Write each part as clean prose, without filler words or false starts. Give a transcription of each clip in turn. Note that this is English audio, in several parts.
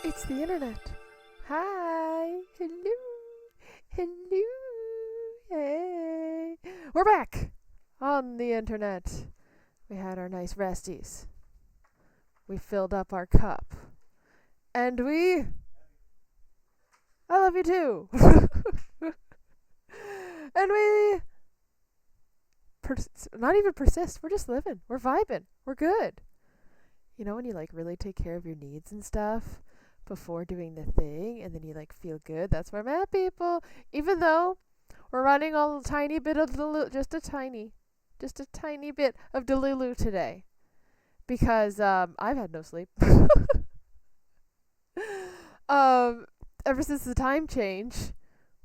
It's the internet. Hi. Hello. Hello. Hey. We're back on the internet. We had our nice resties. We filled up our cup. And I love you too. And we not even persist. We're just living. We're vibing. We're good. You know when you like really take care of your needs and stuff before doing the thing, and then you like feel good? That's where I'm at, people. Even though we're running a tiny bit of just a tiny bit of Delulu today, because I've had no sleep. Ever since the time change,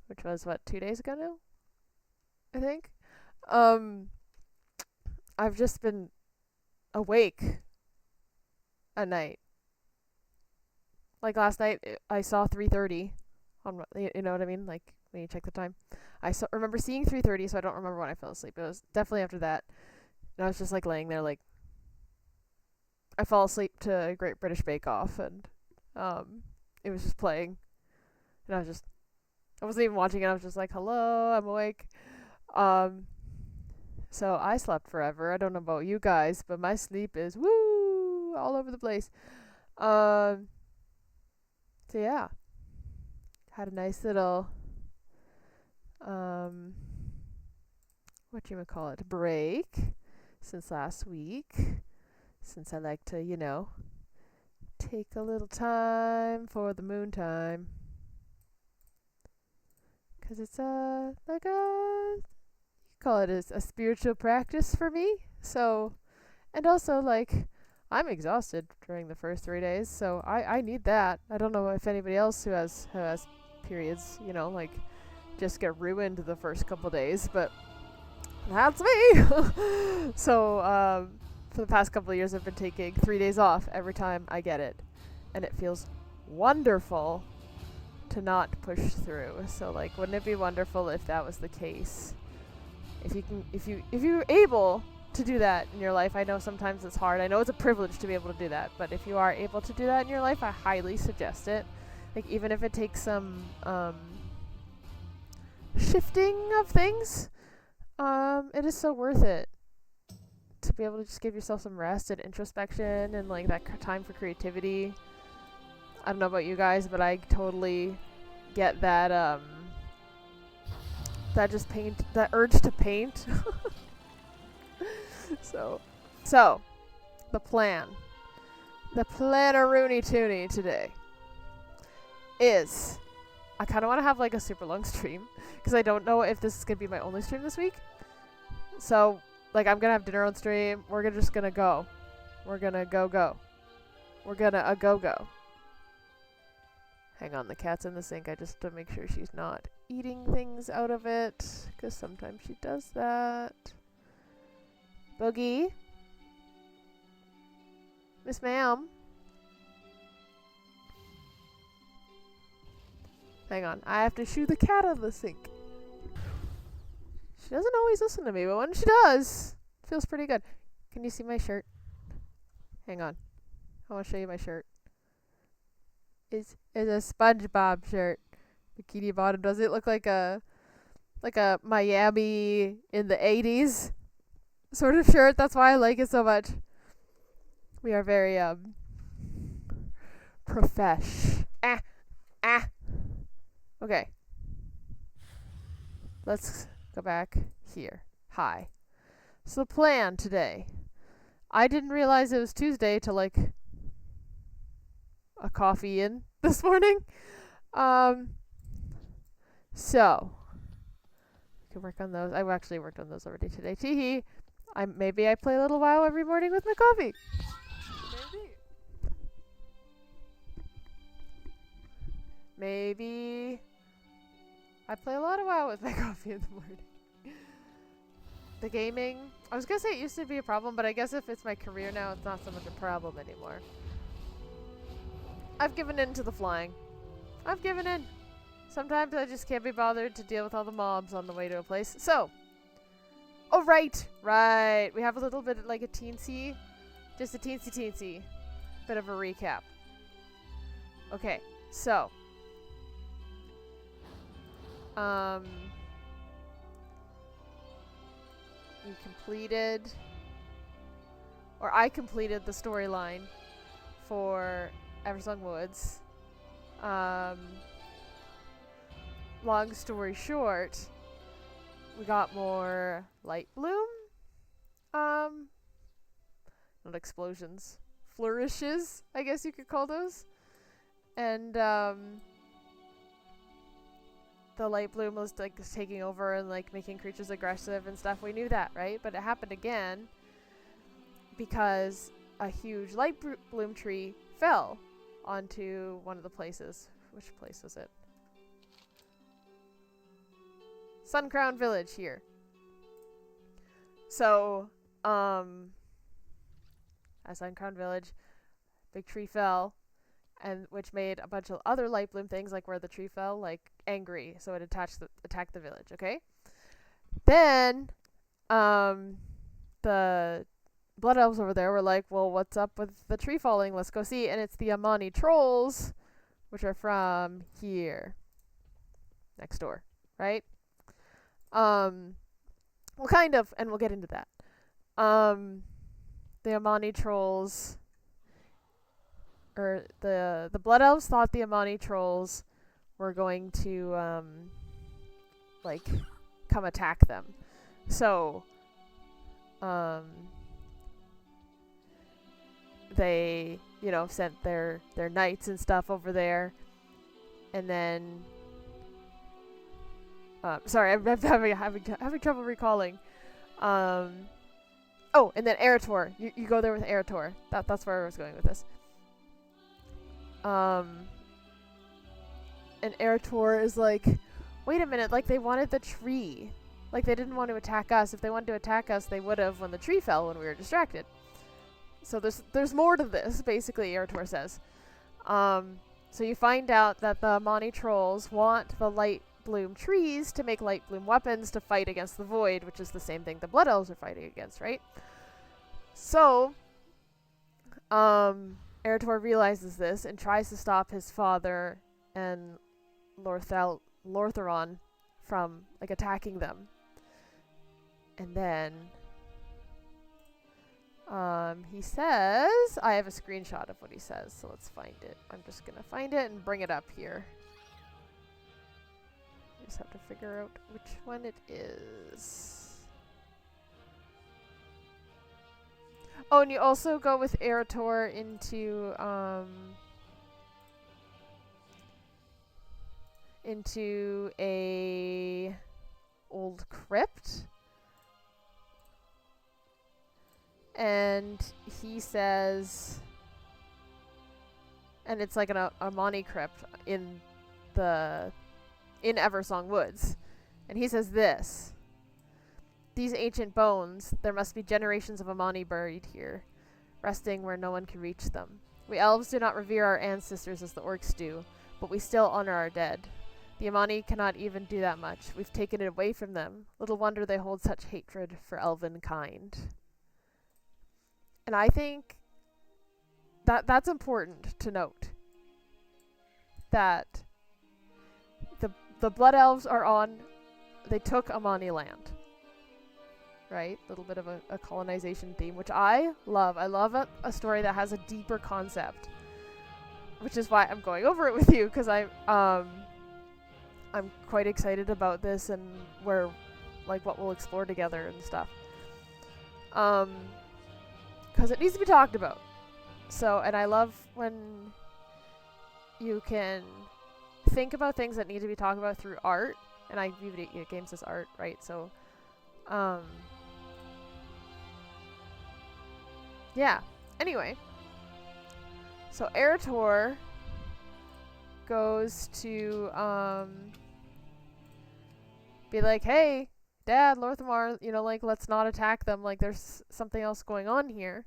which was what, 2 days ago now, I think. I've just been awake at night. Like last night, I saw 3:30 on, you know what I mean? Like when you check the time, remember seeing 3:30, so I don't remember when I fell asleep. It was definitely after that, and I was just like laying there, like I fall asleep to Great British Bake Off, and it was just playing, and I wasn't even watching it. I was just like, hello, I'm awake. So I slept forever. I don't know about you guys, but my sleep is woo all over the place. So yeah, had a nice little break since last week. Since I like to, take a little time for the moon time. 'Cause it's like you call it a spiritual practice for me. So, and also like I'm exhausted during the first 3 days, so I need that. I don't know if anybody else who has periods, like just get ruined the first couple days, but that's me. So for the past couple of years, I've been taking 3 days off every time I get it, and it feels wonderful to not push through. So like, wouldn't it be wonderful if that was the case? If you're able to do that in your life. I know sometimes it's hard. I know it's a privilege to be able to do that, but if you are able to do that in your life, I highly suggest it. Like even if it takes some shifting of things, it is so worth it to be able to just give yourself some rest and introspection and like that time for creativity. I don't know about you guys, but I totally get that that urge to paint. So, the planner-rooney tooney today is, I kind of want to have like a super long stream, because I don't know if this is going to be my only stream this week. So, like I'm going to have dinner on stream. We're just going to go. We're going to go. We're going to go. Hang on, the cat's in the sink. I just have to make sure she's not eating things out of it, because sometimes she does that. Boogie? Miss Ma'am? Hang on, I have to shoo the cat out of the sink. She doesn't always listen to me, but when she does, it feels pretty good. Can you see my shirt? Hang on. I want to show you my shirt. It's a SpongeBob shirt. Bikini bottom. Does it look like a Miami in the 80s sort of shirt? That's why I like it so much. We are very profesh. Okay. Let's go back here. Hi. So the plan today. I didn't realize it was Tuesday till like a coffee in this morning. So we can work on those. I've actually worked on those already today. Teehee. Maybe I play a little WoW every morning with my coffee. Maybe I play a lot of WoW with my coffee in the morning. The gaming, I was gonna say it used to be a problem, but I guess if it's my career now, it's not so much a problem anymore. I've given in to the flying. I've given in. Sometimes I just can't be bothered to deal with all the mobs on the way to a place. So, oh right. We have a little bit like just a teensy bit of a recap. Okay, so we completed, or I completed the storyline for Eversong Woods. Long story short, we got more light bloom. Not explosions. Flourishes, I guess you could call those. And the light bloom was like taking over and like making creatures aggressive and stuff. We knew that, right? But it happened again because a huge light bloom tree fell onto one of the places. Which place was it? Suncrown Village here. So, at Suncrown Village, big tree fell, and which made a bunch of other light bloom things, like where the tree fell, like angry. So it attacked the village. Okay. Then, the blood elves over there were like, "Well, what's up with the tree falling? Let's go see." And it's the Amani trolls, which are from here, next door, right? Well, kind of, and we'll get into that. The Amani trolls, or the blood elves thought the Amani trolls were going to like come attack them. So they, you know, sent their knights and stuff over there, and then sorry, I'm having trouble recalling. Oh, and then Arator. You go there with Arator. That's where I was going with this. And Arator is like, wait a minute, like they wanted the tree. Like they didn't want to attack us. If they wanted to attack us, they would have when the tree fell when we were distracted. So there's more to this, basically, Arator says. So you find out that the Amani trolls want the light bloom trees to make light bloom weapons to fight against the void, which is the same thing the blood elves are fighting against, right? So Arator realizes this and tries to stop his father and Lortheron from like attacking them. And then he says, I have a screenshot of what he says, so let's find it. I'm just gonna find it and bring it up here. I just have to figure out which one it is. Oh, and you also go with Arator into a old crypt. And he says, and it's like an Amani crypt in Eversong Woods. And he says this: these ancient bones, there must be generations of Amani buried here, resting where no one can reach them. We elves do not revere our ancestors as the orcs do, but we still honor our dead. The Amani cannot even do that much. We've taken it away from them. Little wonder they hold such hatred for elven kind. And I think that's important to note. That the blood elves they took Amani land. Right? A little bit of a colonization theme, which I love. I love a story that has a deeper concept, which is why I'm going over it with you, because I'm quite excited about this and what we'll explore together and stuff. Because it needs to be talked about. So, and I love when you can think about things that need to be talked about through art, and I view games as art, right? So, yeah. Anyway, so Arator goes to be like, hey, Dad, Lorthamar, let's not attack them. Like, there's something else going on here.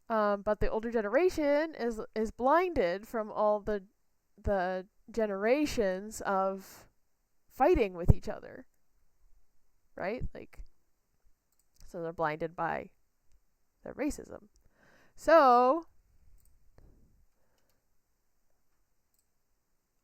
But the older generation is blinded from all the generations of fighting with each other, right? Like, so they're blinded by their racism. So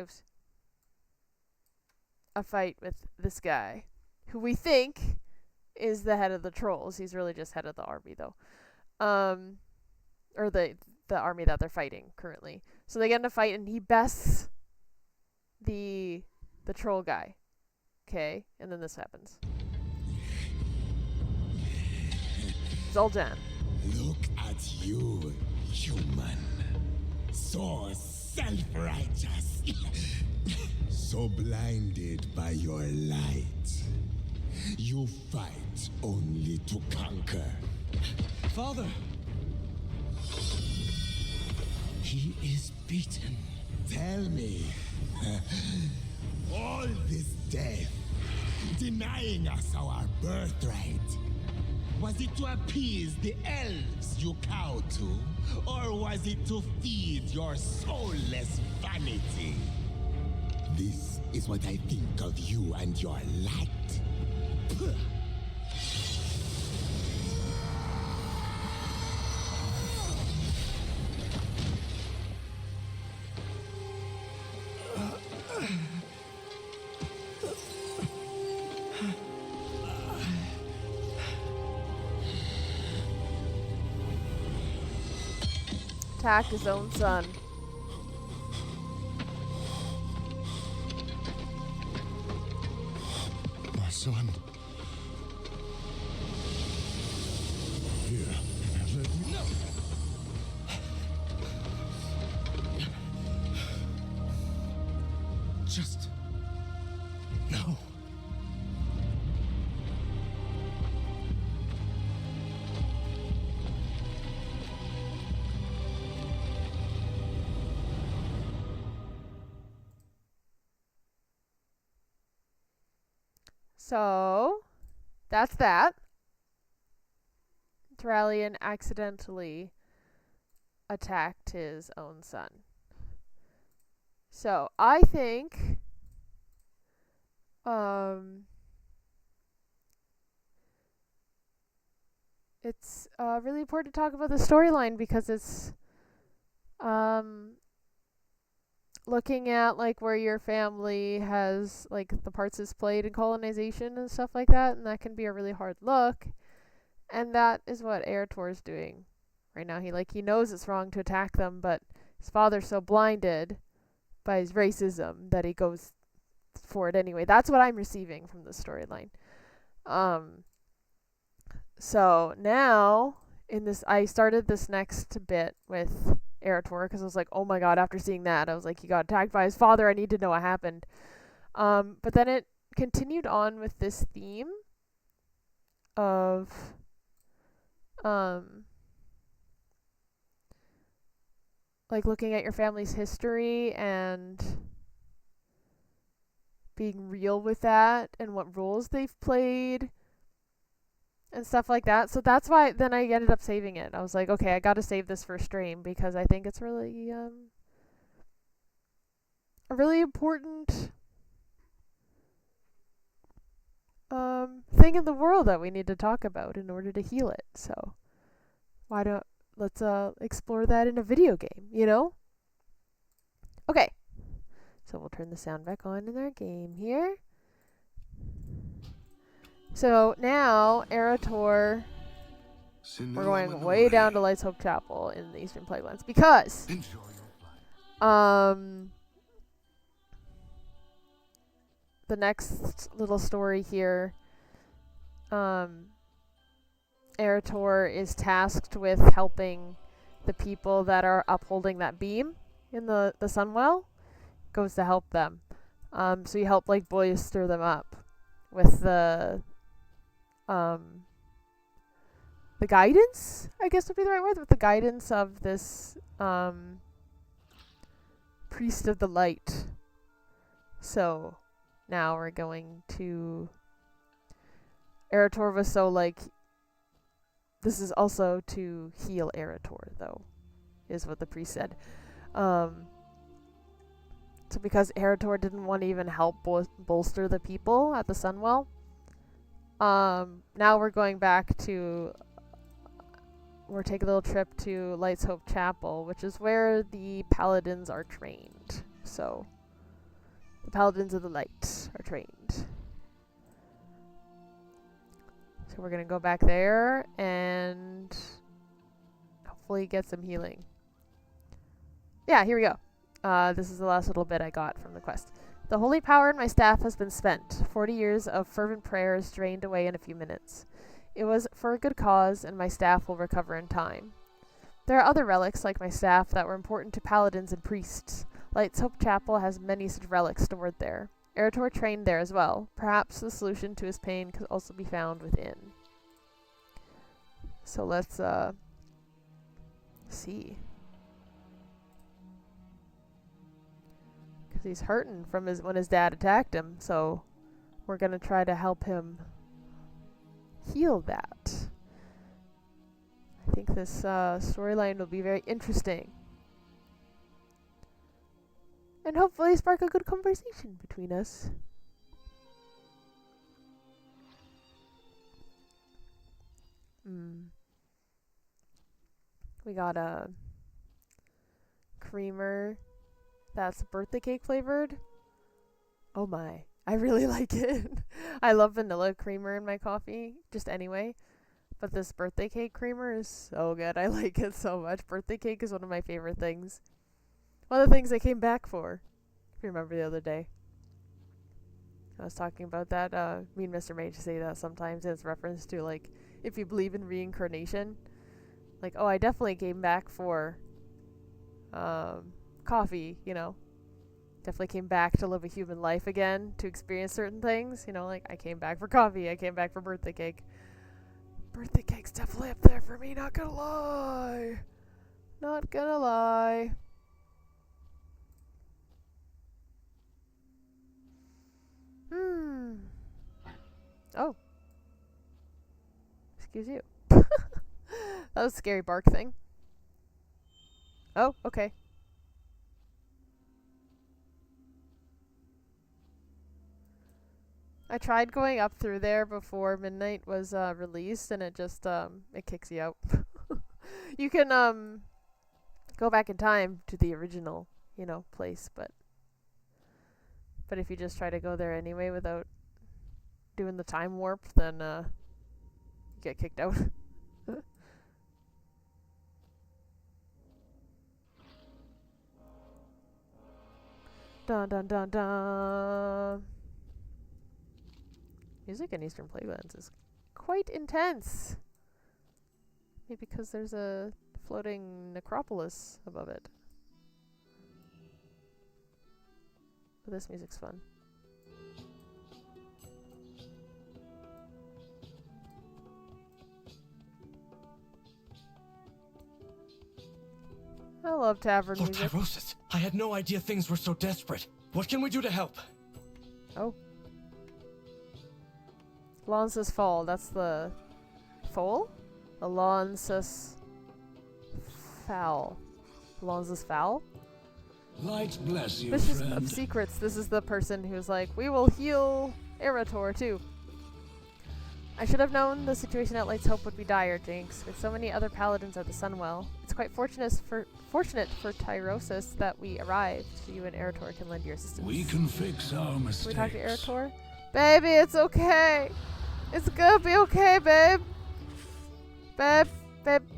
oops, a fight with this guy, who we think is the head of the trolls. He's really just head of the army, though. Or the army that they're fighting currently. So they get in a fight, and he bests the troll guy. Okay, and then this happens. Zoljan. Look at you, human. So self-righteous. So blinded by your light. You fight only to conquer. Father! He is beaten. Tell me, all this death, denying us our birthright, was it to appease the elves you cow to, or was it to feed your soulless vanity? This is what I think of you and your light. Attacked his own son. My son. Here, let me... No! Just... No. So, that's that. Thralian accidentally attacked his own son. So, I think it's really important to talk about the storyline, because it's looking at like where your family has like the parts it's played in colonization and stuff like that, and that can be a really hard look. And that is what Arator is doing right now. He knows it's wrong to attack them, but his father's so blinded by his racism that he goes for it anyway. That's what I'm receiving from the storyline. So now I started this next bit with Arators because I was like, oh my god, after seeing that, I was like, he got attacked by his father. I need to know what happened. But then it continued on with this theme of like looking at your family's history and being real with that and what roles they've played and stuff like that. So that's why then I ended up saving it. I was like, okay, I gotta save this for stream because I think it's really a really important thing in the world that we need to talk about in order to heal it. So let's explore that in a video game, you know? Okay. So we'll turn the sound back on in our game here. So now, Arator, we're going way down to Light's Hope Chapel in the Eastern Plaguelands because the next little story here, Arator is tasked with helping the people that are upholding that beam in the Sunwell. Goes to help them. So you help like bolster them up with the guidance, I guess would be the right word, with the guidance of this priest of the light. So now we're going to Arator was so like this is also to heal Arator though, is what the priest said. So because Arator didn't want to even help bolster the people at the Sunwell, now we're going back to we're taking a little trip to Light's Hope Chapel, which is where the paladins are trained. So the paladins of the light are trained. So we're gonna go back there and hopefully get some healing. Yeah, here we go. This is the last little bit I got from the quest. The holy power in my staff has been spent. 40 years of fervent prayers drained away in a few minutes. It was for a good cause, and my staff will recover in time. There are other relics like my staff that were important to paladins and priests. Light's Hope Chapel has many such relics stored there. Arator trained there as well. Perhaps the solution to his pain could also be found within. So let's see. Because he's hurting from when his dad attacked him, so we're gonna try to help him heal that. I think this storyline will be very interesting. And hopefully spark a good conversation between us. We got a creamer that's birthday cake flavored. Oh my, I really like it. I love vanilla creamer in my coffee, just anyway. But this birthday cake creamer is so good. I like it so much. Birthday cake is one of my favorite things. One of the things I came back for. If you remember the other day. I was talking about that. Me and Mr. Mage say that sometimes as reference to, like, if you believe in reincarnation. Like, oh, I definitely came back for coffee, you know. Definitely came back to live a human life again, to experience certain things. You know, like, I came back for coffee. I came back for birthday cake. Birthday cake's definitely up there for me, not gonna lie. Not gonna lie. Oh. Excuse you. That was a scary bark thing. Oh, okay. I tried going up through there before midnight was released, and it just it kicks you out. You can go back in time to the original, you know, place, but if you just try to go there anyway without doing the time warp, then you get kicked out. Dun dun dun dun. Music in Eastern Plaguelands is quite intense. Maybe because there's a floating necropolis above it. But this music's fun. I love tavern Lord music. Tyrosus, I had no idea things were so desperate. What can we do to help? Oh. Launce's Fall. That's the foal? The Launce's Foul. Launce's Foul? Light bless you, Vicious friend. of Secrets. This is the person who's like, we will heal Arator too. I should have known the situation at Light's Hope would be dire, Jinx. With so many other paladins at the Sunwell, it's quite fortunate for Tyrosus that we arrived. So you and Arator can lend your assistance. We can fix our Can mistakes. we talk to Arator? Baby, it's okay. It's gonna be okay, babe. Babe,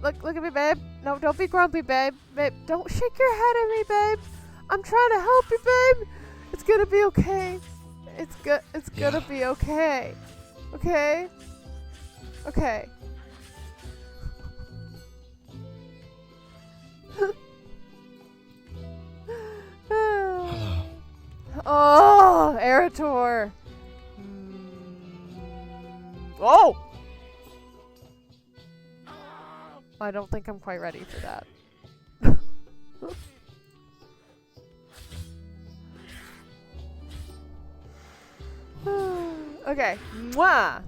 look at me, babe. No, don't be grumpy, babe. Babe, don't shake your head at me, babe. I'm trying to help you, babe. It's gonna be okay. It's gonna be okay. Okay? Okay. Hello. Oh, Arator. Oh! I don't think I'm quite ready for that. Okay. Mwah!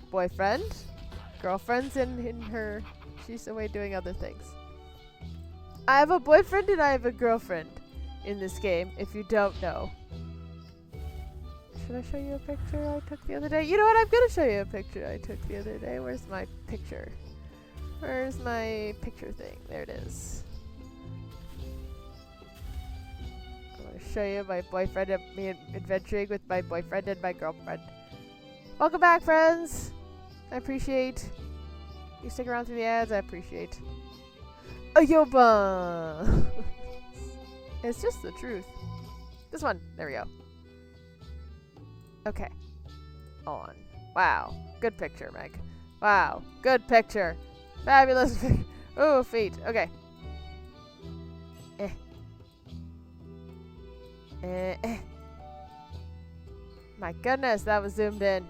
Boyfriend. Girlfriend's in her... She's away doing other things. I have a boyfriend and I have a girlfriend in this game, if you don't know. Should I show you a picture I took the other day? You know what? I'm gonna show you a picture I took the other day. Where's my picture? Where's my picture thing? There it is. I'm gonna show you my boyfriend and me adventuring with my boyfriend and my girlfriend. Welcome back, friends! I appreciate you stick around through the ads. I appreciate. Ayoba! It's just the truth. This one. There we go. Okay. On. Wow. Good picture, Meg. Wow. Good picture. Fabulous picture. Ooh, feet. Okay. My goodness, that was zoomed in.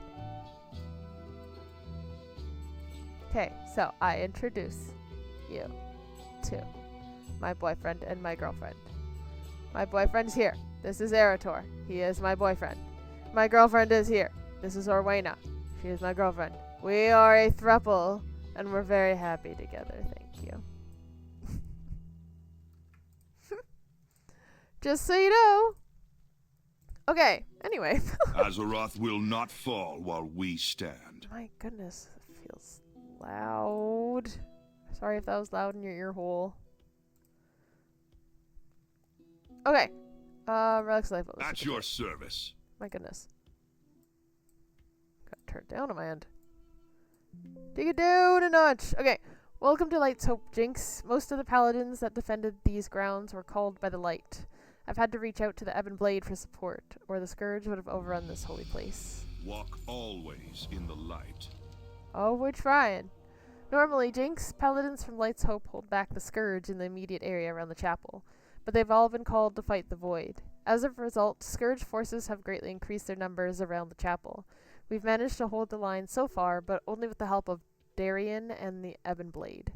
Okay, so I introduce you to my boyfriend and my girlfriend. My boyfriend's here. This is Arator. He is my boyfriend. My girlfriend is here. This is Orwena. She is my girlfriend. We are a throuple, and we're very happy together. Thank you. Just so you know. Okay, anyway. Azeroth will not fall while we stand. My goodness, it feels loud. Sorry if that was loud in your ear hole. Okay. Relics Life. At your service. My goodness. Got turned down on my end. Take it down a notch. Okay. Welcome to Light's Hope, Jinx. Most of the paladins that defended these grounds were called by the Light. I've had to reach out to the Ebon Blade for support, or the Scourge would have overrun this holy place. Walk always in the light. Oh, we're trying. Normally, Jinx, paladins from Light's Hope hold back the Scourge in the immediate area around the chapel, but they've all been called to fight the Void. As a result, Scourge forces have greatly increased their numbers around the chapel. We've managed to hold the line so far, but only with the help of Darien and the Ebon Blade.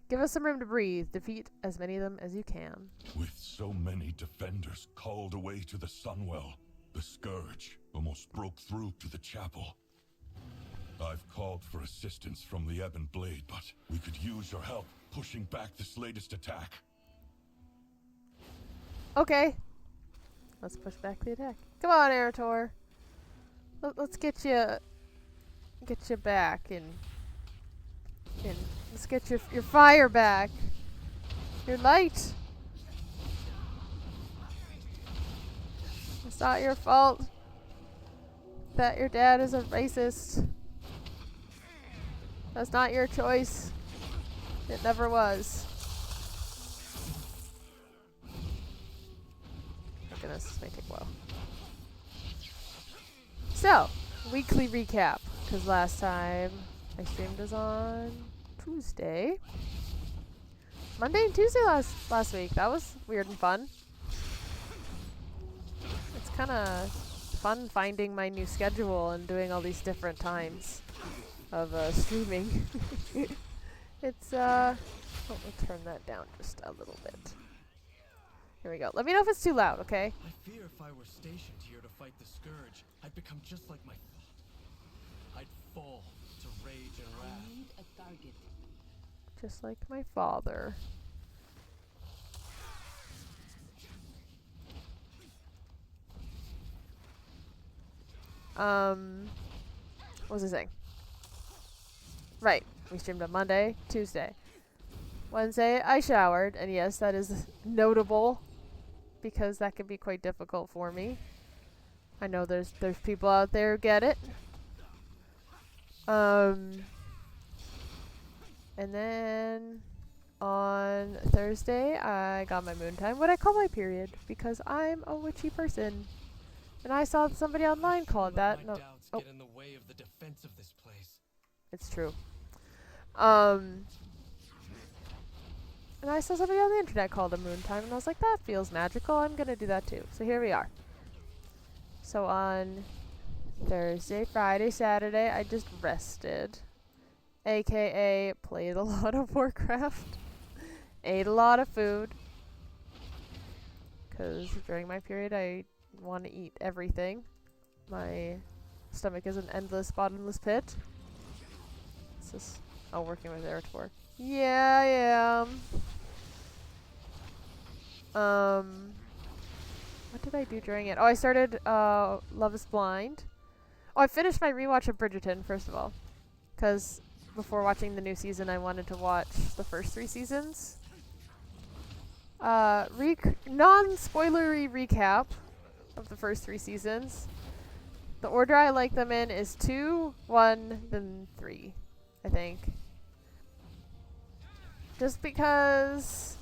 Give us some room to breathe. Defeat as many of them as you can. With so many defenders called away to the Sunwell, the Scourge almost broke through to the chapel. I've called for assistance from the Ebon Blade, but we could use your help pushing back this latest attack. Okay. Let's push back the attack. Come on, Arator. Let's get you back and let's get your fire back. Your light. It's not your fault that your dad is a racist. That's not your choice. It never was. Oh goodness, this may take a while. So, weekly recap. Because last time I streamed was on Tuesday. Monday and Tuesday last week. That was weird and fun. It's kind of fun finding my new schedule and doing all these different times of streaming. It's oh, we'll turn that down just a little bit. Here we go. Let me know if it's too loud, okay? I fear if I were stationed here to fight the Scourge, I'd become just like my father. I'd fall to rage and wrath. I need a target. Just like my father. What was I saying? Right. We streamed on Monday, Tuesday. Wednesday, I showered, and yes, that is notable because that can be quite difficult for me. I know there's people out there who get it. And then on Thursday, I got my moon time, what I call my period, because I'm a witchy person. And I saw somebody online call it that. My No, doubts oh, get in the way of the defense of this place. it's true. And I saw somebody on the internet called it moon time, and I was like, that feels magical. I'm gonna do that too. So here we are. So on Thursday, Friday, Saturday, I just rested. AKA played a lot of Warcraft. Ate a lot of food. Because during my period, I want to eat everything. My stomach is an endless, bottomless pit. It's just, oh, working with Arator. Yeah, I am. What did I do during it? Oh, I started Love is Blind. Oh, I finished my rewatch of Bridgerton, first of all. Because before watching the new season, I wanted to watch the first 3 seasons. Non-spoilery recap of the first 3 seasons. The order I like them in is 2, 1, then 3, I think. Just because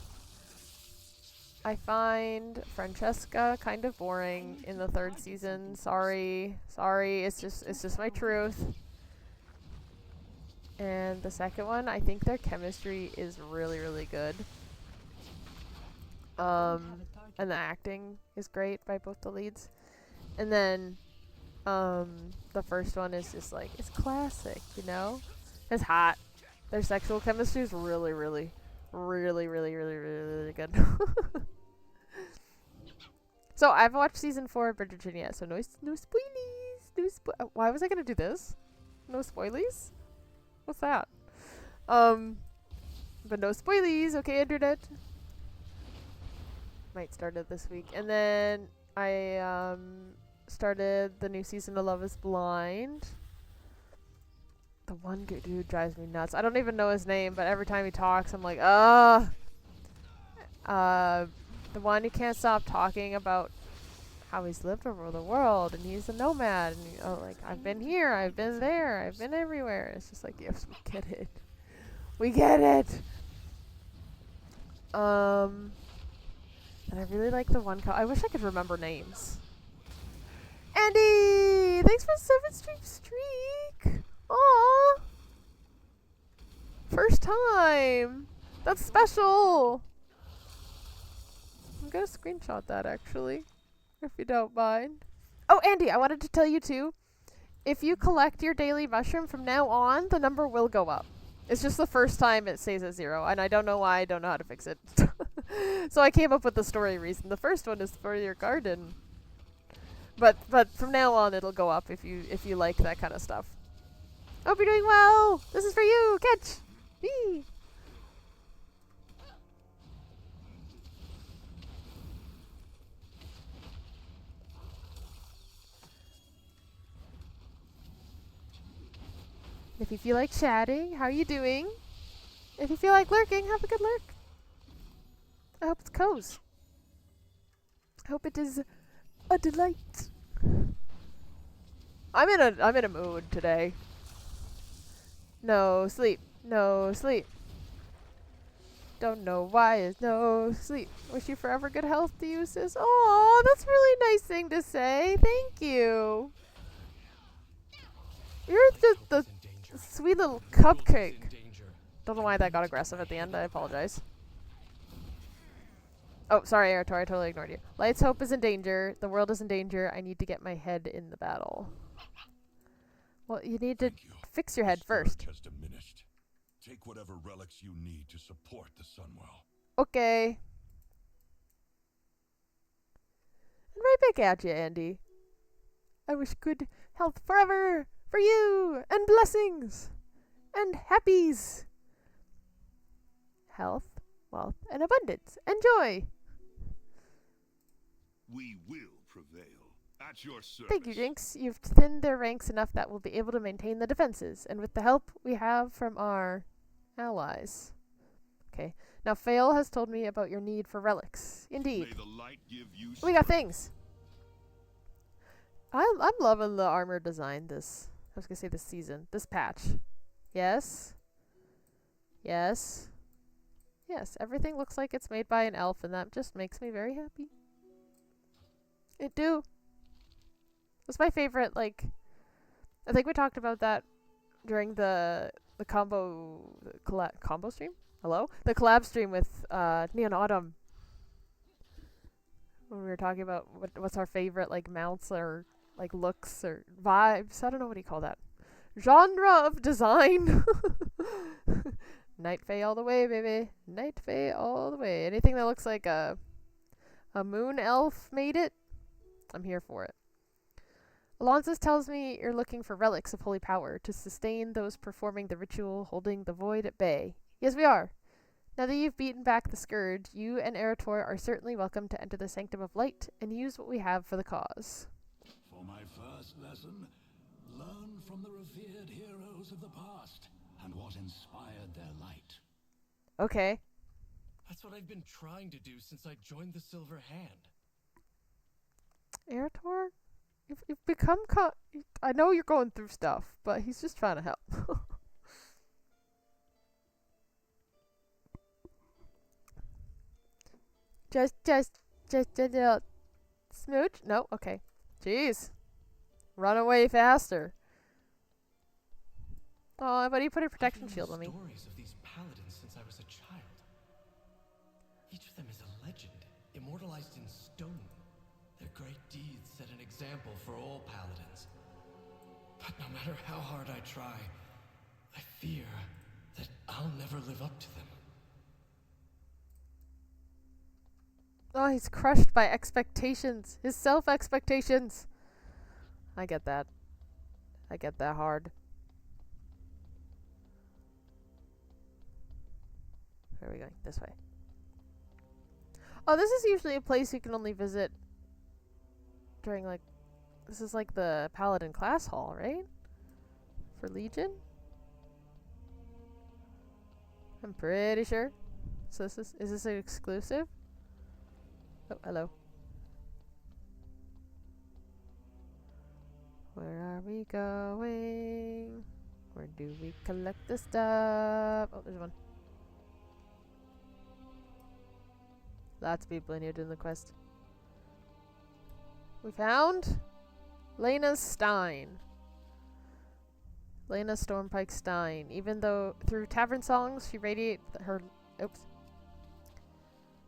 I find Francesca kind of boring in the 3rd season. Sorry, it's just my truth. And the second one, I think their chemistry is really, really good. And the acting is great by both the leads. And then the first one is just like, it's classic, you know? It's hot. Their sexual chemistry is really, really, really, really, really, really, really good. So I haven't watched season 4 of Bridgerton yet, so no spoilies. Why was I gonna do this? No spoilies? What's that? But no spoilies, okay, internet. Might start it this week. And then I started the new season of Love is Blind. The one dude drives me nuts. I don't even know his name, but every time he talks, I'm like, the one who can't stop talking about how he's lived over the world and he's a nomad and like, I've been here, I've been there, I've been everywhere. It's just like, yes, we get it. We get it. And I really like the one I wish I could remember names. Andy! Thanks for 7 streak! Aww! First time! That's special! I'm gonna screenshot that, actually. If you don't mind. Oh, Andy, I wanted to tell you, too. If you collect your daily mushroom from now on, the number will go up. It's just the first time it stays at 0, and I don't know why, I don't know how to fix it. So I came up with the story reason. The first one is for your garden. But from now on, it'll go up if you like that kind of stuff. Hope you're doing well! This is for you! Catch! Whee! If you feel like chatting, how are you doing? If you feel like lurking, have a good lurk. I hope it's cozy. I hope it is A delight. I'm in a mood today. No sleep. No sleep. Don't know why is no sleep. Wish you forever good health to you, sis. Oh, that's a really nice thing to say. Thank you. You're just the sweet little cupcake. Don't know why that got aggressive at the end. I apologize. Oh, sorry, Arator. I totally ignored you. Light's hope is in danger. The world is in danger. I need to get my head in the battle. Well, you need to fix your head The scourge first. has diminished. Take whatever relics you need to support the Sunwell. Okay. And right back at you, Andy. I wish good health forever for you, and blessings, and happies. Health, wealth, and abundance, and joy. We will prevail. At your service. Thank you, Jinx. You've thinned their ranks enough that we'll be able to maintain the defenses, and with the help we have from our allies. Okay. Now, Fail has told me about your need for relics. Indeed. May the light give you We got strength. things. I'm loving the armor design this. I was gonna say this season. This patch. Yes. Yes. Yes. Everything looks like it's made by an elf, and that just makes me very happy. It do. It's my favorite, like, I think we talked about that during the combo stream? Hello? The collab stream with Neon Autumn. When we were talking about what's our favorite, like, mounts or, like, looks or vibes. I don't know what do you call that. Genre of design. Night Fae all the way, baby. Night Fae all the way. Anything that looks like a moon elf made it, I'm here for it. Alonsus tells me you're looking for relics of holy power to sustain those performing the ritual holding the void at bay. Yes, we are. Now that you've beaten back the scourge, you and Arator are certainly welcome to enter the Sanctum of Light and use what we have for the cause. For my first lesson, learn from the revered heroes of the past and what inspired their light. Okay. That's what I've been trying to do since I joined the Silver Hand. Arator? You've become I know you're going through stuff, but he's just trying to help. just a little smooch? No? Okay. Jeez. Run away faster. Oh, but he put a protection shield on me. Stories of these paladins since I was a child. Each of them is a legend, immortalized in stone. Their great deeds set an example for all paladins. But no matter how hard I try, I fear that I'll never live up to them. Oh, he's crushed by expectations. His self-expectations. I get that. I get that hard. Where are we going? This way. Oh, this is usually a place you can only visit during, like, this is like the Paladin class hall, right? For Legion? I'm pretty sure. So is this an exclusive? Oh, hello. Where are we going? Where do we collect the stuff? Oh, there's one. Lots of people in here doing the quest. We found Lena Stein. Lena Stormpike Stein. Even though through tavern songs she radiated her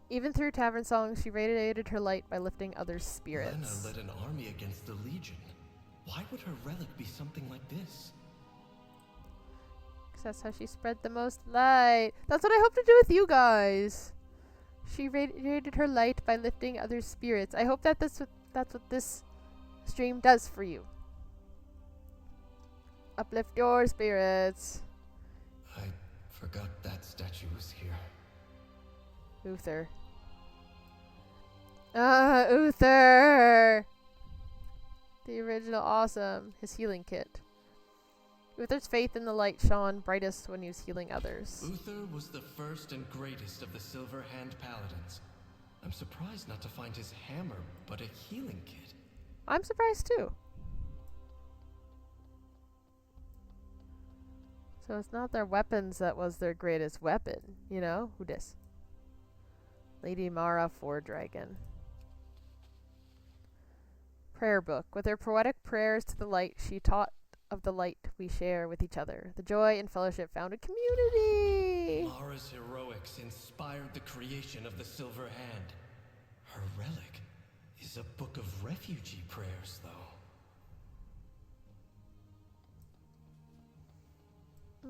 Even through tavern songs she radiated her light by lifting others' spirits. Lena led an army against the Legion. Why would her relic be something like this? 'Cause that's how she spread the most light. That's what I hope to do with you guys. She radiated her light by lifting others' spirits. I hope that that's what this stream does for you. Uplift your spirits. I forgot that statue was here. Uther. Uther! The original awesome. His healing kit. Uther's faith in the light shone brightest when he was healing others. Uther was the first and greatest of the Silver Hand Paladins. I'm surprised not to find his hammer, but a healing kit. I'm surprised too. So it's not their weapons that was their greatest weapon, you know? Who dis? Lady Mara for Dragon. Prayer book. With her poetic prayers to the light, she taught of the light we share with each other. The joy and fellowship found in community. Mara's heroics inspired the creation of the Silver Hand. Her relic is a book of refugee prayers, though.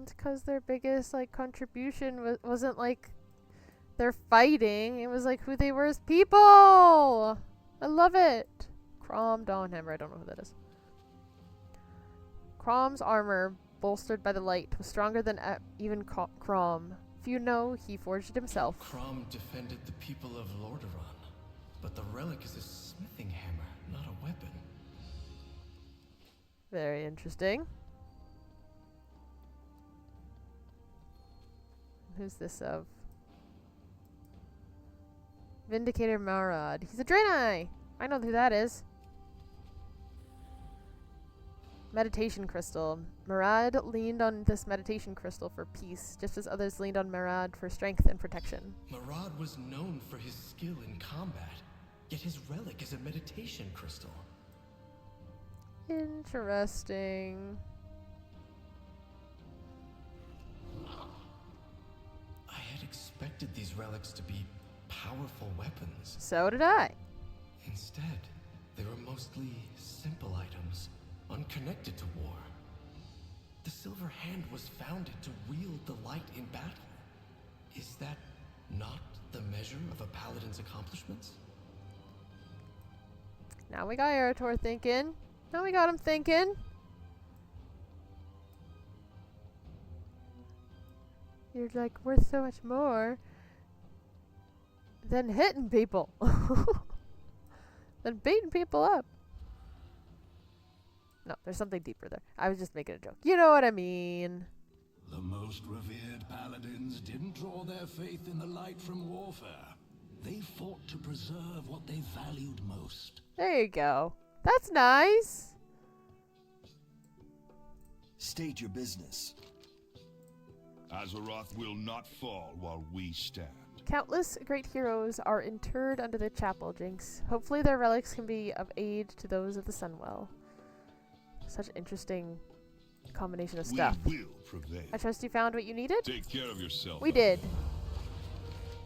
It's because their biggest like contribution wasn't like their fighting. It was like who they were as people. I love it. Crom Dawnhammer. I don't know who that is. Crom's armor, bolstered by the light, was stronger than even Crom. Few know he forged it himself. Crom defended the people of Lordaeron, but the relic is a smithing hammer, not a weapon. Very interesting. Who's this of? Vindicator Marad. He's a Draenei! I know who that is. Meditation crystal. Marad leaned on this meditation crystal for peace, just as others leaned on Marad for strength and protection. Marad was known for his skill in combat, yet his relic is a meditation crystal. Interesting. I had expected these relics to be powerful weapons. So did I. Instead, they were mostly simple items, unconnected to war. The Silver Hand was founded to wield the light in battle. Is that not the measure of a paladin's accomplishments? Now we got Arator thinking. Now we got him thinking. You're like worth so much more than hitting people. Than beating people up. No, there's something deeper there. I was just making a joke. You know what I mean. The most revered paladins didn't draw their faith in the light from warfare. They fought to preserve what they valued most. There you go. That's nice. State your business. Azeroth will not fall while we stand. Countless great heroes are interred under the chapel, Jinx. Hopefully their relics can be of aid to those of the Sunwell. Such interesting combination of stuff. We will prevail. I trust you found what you needed? Take care of yourself. We did.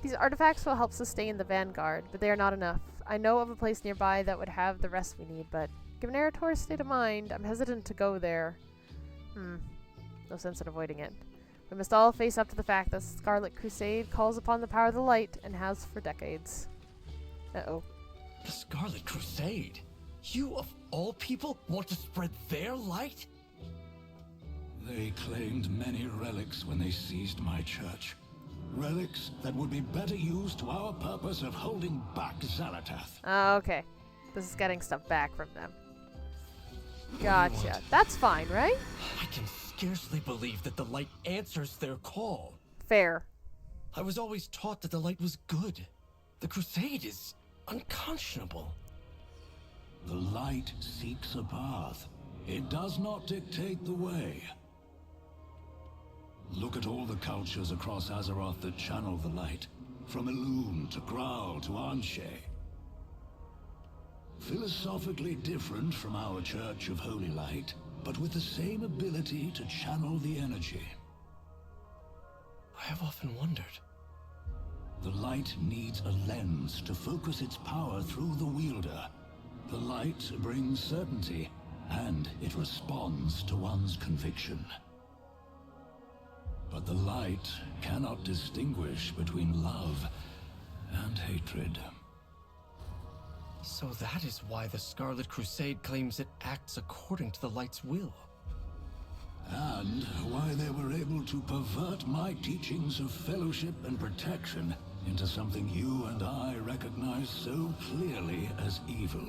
These artifacts will help sustain the Vanguard, but they are not enough. I know of a place nearby that would have the rest we need, but given Arator's state of mind, I'm hesitant to go there. No sense in avoiding it. We must all face up to the fact that Scarlet Crusade calls upon the power of the light and has for decades. Uh-oh. The Scarlet Crusade? You, of all people, want to spread their light? They claimed many relics when they seized my church. Relics that would be better used to our purpose of holding back Xalatath. Okay. This is getting stuff back from them. Gotcha. That's fine, right? I can scarcely believe that the light answers their call. Fair. I was always taught that the light was good. The Crusade is unconscionable. The light seeks a path. It does not dictate the way. Look at all the cultures across Azeroth that channel the light. From Elune to Graal to Anshe. Philosophically different from our Church of Holy Light, but with the same ability to channel the energy. I have often wondered. The light needs a lens to focus its power through the wielder. The light brings certainty, and it responds to one's conviction. But the light cannot distinguish between love and hatred. So that is why the Scarlet Crusade claims it acts according to the light's will. And why they were able to pervert my teachings of fellowship and protection into something you and I recognize so clearly as evil.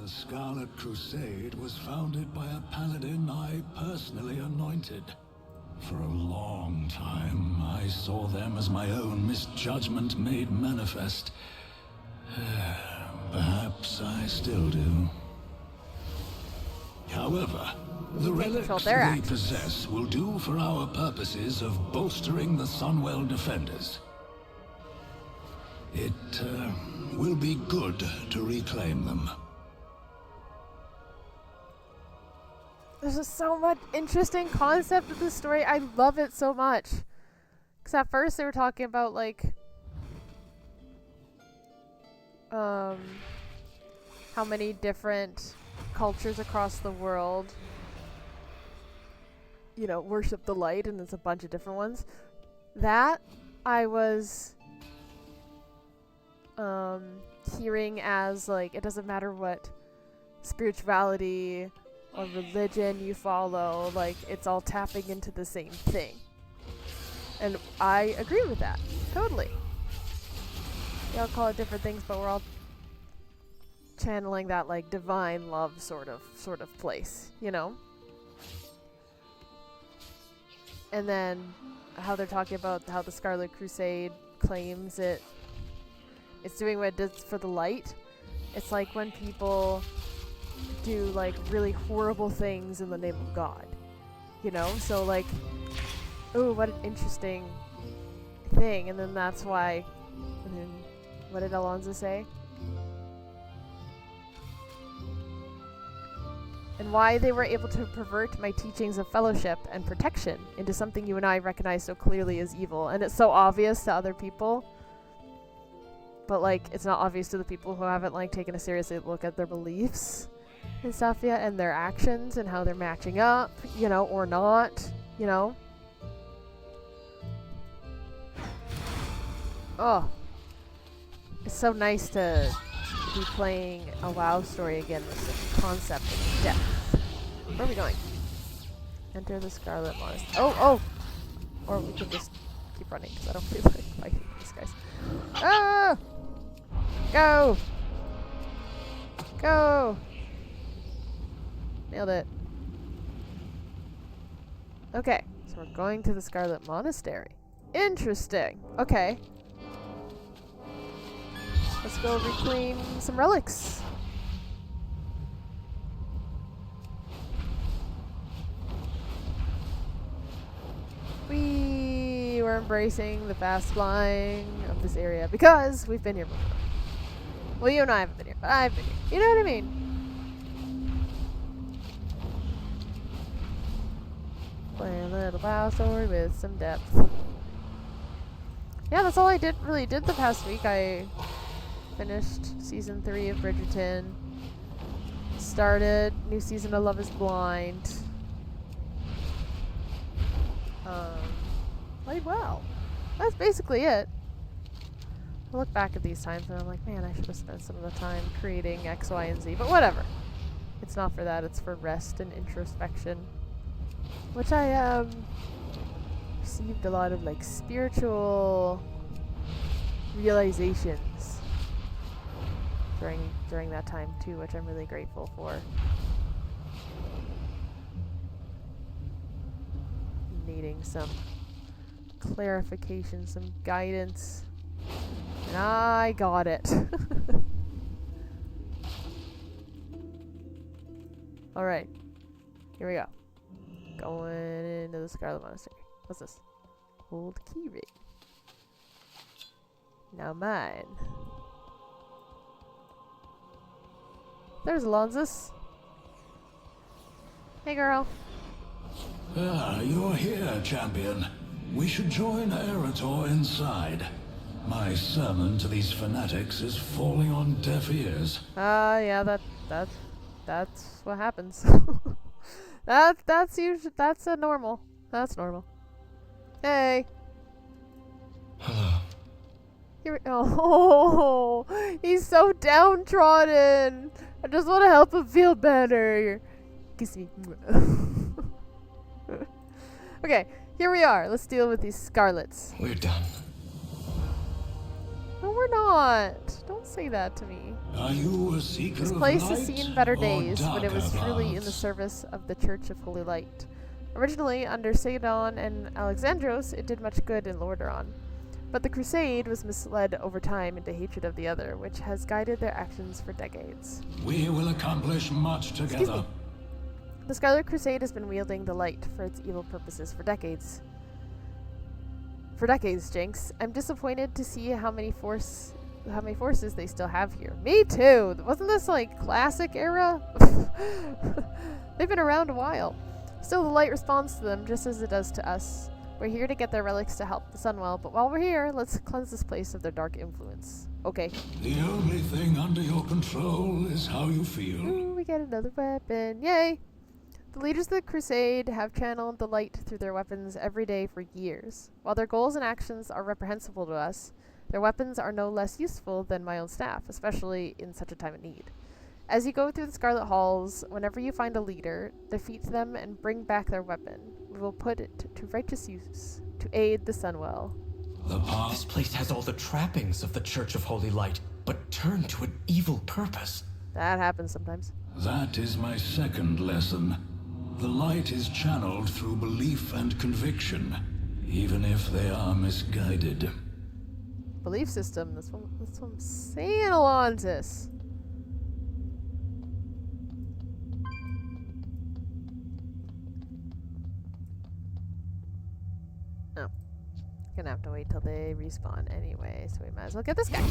The Scarlet Crusade was founded by a paladin I personally anointed. For a long time, I saw them as my own misjudgment made manifest. Perhaps Perhaps I still do. However, the You can't relics control their they actions. possess will do for our purposes of bolstering the Sunwell defenders. It will be good to reclaim them. There's just so much interesting concept of this story. I love it so much. Because at first they were talking about, like, how many different cultures across the world, you know, worship the light, and it's a bunch of different ones. That I was hearing as, like, it doesn't matter what spirituality or religion you follow, like, it's all tapping into the same thing. And I agree with that, totally. We all call it different things, but we're all channeling that, like, divine love sort of place, you know? And then how they're talking about how the Scarlet Crusade claims it's doing what it does for the light. It's like when people do, like, really horrible things in the name of God, you know? So, like, ooh, what an interesting thing. And then that's why, and then what did Alonzo say? And why they were able to pervert my teachings of fellowship and protection into something you and I recognize so clearly as evil. And it's so obvious to other people, but, like, it's not obvious to the people who haven't, like, taken a serious look at their beliefs and stuff yet, and their actions and how they're matching up, you know, or not, you know. Oh, it's so nice to be playing a WoW story again with such concept and depth. Where are we going? Enter the Scarlet Monastery. Oh! Or we could just keep running, because I don't feel like fighting these guys. Ah! Go! Go! Nailed it. Okay, so we're going to the Scarlet Monastery. Interesting. Okay. Let's go reclaim some relics. We were embracing the fast flying of this area because we've been here before. Well, you and I haven't been here, but I've been here. You know what I mean? Play a little WoW story with some depth. Yeah, that's all I really did the past week. I finished season 3 of Bridgerton. Started new season of Love is Blind. Played well. That's basically it. I look back at these times and I'm like, man, I should have spent some of the time creating X, Y, and Z. But whatever. It's not for that. It's for rest and introspection. Which I received a lot of, like, spiritual realizations during that time too, which I'm really grateful for. Needing some clarification, some guidance. And I got it. Alright. Here we go. Going into the Scarlet Monastery. What's this? Old key ring. Now mine. There's Alonzus. Hey, girl. Ah, you're here, champion. We should join Arator inside. My sermon to these fanatics is falling on deaf ears. Yeah, that's what happens. That's usually, that's normal. That's normal. Hey. Hello. Oh, he's so downtrodden. I just want to help him feel better. Kiss me. Okay, here we are. Let's deal with these Scarlets. We're done. No, we're not. Don't say that to me. Are you a seeker This of place light has seen better or days when it was darker truly in the paths? service of the Church of Holy Light. Originally, under Sidon and Alexandros, it did much good in Lordaeron. But the Crusade was misled over time into hatred of the other, which has guided their actions for decades. We will accomplish much together. The Scarlet Crusade has been wielding the light for its evil purposes for decades. For decades, Jinx. I'm disappointed to see how many forces they still have here. Me too! Wasn't this like classic era? They've been around a while. Still, the light responds to them just as it does to us. We're here to get their relics to help the Sunwell, but while we're here, let's cleanse this place of their dark influence. Okay. The only thing under your control is how you feel. Ooh, we get another weapon. Yay! The leaders of the Crusade have channeled the light through their weapons every day for years. While their goals and actions are reprehensible to us, their weapons are no less useful than my own staff, especially in such a time of need. As you go through the Scarlet Halls, whenever you find a leader, defeat them and bring back their weapon. We will put it to righteous use, to aid the Sunwell. This place has all the trappings of the Church of Holy Light, but turned to an evil purpose. That happens sometimes. That is my second lesson. The light is channeled through belief and conviction, even if they are misguided. Belief system, that's what I'm saying, Alonsis. Oh. Gonna have to wait till they respawn anyway, so we might as well get this guy.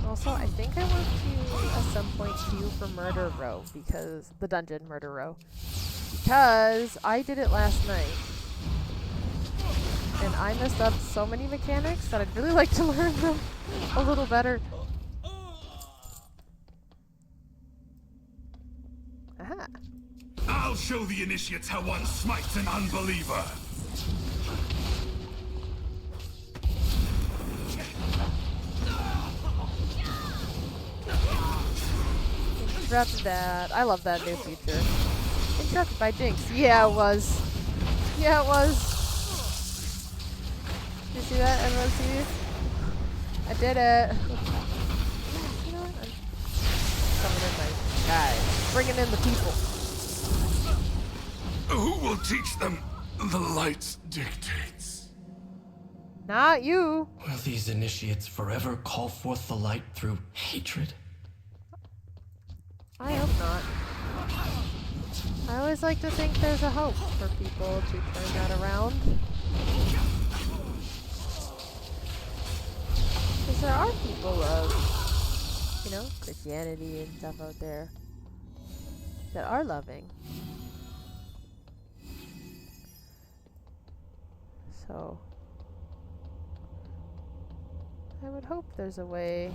Also, I think I want to at some point queue for Murder Row, because the dungeon Murder Row, because I did it last night and I messed up so many mechanics that I'd really like to learn them a little better. Aha. I'll show the initiates how one smites an unbeliever. Interrupted that. I love that new feature. Interrupted by Jinx. Yeah, it was. Yeah, it was. Did you see that? Everyone see this? I did it. You know what? I'm coming in my guys. Bringing in the people. Who will teach them the light's dictates? Not you. Will these initiates forever call forth the light through hatred? I hope not. I always like to think there's a hope for people to turn that around. Because there are people of, you know, Christianity and stuff out there that are loving. So, I would hope there's a way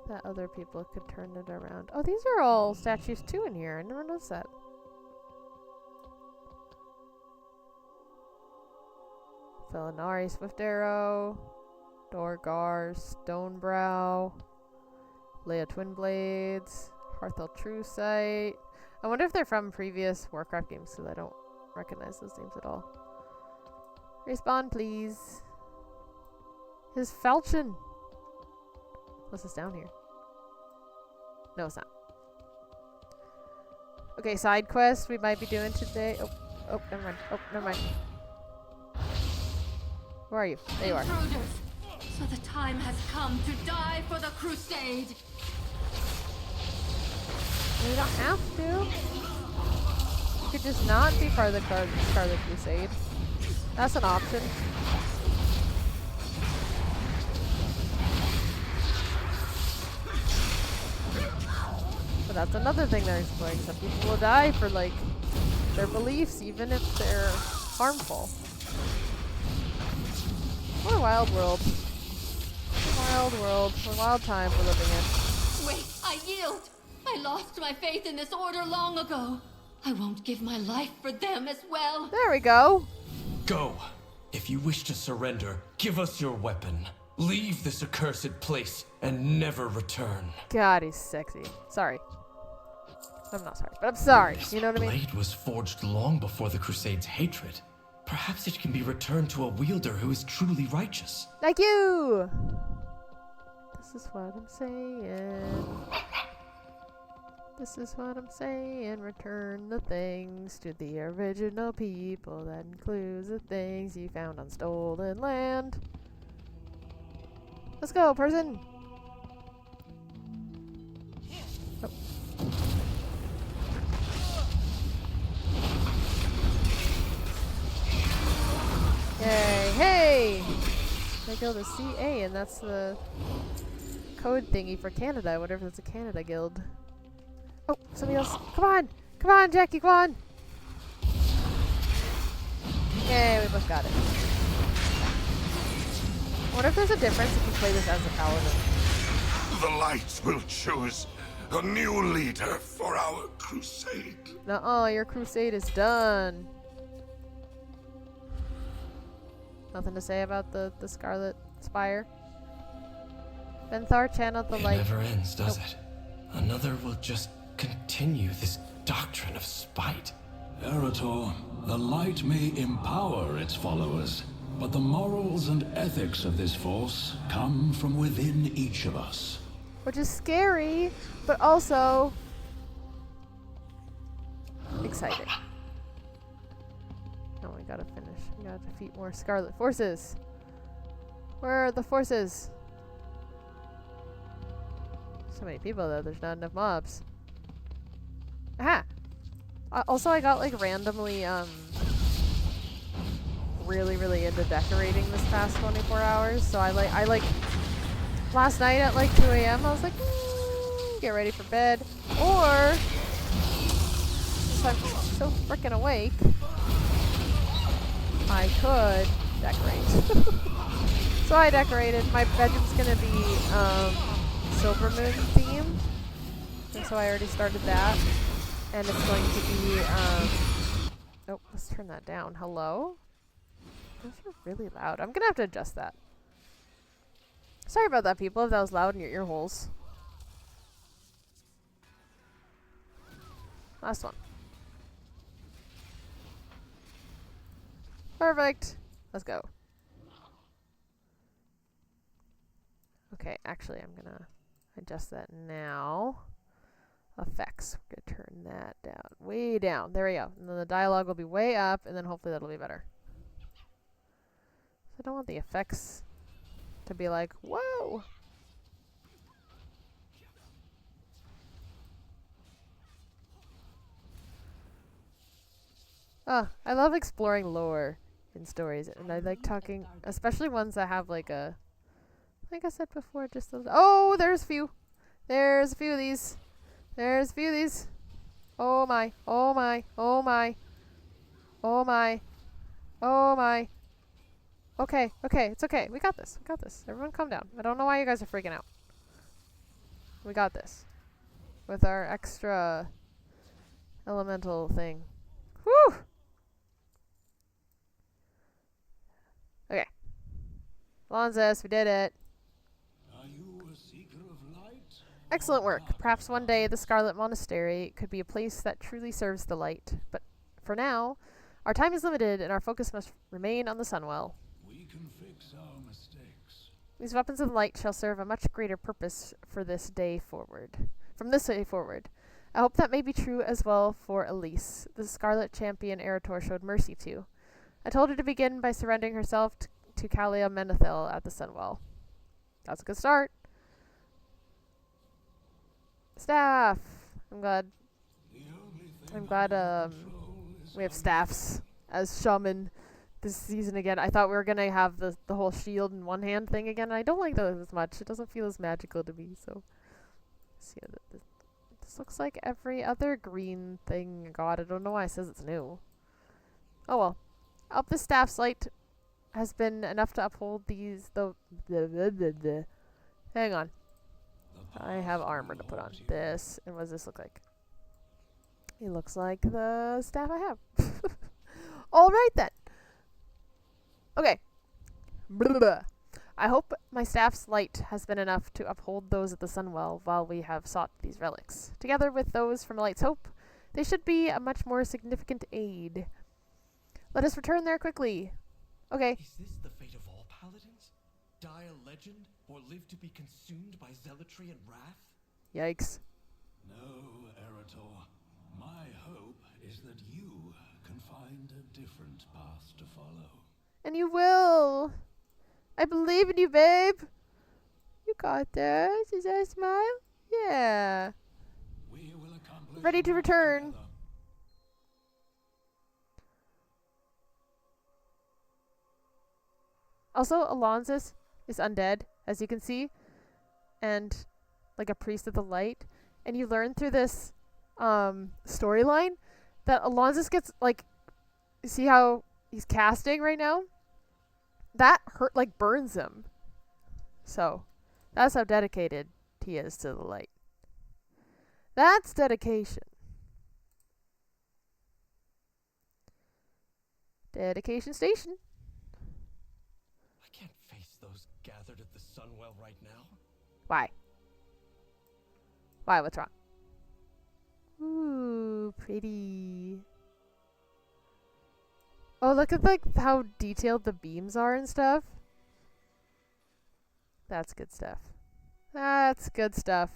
that other people could turn it around. Oh, these are all statues too in here. I never noticed that. Felinari, Swift Arrow, Dorgar, Stonebrow, Leia Twin Blades, Harthel True Sight. I wonder if they're from previous Warcraft games, because I don't recognize those names at all. Respawn, please. His falchion. What's this down here? No, it's not. Okay, side quest we might be doing today. Oh, never mind. Oh, never mind. Where are you? There you are. Intruders. So the time has come to die for the Crusade. You don't have to. You could just not be part of the Scarlet Crusade. That's an option. But that's another thing they're exploring. Some people will die for, like, their beliefs, even if they're harmful. What a wild world. Wild world. What a wild time we're living in. Wait, I yield. I lost my faith in this order long ago. I won't give my life for them as well. There we go. Go. If you wish to surrender, give us your weapon. Leave this accursed place and never return. God, he's sexy. Sorry. I'm not sorry, but I'm sorry. You know what I mean? Blade was forged long before the Crusade's hatred. Perhaps it can be returned to a wielder who is truly righteous. Like you! This is what I'm saying. This is what I'm saying. Return the things to the original people. That includes the things you found on stolen land. Let's go, person! Oh. Yay! Hey! I go to CA, and that's the code thingy for Canada. I wonder if it's a Canada guild. Oh, somebody else. Come on! Come on, Jackie, come on! Yay, we both got it. I wonder if there's a difference if you play this as a paladin. The light will choose a new leader for our crusade. Nuh-uh, your crusade is done. Nothing to say about the Scarlet Spire. Benthar channeled the light. It never ends, does it? Another will just continue this doctrine of spite. Arator, the light may empower its followers, but the morals and ethics of this force come from within each of us. Which is scary, but also exciting. Oh, we gotta finish. We gotta defeat more Scarlet Forces. Where are the forces? So many people though, there's not enough mobs. Aha! Also, I got like randomly really into decorating this past 24 hours. So I like last night at like 2 a.m. I was like, get ready for bed. Or since I'm so freaking awake, I could decorate. So I decorated. My bedroom's gonna be Silver Moon themed, and so I already started that. And it's going to be oh, let's turn that down. Hello? Those are really loud. I'm gonna have to adjust that. Sorry about that, people, if that was loud in your ear holes. Last one. Perfect. Let's go. Okay, actually, I'm gonna adjust that now. Effects. We're gonna turn that down. Way down. There we go. And then the dialogue will be way up, and then hopefully that'll be better. So I don't want the effects to be like, whoa! Oh, I love exploring lore in stories, and I like talking, especially ones that have like a, like I said before, just a, oh, there's a few. There's a few of these. There's a few of these. Oh my, oh my, oh my. Oh my. Oh my. Okay, okay, it's okay. We got this. We got this. Everyone calm down. I don't know why you guys are freaking out. We got this. With our extra elemental thing. Whew! Okay. Alonzis, we did it. Are you a seeker of light? Excellent work. Perhaps one day the Scarlet Monastery could be a place that truly serves the light. But for now, our time is limited and our focus must remain on the Sunwell. We can fix our mistakes. These weapons of light shall serve a much greater purpose for this day forward. From this day forward. I hope that may be true as well for Elise, the Scarlet Champion Arator showed mercy to. I told her to begin by surrendering herself to Kalia Menethil at the Sunwell. That's a good start. Staff! I'm glad we have staffs as shaman this season again. I thought we were gonna have the whole shield in one hand thing again. I don't like those as much. It doesn't feel as magical to me, so. See, this looks like every other green thing. God, I don't know why it says it's new. Oh well. Up the staff's light has been enough to uphold these, Hang on. I have armor to put on. This, and what does this look like? It looks like the staff I have. Alright then. Okay. Blah. I hope my staff's light has been enough to uphold those at the Sunwell while we have sought these relics. Together with those from Light's Hope, they should be a much more significant aid. Let us return there quickly. Okay. Is this the fate of all paladins? Die a legend, or live to be consumed by zealotry and wrath? Yikes. No, Arator. My hope is that you can find a different path to follow. And you will. I believe in you, babe. You got this. Is that a smile? Yeah. We will accomplish Ready to much return. together. Also, Alonzus is undead, as you can see, and like a priest of the light. And you learn through this storyline that Alonzus gets, like, you see how he's casting right now? That hurt, like, burns him. So, that's how dedicated he is to the light. That's dedication. Dedication station. I can't face those gathered at the Sunwell right now. Why? Why? What's wrong? Ooh, pretty. Oh, look at like how detailed the beams are and stuff. That's good stuff. That's good stuff.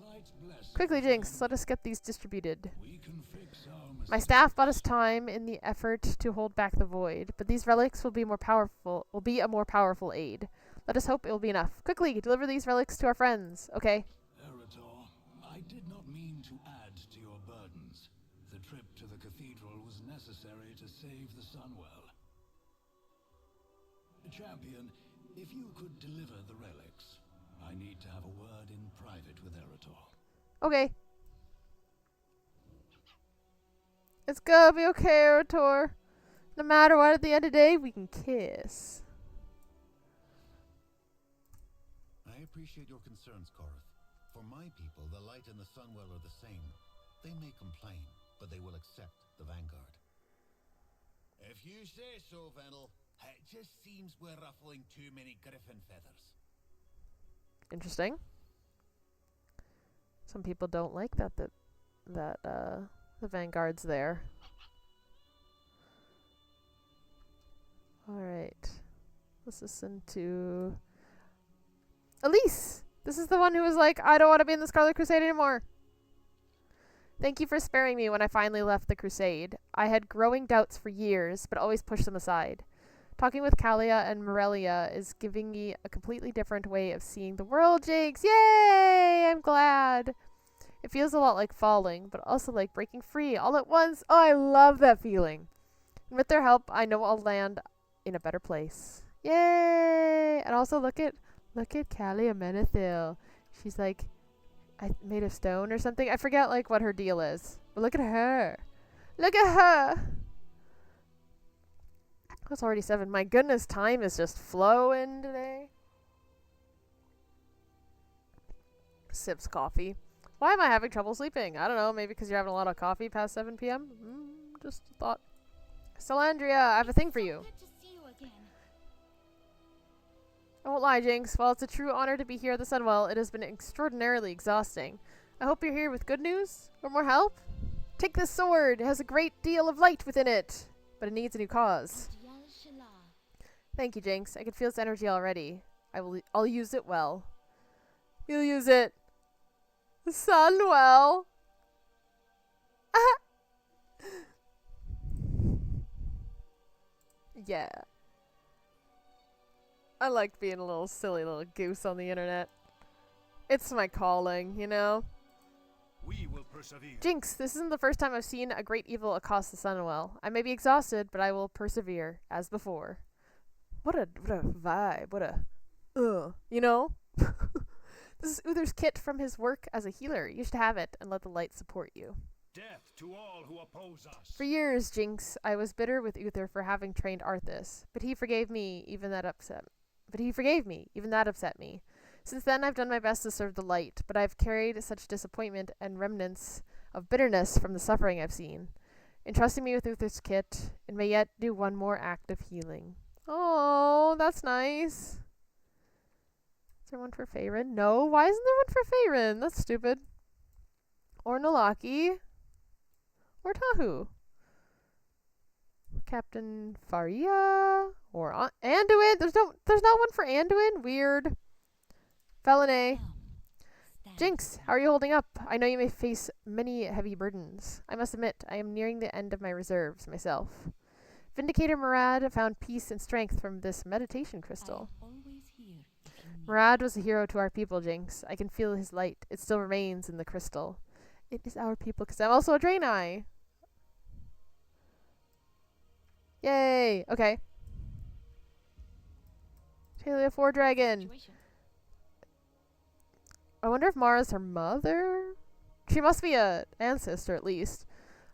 Light bless Quickly, us, Jinx, friend. let us get these distributed. We can fix our My mistakes. staff bought us time in the effort to hold back the void, but these relics will be a more powerful aid. Let us hope it will be enough. Quickly, deliver these relics to our friends. Okay. Arator, I did not mean to add to your burdens. The trip to the cathedral was necessary to save the Sunwell. Champion, if you could deliver the relics, I need to have a word in private with Arator. Okay. It's gonna be okay, Arator. No matter what, at the end of the day, we can kiss. I appreciate your concerns, Korath. For my people, the light and the Sunwell are the same. They may complain, but they will accept the Vanguard. If you say so, Venel. It just seems we're ruffling too many griffin feathers. Interesting. Some people don't like that the Vanguard's there. Alright. Let's listen to Elise! This is the one who was like, I don't want to be in the Scarlet Crusade anymore. Thank you for sparing me when I finally left the Crusade. I had growing doubts for years, but always pushed them aside. Talking with Kalia and Morelia is giving me a completely different way of seeing the world, Jinx. Yay! I'm glad. It feels a lot like falling, but also like breaking free all at once. Oh, I love that feeling. And with their help, I know I'll land in a better place. Yay! And also look at Kalia Menethil. She's like made of stone or something. I forget like what her deal is. But look at her. Look at her. It's already 7. My goodness, time is just flowing today. Sips coffee. Why am I having trouble sleeping? I don't know. Maybe because you're having a lot of coffee past 7 p.m.? Just a thought. Salandria, I have a thing for you. Good to see you again. I won't lie, Jinx. While it's a true honor to be here at the Sunwell, it has been extraordinarily exhausting. I hope you're here with good news or more help. Take this sword. It has a great deal of light within it, but it needs a new cause. Thank you, Jinx. I can feel its energy already. I'll use it well. You'll use it. Sunwell. Yeah. I like being a little silly little goose on the internet. It's my calling, you know? We will persevere. Jinx, this isn't the first time I've seen a great evil accost the Sunwell. I may be exhausted, but I will persevere, as before. What a vibe. What a, you know? This is Uther's kit from his work as a healer. You should have it and let the light support you. Death to all who oppose us. For years, Jinx, I was bitter with Uther for having trained Arthas, but he forgave me, even that upset me. Since then, I've done my best to serve the light, but I've carried such disappointment and remnants of bitterness from the suffering I've seen. Entrusting me with Uther's kit, it may yet do one more act of healing. Oh, that's nice. Is there one for Faerun? No, why isn't there one for Faerun? That's stupid. Or Nalaki. Or Tahu. Captain Faria. Or Anduin. There's not one for Anduin. Weird. Felinae. Stand Jinx, how are you holding up? I know you may face many heavy burdens. I must admit, I am nearing the end of my reserves myself. Vindicator Murad found peace and strength from this meditation crystal. Murad was a hero to our people, Jinx. I can feel his light. It still remains in the crystal. It is our people, because I'm also a Draenei. Yay! Okay. Talia 4 Dragon. I wonder if Mara's her mother? She must be a ancestor, at least.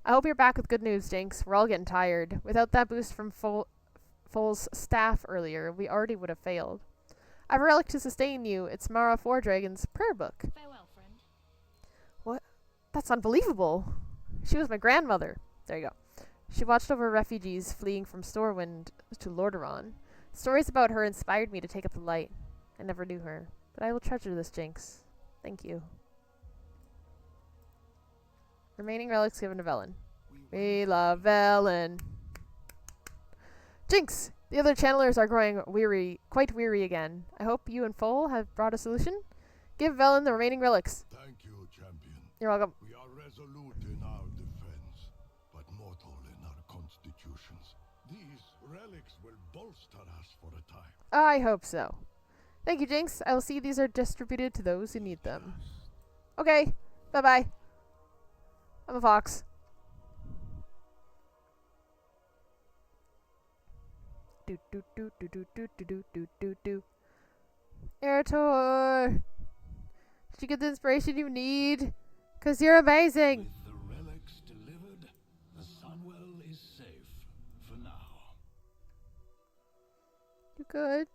I hope you're back with good news, Jinx. We're all getting tired. Without that boost from Foal's staff earlier, we already would have failed. I have a relic to sustain you. It's Mara 4 Dragon's prayer book. Farewell, friend. What? That's unbelievable. She was my grandmother. There you go. She watched over refugees fleeing from Storwind to Lordaeron. Stories about her inspired me to take up the light. I never knew her, but I will treasure this, Jinx. Thank you. Remaining relics given to Velen. We love Velen. Jinx! The other channelers are growing quite weary again. I hope you and Foal have brought a solution. Give Velen the remaining relics. Thank you, champion. You're welcome. We are resolute in our defense, but mortal in our constitutions. These relics will bolster us for a time. I hope so. Thank you, Jinx. I will see these are distributed to those who need them. Okay. Bye-bye. I'm a fox. Do do do do do do do do do do. Arator! Did you get the inspiration you need? 'Cause you're amazing! With the relics delivered, the Sunwell is safe for now. You good?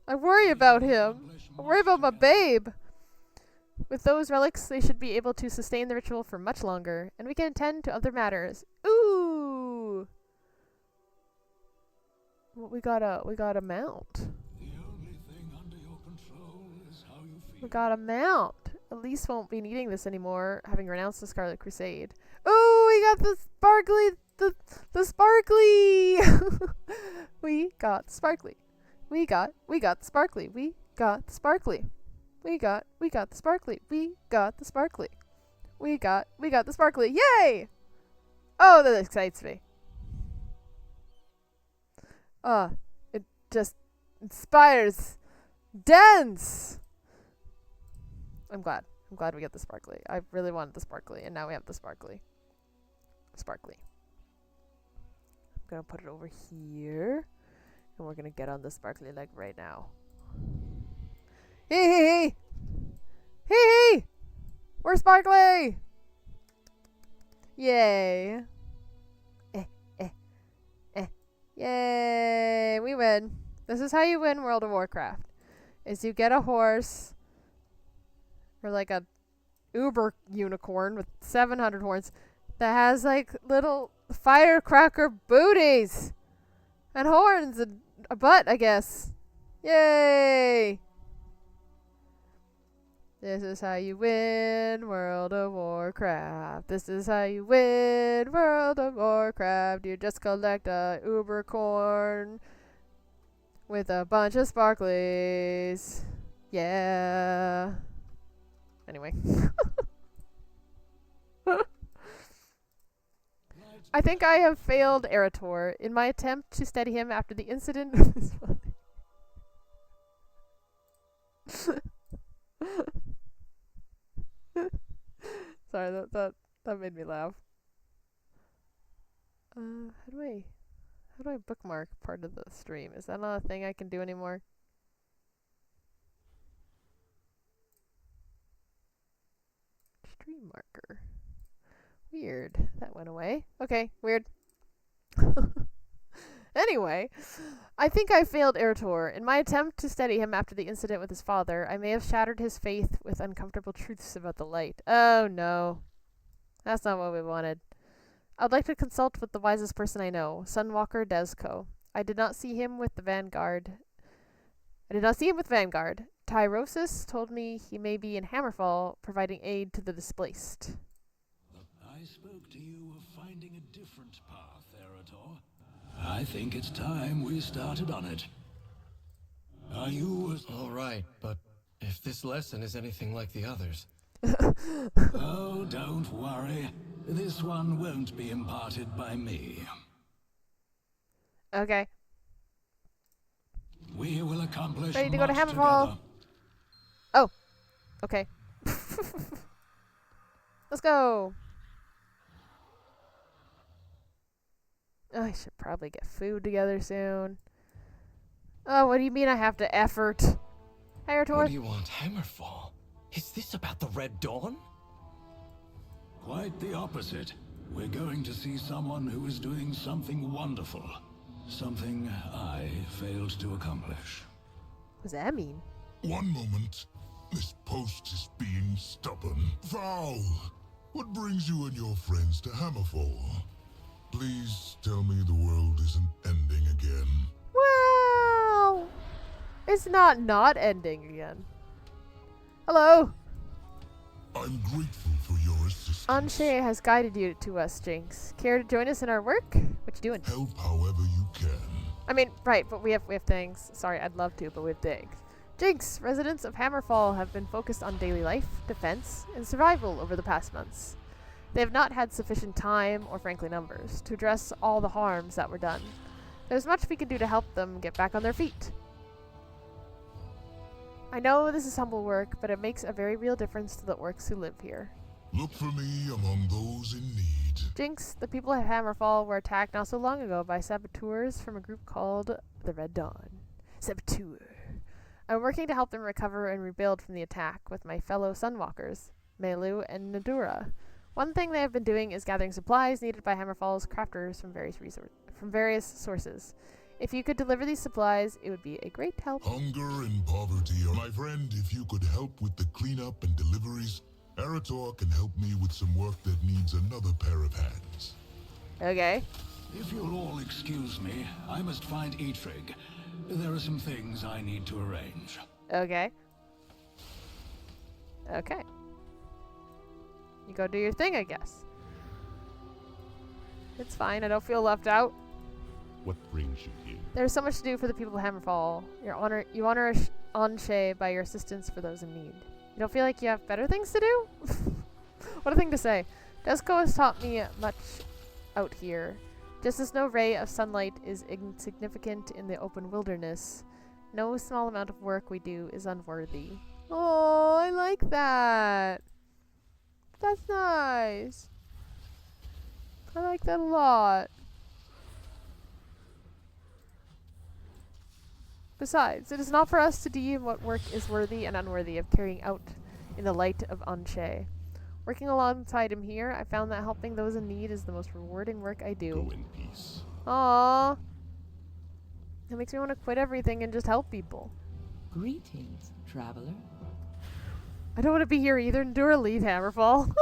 I worry about him. I worry about my babe. With those relics, they should be able to sustain the ritual for much longer, and we can attend to other matters. Ooh! Well, we got a mount. The only thing under your control is how you feel. We got a mount. Elise won't be needing this anymore, having renounced the Scarlet Crusade. Ooh, we got the sparkly, the sparkly. We got sparkly. We got the sparkly. We got the sparkly. We got the sparkly. We got the sparkly. We got the sparkly. Yay! Oh, that excites me. It just inspires dance. I'm glad we get the sparkly. I really wanted the sparkly, and now we have the sparkly. Sparkly. I'm gonna put it over here, and we're gonna get on the sparkly leg right now. Hee! We're sparkly! Yay! Yay! We win. This is how you win World of Warcraft. Is you get a horse, or like a uber unicorn with 700 horns that has like little firecracker booties and horns and a butt, I guess. Yay! This is how you win World of Warcraft. This is how you win World of Warcraft. You just collect a uber corn with a bunch of sparklies. Yeah. Anyway. I think I have failed Arator in my attempt to steady him after the incident with his father. Sorry, that made me laugh. How do I bookmark part of the stream? Is that not a thing I can do anymore? Stream marker. Weird. That went away. Okay, weird. Anyway, I think I failed Arator. In my attempt to steady him after the incident with his father, I may have shattered his faith with uncomfortable truths about the light. Oh no. That's not what we wanted. I'd like to consult with the wisest person I know, Sunwalker Desco. I did not see him with Vanguard. Tyrosus told me he may be in Hammerfall, providing aid to the displaced. I spoke to you of finding a different path, Arator. I think it's time we started on it. Are you all right, but if this lesson is anything like the others... Oh, don't worry. This one won't be imparted by me. Okay. We will accomplish Ready to go to much Hammerfall. together. Oh. Okay. Let's go. Oh, I should probably get food together soon. Oh, what do you mean I have to effort? Arators? What do you want, Hammerfall? Is this about the Red Dawn? Quite the opposite. We're going to see someone who is doing something wonderful. Something I failed to accomplish. What does that mean? One moment. This post is being stubborn. Val, what brings you and your friends to Hammerfall? Please tell me the world isn't ending again. Well, it's not ending again. Hello. I'm grateful for your assistance. Anshe has guided you to us, Jinx. Care to join us in our work? What you doing? Help however you can. I mean, right, but we have things. Sorry, I'd love to, but we have things. Jinx, residents of Hammerfall have been focused on daily life, defense, and survival over the past months. They have not had sufficient time, or frankly numbers, to address all the harms that were done. There's much we can do to help them get back on their feet. I know this is humble work, but it makes a very real difference to the orcs who live here. Look for me among those in need. Jinx, the people of Hammerfall were attacked not so long ago by saboteurs from a group called the Red Dawn. Saboteur. I'm working to help them recover and rebuild from the attack with my fellow Sunwalkers, Melu and Nadura. One thing they have been doing is gathering supplies needed by Hammerfall's crafters from various sources. If you could deliver these supplies, it would be a great help. Hunger and poverty are my friend. If you could help with the cleanup and deliveries, Arator can help me with some work that needs another pair of hands. Okay. If you'll all excuse me, I must find Eitrig. There are some things I need to arrange. Okay. Okay. You go do your thing, I guess. It's fine, I don't feel left out. What brings you here? There's so much to do for the people of Hammerfall. You honor Anshe by your assistance for those in need. You don't feel like you have better things to do? What a thing to say. Desco has taught me much out here. Just as no ray of sunlight is insignificant in the open wilderness, no small amount of work we do is unworthy. Oh, I like that. That's nice. I like that a lot. Besides, it is not for us to deem what work is worthy and unworthy of carrying out in the light of Anshe. Working alongside him here, I found that helping those in need is the most rewarding work I do. Go in peace. Aww. It makes me want to quit everything and just help people. Greetings, traveler. I don't want to be here either. Endure, leave Hammerfall.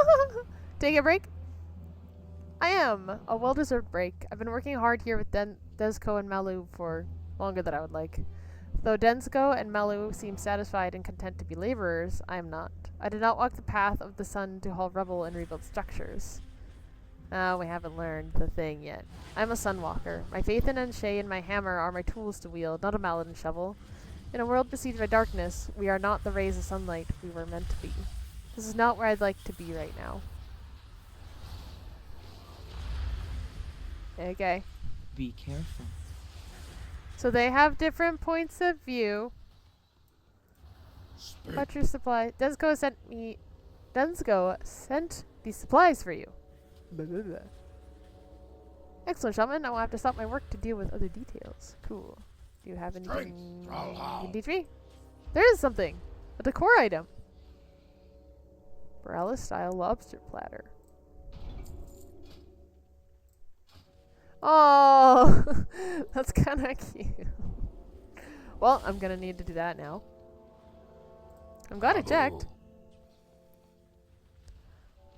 Take a break? I am. A well-deserved break. I've been working hard here with Desco and Malu for longer than I would like. Though Densko and Malu seem satisfied and content to be laborers, I am not. I did not walk the path of the sun to haul rubble and rebuild structures. We haven't learned the thing yet. I'm a sunwalker. My faith in Anshe and my hammer are my tools to wield, not a mallet and shovel. In a world besieged by darkness, we are not the rays of sunlight we were meant to be. This is not where I'd like to be right now. Okay. Be careful. So they have different points of view. What's your supply? Densko sent these supplies for you. Blah, blah, blah. Excellent, shaman. I will have to stop my work to deal with other details. Cool. Do you have anything you can teach me? There is something. A decor item. Barella style lobster platter. Oh, that's kind of cute. Well, I'm gonna need to do that now. I'm glad I checked.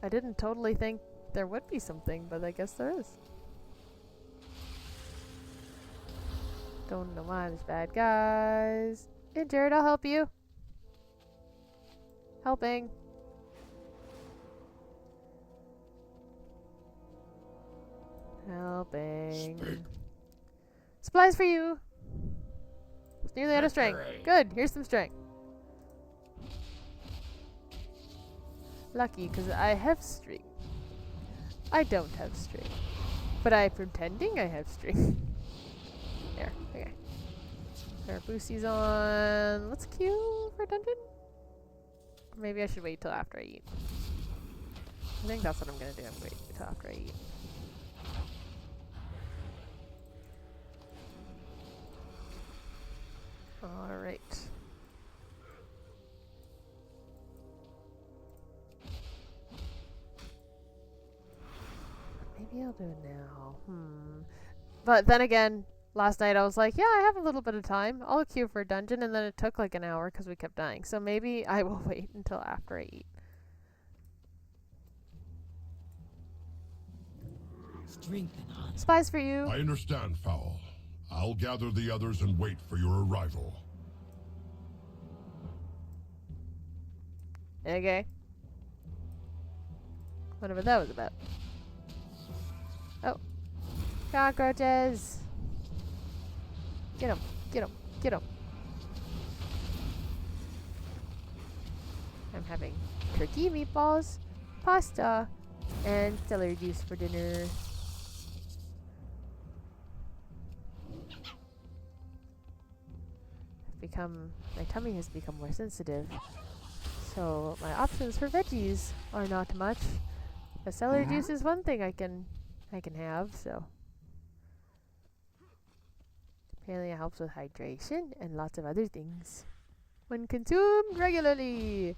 I didn't totally think there would be something, but I guess there is. Don't know why there's bad guys. Hey, Jared, I'll help you. Helping. Helping. Supplies for you. It's nearly out of string. Good. Here's some string. Lucky, because I have string. I don't have string. But I'm pretending I have string. There, okay. Our boosties on. Let's queue for dungeon? Or maybe I should wait till after I eat. I think that's what I'm gonna do. I'm gonna wait till after I eat. Alright. Maybe I'll do it now. But then again, last night I was like, yeah, I have a little bit of time. I'll queue for a dungeon, and then it took like an hour because we kept dying. So maybe I will wait until after I eat. Strengthen us. Spies for you. I understand, Fowl. I'll gather the others and wait for your arrival. Okay. Whatever that was about. Oh. Cockroaches! Get 'em. Get 'em. Get 'em. I'm having turkey, meatballs, pasta, and celery juice for dinner. My tummy has become more sensitive. So my options for veggies are not much. The celery juice is one thing I can have, so apparently it helps with hydration and lots of other things when consumed regularly.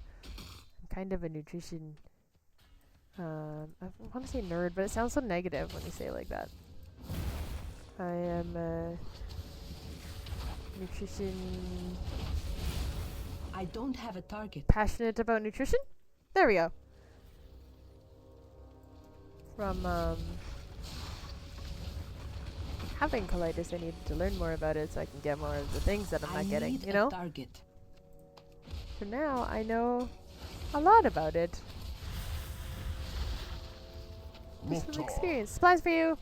I'm kind of a nutrition I want to say nerd, but it sounds so negative when you say it like that. I am a nutrition I don't have a target. passionate about nutrition. There we go. From having colitis, I needed to learn more about it so I can get more of the things that I'm not getting, you know? Target. For now, I know a lot about it. Just from experience. Supplies for you.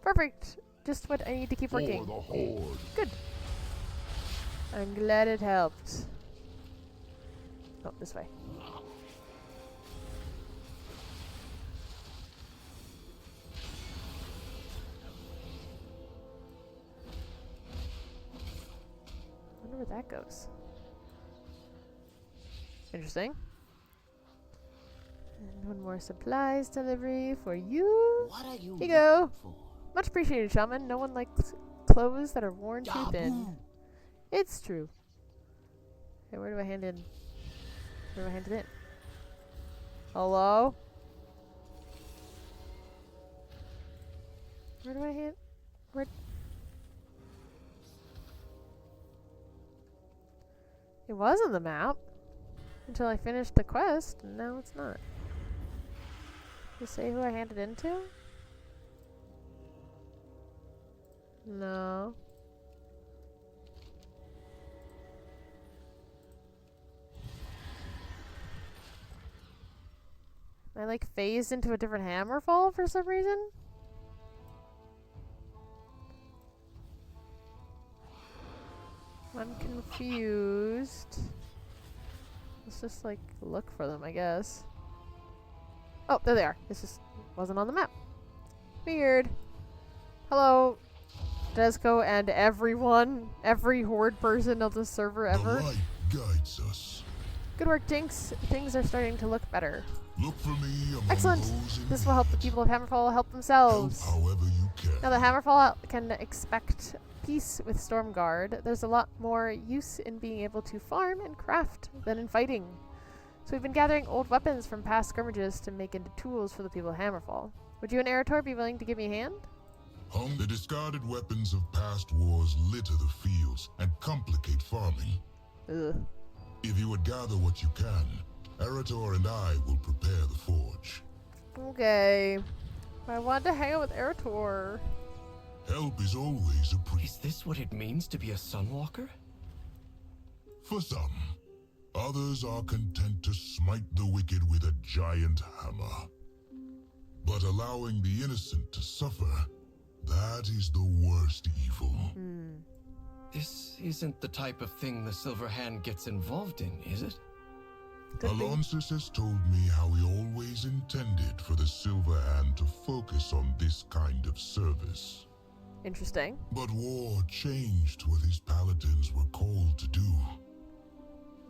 Perfect. Just what I need to keep working. For the Horde. Good. I'm glad it helped. Oh, this way. I wonder where that goes. Interesting. And one more supplies delivery for you. What are you Here you go. looking for? Much appreciated, shaman. No one likes clothes that are worn too thin. It's true. Okay, where do I hand in? Where do I hand it in? Hello? Where do I hand? Where? It was on the map until I finished the quest, and now it's not. Does it say who I handed into? No. I like phased into a different Hammerfall for some reason. I'm confused. Let's just like look for them, I guess. Oh, there they are. This just wasn't on the map. Weird. Hello, Desco and everyone, every horde person of the server ever. The light guides us. Good work, Jinx. Things are starting to look better. Look for me among Excellent. those in This will help the people of Hammerfall help themselves. Help however you can. Now that Hammerfall can expect peace with Stormguard, there's a lot more use in being able to farm and craft than in fighting. So we've been gathering old weapons from past skirmishes to make into tools for the people of Hammerfall. Would you and Arator be willing to give me a hand? The discarded weapons of past wars litter the fields and complicate farming. Ugh. If you would gather what you can, Arator and I will prepare the forge. Okay. I want to hang out with Arator. Help is always Is appreciated. this what it means to be a Sunwalker? For some, others are content to smite the wicked with a giant hammer. But allowing the innocent to suffer, that is the worst evil. This isn't the type of thing the Silver Hand gets involved in, is it? Good thing. Alonsis has told me how he always intended for the Silver Hand to focus on this kind of service. Interesting. But war changed what his paladins were called to do.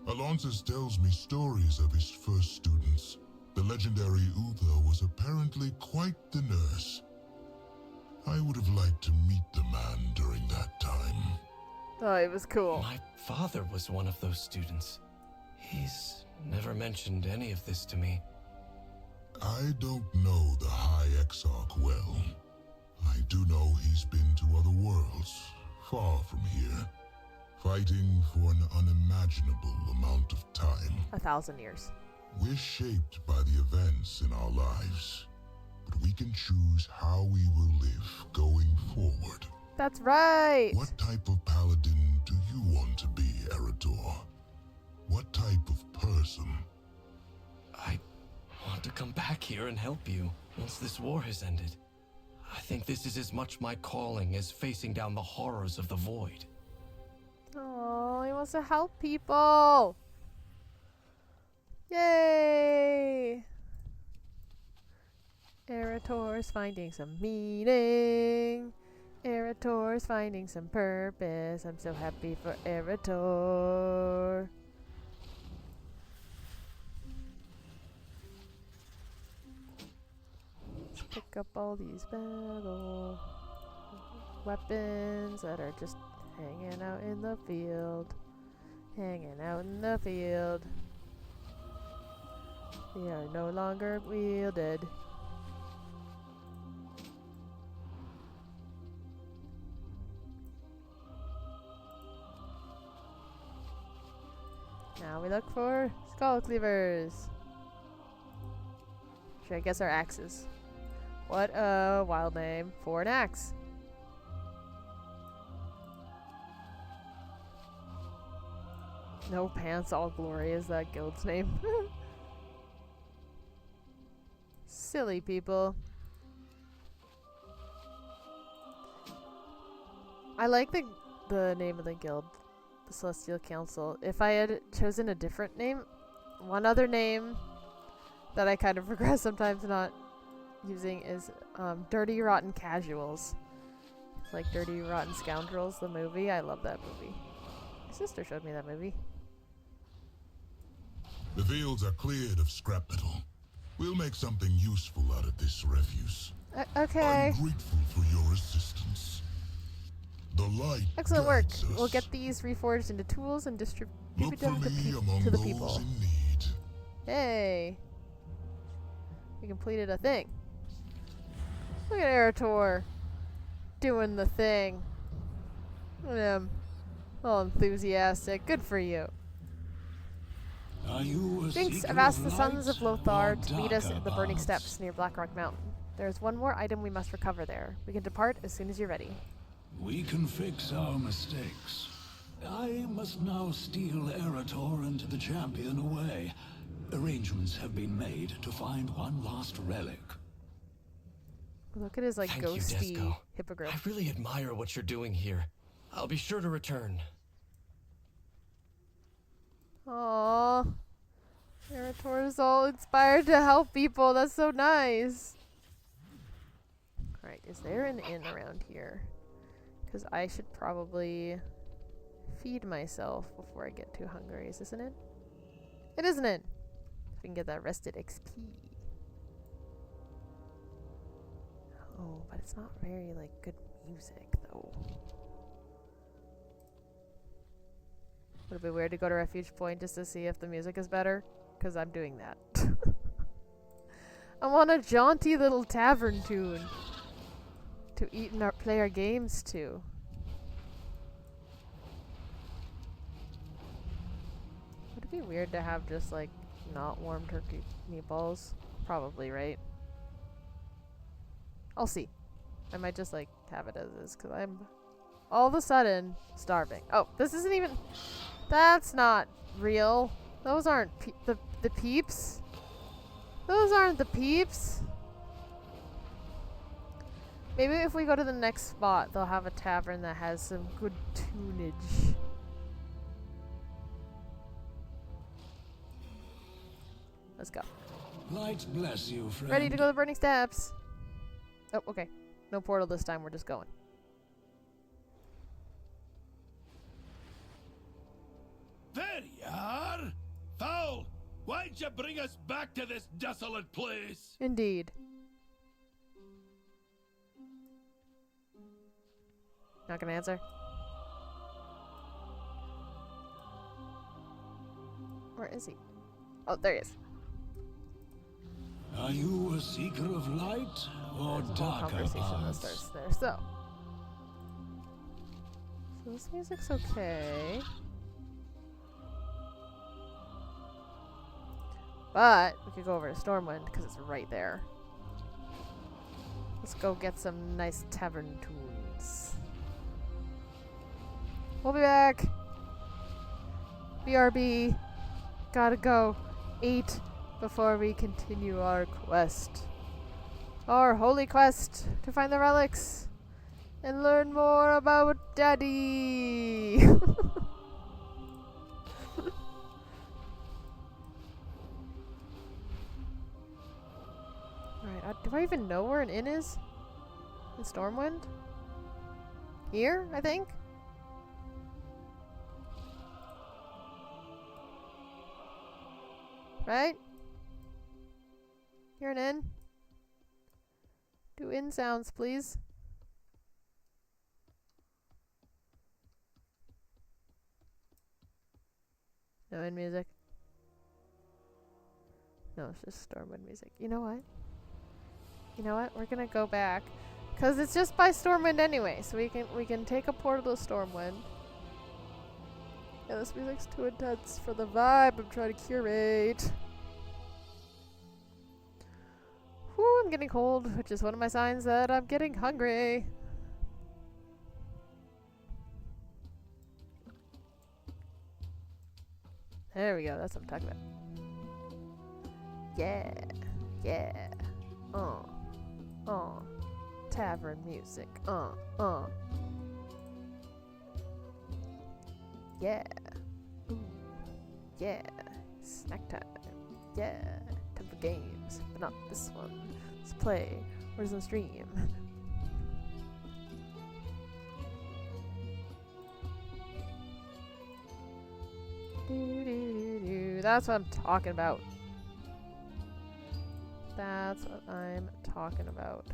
Alonsis tells me stories of his first students. The legendary Uther was apparently quite the nurse. I would have liked to meet the man during that time. Oh, it was cool. My father was one of those students. He's never mentioned any of this to me. I don't know the High Exarch well. I do know he's been to other worlds, far from here, fighting for an unimaginable amount of time. 1,000 years. We're shaped by the events in our lives, but we can choose how we will live going forward. That's right! What type of paladin do you want to be, Arator? What type of person? I want to come back here and help you once this war has ended. I think this is as much my calling as facing down the horrors of the void. Oh, he wants to help people! Yay! Arator's finding some meaning. Arator's finding some purpose. I'm so happy for Arator. Let's pick up all these battle weapons that are just hanging out in the field. Hanging out in the field. They are no longer wielded. Now we look for skull cleavers. Which I guess are axes. What a wild name for an axe. No Pants All Glory is that guild's name. Silly people. I like the name of the guild, the Celestial Council. If I had chosen a different name, one other name that I kind of regret sometimes not using is Dirty Rotten Casuals. It's like Dirty Rotten Scoundrels, the movie. I love that movie. My sister showed me that movie. The fields are cleared of scrap metal. We'll make something useful out of this refuse. Okay. I'm grateful for your assistance. The light Excellent work. guides us. We'll get these reforged into tools and distribute Look them for to, me among to the those people. in need. Hey. We completed a thing. Look at Arator doing the thing. Look at him. All enthusiastic. Good for you. Are you a Jinx, seeker I've asked of the sons of light Lothar or to meet us darker at the burning paths? steps near Blackrock Mountain. There's one more item we must recover there. We can depart as soon as you're ready. We can fix our mistakes. I must now steal Arators and the champion away. Arrangements have been made to find one last relic. Look at his like Thank you, ghosty Desco. hippogriff. I really admire what you're doing here. I'll be sure to return. Aww. Arator's all inspired to help people. That's so nice. Alright, is there an inn around here? Because I should probably feed myself before I get too hungry. Is this an inn? It is an inn. If we can get that rested XP. Oh, but it's not very, like, good music, though. Would it be weird to go to Refuge Point just to see if the music is better? Because I'm doing that. I want a jaunty little tavern tune to eat and play our games to. Would it be weird to have just like not warm turkey meatballs? Probably, right? I'll see. I might just like have it as is because I'm all of a sudden starving. Oh, this isn't even. That's not real. Those aren't the peeps. Those aren't the peeps. Maybe if we go to the next spot, they'll have a tavern that has some good tunage. Let's go. Light bless you, friend. Ready to go to the burning steps. Oh, okay. No portal this time. We're just going. There you are! Foul! Why'd you bring us back to this desolate place? Indeed. Not gonna answer. Where is he? Oh, there he is. Are you a seeker of light or There's a whole darker conversation that paths? starts there. So this music's okay. But we could go over to Stormwind because it's right there. Let's go get some nice tavern tunes. We'll be back. BRB. Gotta go eat before we continue our quest. Our holy quest to find the relics and learn more about Daddy. Alright, do I even know where an inn is? In Stormwind? Here, I think? Right? You're an inn? Do inn sounds, please. No inn music. No, it's just Stormwind music. You know what? You know what? We're gonna go back. Cause it's just by Stormwind anyway, so we can take a portal to Stormwind. Yeah, this music's too intense for the vibe I'm trying to curate. Whew, I'm getting cold, which is one of my signs that I'm getting hungry. There we go, that's what I'm talking about. Yeah, yeah, tavern music, yeah, ooh, yeah, snack time, yeah, time for games, but not this one. Let's play, where's the stream? That's what I'm talking about. That's what I'm talking about.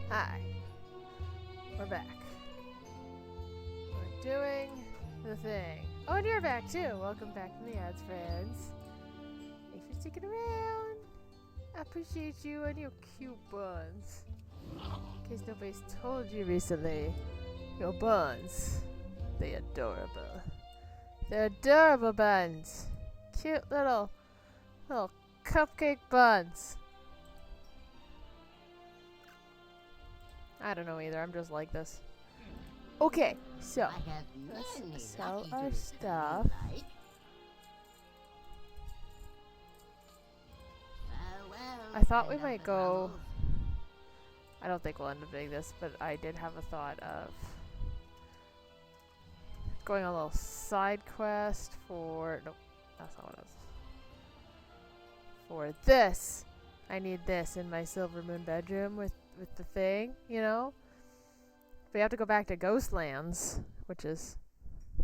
Hi. We're back. We're doing the thing. Oh, and you're back too. Welcome back to the ads, friends. Thanks for sticking around. I appreciate you and your cute buns. In case nobody's told you recently, your buns, they're adorable. They're adorable buns. Cute little cupcake buns. I don't know either, I'm just like this. Okay, so let's sell our stuff. I thought we might go... I don't think we'll end up doing this, but I did have a thought of going on a little side quest for... Nope, that's not what it was. For this! I need this in my Silver Moon bedroom with the thing, you know? We have to go back to Ghostlands, which is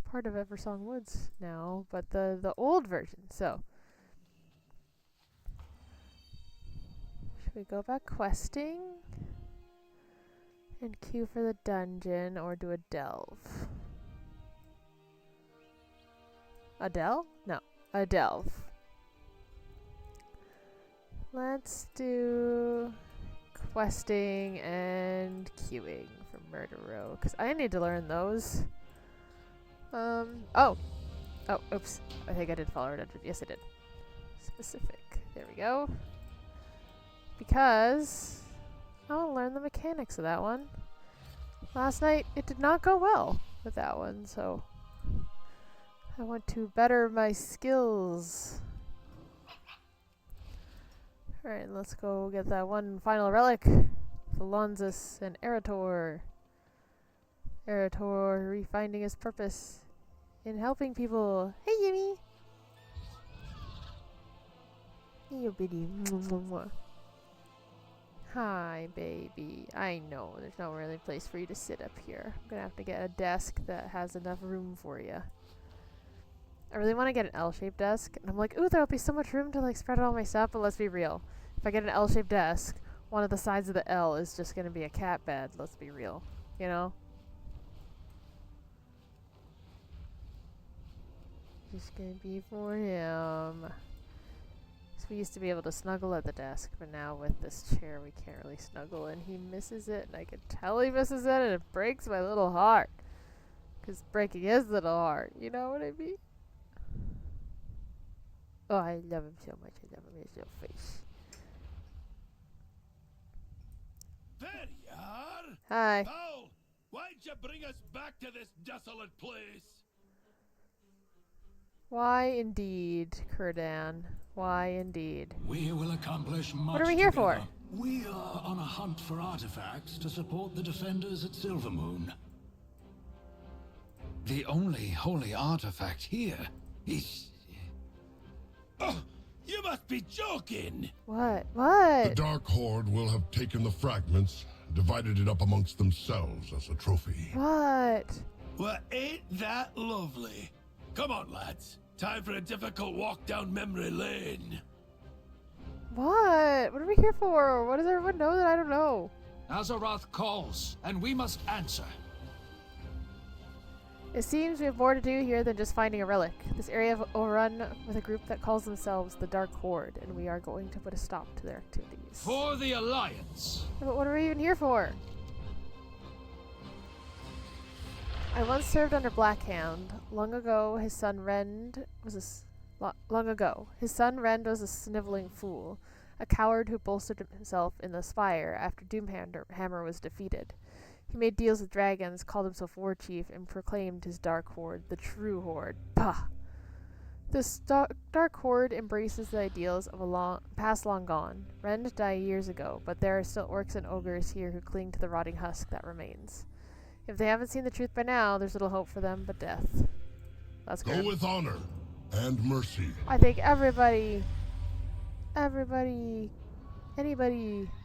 part of Eversong Woods now, but the old version, so... Should we go back questing? And queue for the dungeon, or do a delve? A delve? No, a delve. Let's do questing and queuing for Murder Row, because I need to learn those. Oh, oops. I think I did follow our dungeon. Yes, I did. Specific. There we go. Because I want to learn the mechanics of that one. Last night, it did not go well with that one, so I want to better my skills. Alright, let's go get that one final relic. Alonzus and Arator. Arator refinding his purpose in helping people. Hey, Yumi! Hey, you bitty. Hi, baby. I know, there's no really place for you to sit up here. I'm gonna have to get a desk that has enough room for you. I really want to get an L-shaped desk, and I'm like, ooh, there'll be so much room to like spread all my stuff, but let's be real. If I get an L-shaped desk, one of the sides of the L is just gonna be a cat bed, let's be real. You know? Just gonna be for him. So we used to be able to snuggle at the desk, but now with this chair we can't really snuggle, and he misses it, and I can tell he misses it, and it breaks my little heart. 'Cause breaking his little heart, you know what I mean? Oh, I love him so much. I love him, his little face. There you are! Hi. Paul, why'd you bring us back to this desolate place? Why indeed, Kurdan? Why indeed? We will accomplish much. What are we here together. for? We are on a hunt for artifacts to support the defenders at Silvermoon. The only holy artifact here is... Oh, you must be joking! What? The What? Dark Horde will have taken the fragments, divided it up amongst themselves as a trophy. What? Well, ain't that lovely? Come on, lads. Time for a difficult walk down memory lane. What? What are we here for? What does everyone know that I don't know? Azeroth calls, and we must answer. It seems we have more to do here than just finding a relic. This area is overrun with a group that calls themselves the Dark Horde, and we are going to put a stop to their activities. For the Alliance. But what are we even here for? I once served under Blackhand. Long ago, his son Rend was a sniveling fool, a coward who bolstered himself in the Spire after Doomhammer was defeated. He made deals with dragons, called himself War Chief, and proclaimed his Dark Horde the true Horde. Pah! This Dark Horde embraces the ideals of a past long gone. Rend died years ago, but there are still orcs and ogres here who cling to the rotting husk that remains. If they haven't seen the truth by now, there's little hope for them but death. That's good. Go with honor and mercy. I think anybody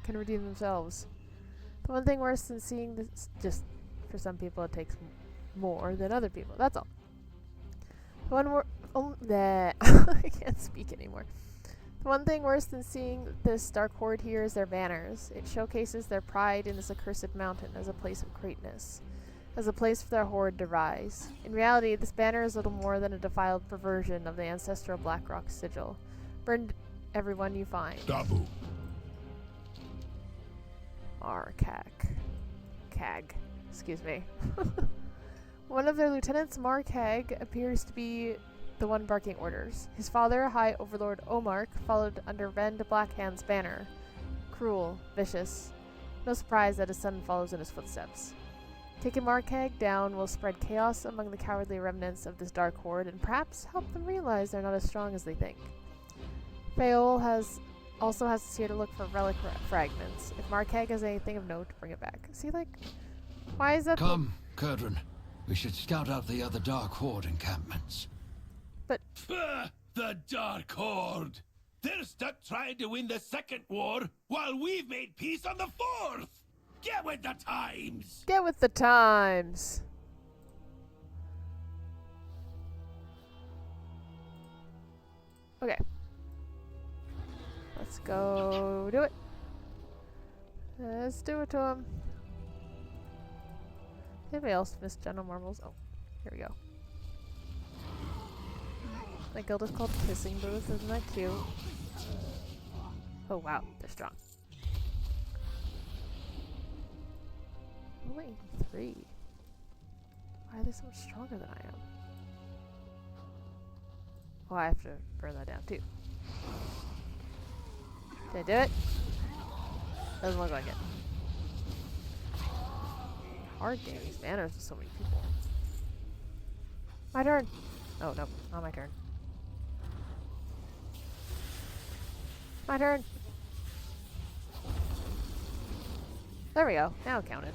can redeem themselves. The one thing worse than seeing this, just for some people it takes more than other people, that's all. The one I can't speak anymore. The one thing worse than seeing this Dark Horde here is their banners. It showcases their pride in this accursed mountain as a place of greatness, as a place for their horde to rise. In reality, this banner is little more than a defiled perversion of the ancestral Blackrock sigil. Burn everyone you find. Dabu. Cag. Excuse me. One of their lieutenants, Marcag, appears to be the one barking orders. His father, High Overlord Omark, followed under Rend Blackhand's banner. Cruel, vicious. No surprise that his son follows in his footsteps. Taking Marcag down will spread chaos among the cowardly remnants of this Dark Horde and perhaps help them realize they're not as strong as they think. Faol also has us here to look for relic fragments. If Marcag has anything of note, bring it back. See, like, why is that? Come, Kurdran. We should scout out the other Dark Horde encampments. But the Dark Horde! They're stuck trying to win the second war while we've made peace on the fourth! Get with the times! Get with the times! Okay. Let's go do it. Let's do it to him. Anybody else miss General Marbles? Oh, here we go. My guild is called Kissing Booth. Isn't that cute? Oh wow, they're strong. Only 3. Why are they so much stronger than I am? Oh, I have to burn that down too. Did I do it? Doesn't look like it. Hard game, these banners with so many people. My turn! Oh, no, not my turn. My turn! There we go, now it counted.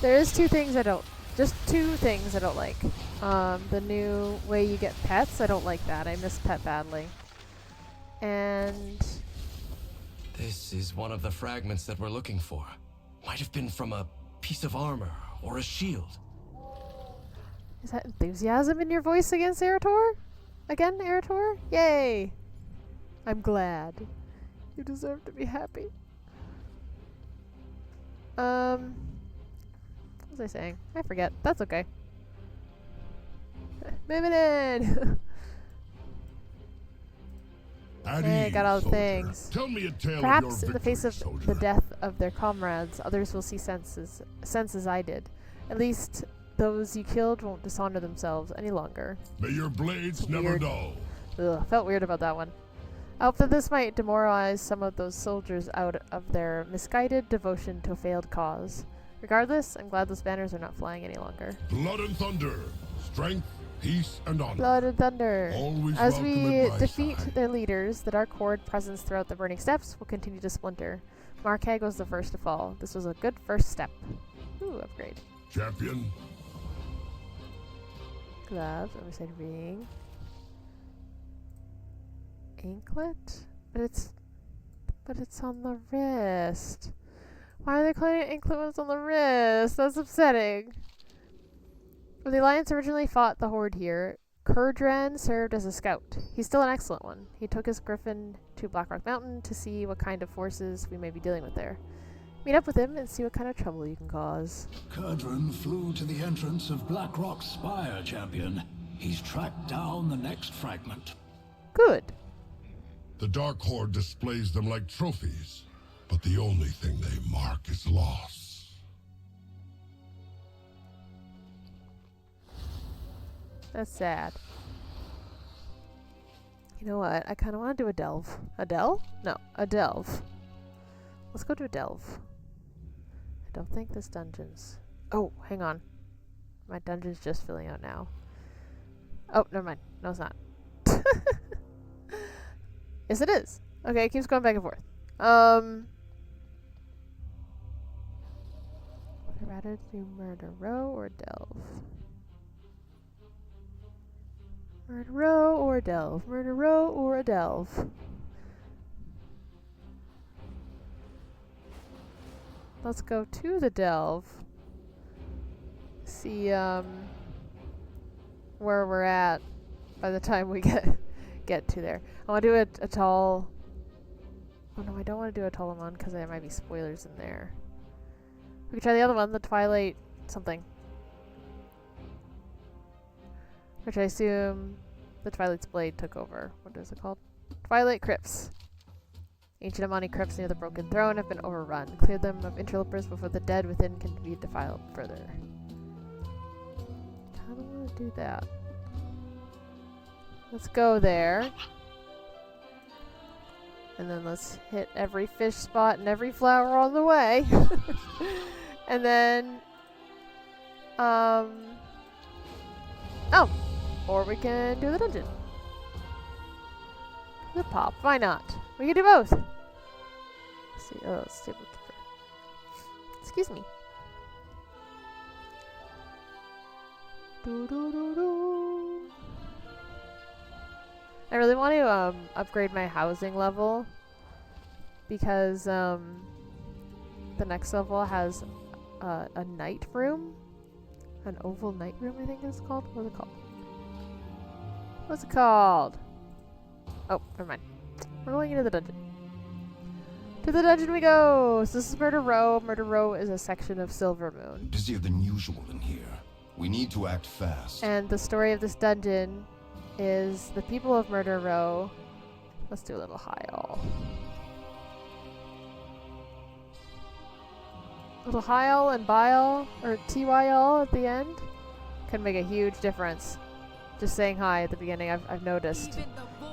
There is two things I don't, just two things I don't like. The new way you get pets, I don't like that. I miss pet badly. And This is one of the fragments that we're looking for. Might have been from a piece of armor or a shield. is that enthusiasm in your voice against Arator? Again, Arator? Yay! I'm glad. You deserve to be happy. What was I saying? I forget. That's okay. Moving in! Hey, got all the things. Tell me a tale Perhaps of your in the face of victory, the soldier. death of their comrades, others will see sense as I did. At least those you killed won't dishonor themselves any longer. May your blades It's never weird. dull. Ugh, felt weird about that one. I hope that this might demoralize some of those soldiers out of their misguided devotion to a failed cause. Regardless, I'm glad those banners are not flying any longer. Blood and thunder, strength, peace, and honor. Blood and thunder. Always As welcome we at my defeat side. their leaders, the Dark Horde presence throughout the Burning Steppes will continue to splinter. Markhag was the first to fall. This was a good first step. Ooh, upgrade. Champion, Gloves, oversight ring. Anklet? But it's on the wrist. Why are they calling it anklet when it's on the wrist? That's upsetting. When the Alliance originally fought the Horde here, Kurdran served as a scout. He's still an excellent one. He took his griffin to Blackrock Mountain to see what kind of forces we may be dealing with there. Meet up with him and see what kind of trouble you can cause. Kurdran flew to the entrance of Blackrock Spire, champion. He's tracked down the next fragment. Good. the Dark Horde displays them like trophies, but the only thing they mark is loss. That's sad. You know what? I kind of want to do a delve. A delve? No, a delve. Let's go to a delve. I don't think this dungeon's... Oh, hang on. My dungeon's just filling out now. Oh, never mind. No, it's not. Yes, it is. Okay, it keeps going back and forth. Would I rather do Murder Row or Delve? Murder Row or Delve? Murder Row or a Delve? Let's go to the Delve. See where we're at by the time we get to there. I want to do a tall... Oh no, I don't want to do a Tolemon because there might be spoilers in there. We could try the other one, the Twilight something. Which I assume the Twilight's Blade took over. What is it called? Twilight Crypts. Ancient Amani crypts near the Broken Throne have been overrun. Clear them of interlopers before the dead within can be defiled further. I don't want to do that. Let's go there. And then let's hit every fish spot and every flower on the way. And then... Oh! Or we can do the dungeon. The pop. Why not? We can do both. Let's see. Oh, let's see. Excuse me. I really want to upgrade my housing level because the next level has a night room, an oval night room. I think it's called. What's it called? What's it called? Oh, never mind. We're going into the dungeon. To the dungeon we go! So this is Murder Row. Murder Row is a section of Silver Moon. Busier than usual in here. We need to act fast. And the story of this dungeon is the people of Murder Row. Let's do a little Hyal. Little Hyal and Bile, or TYL at the end, can make a huge difference. Just saying hi at the beginning, I've noticed.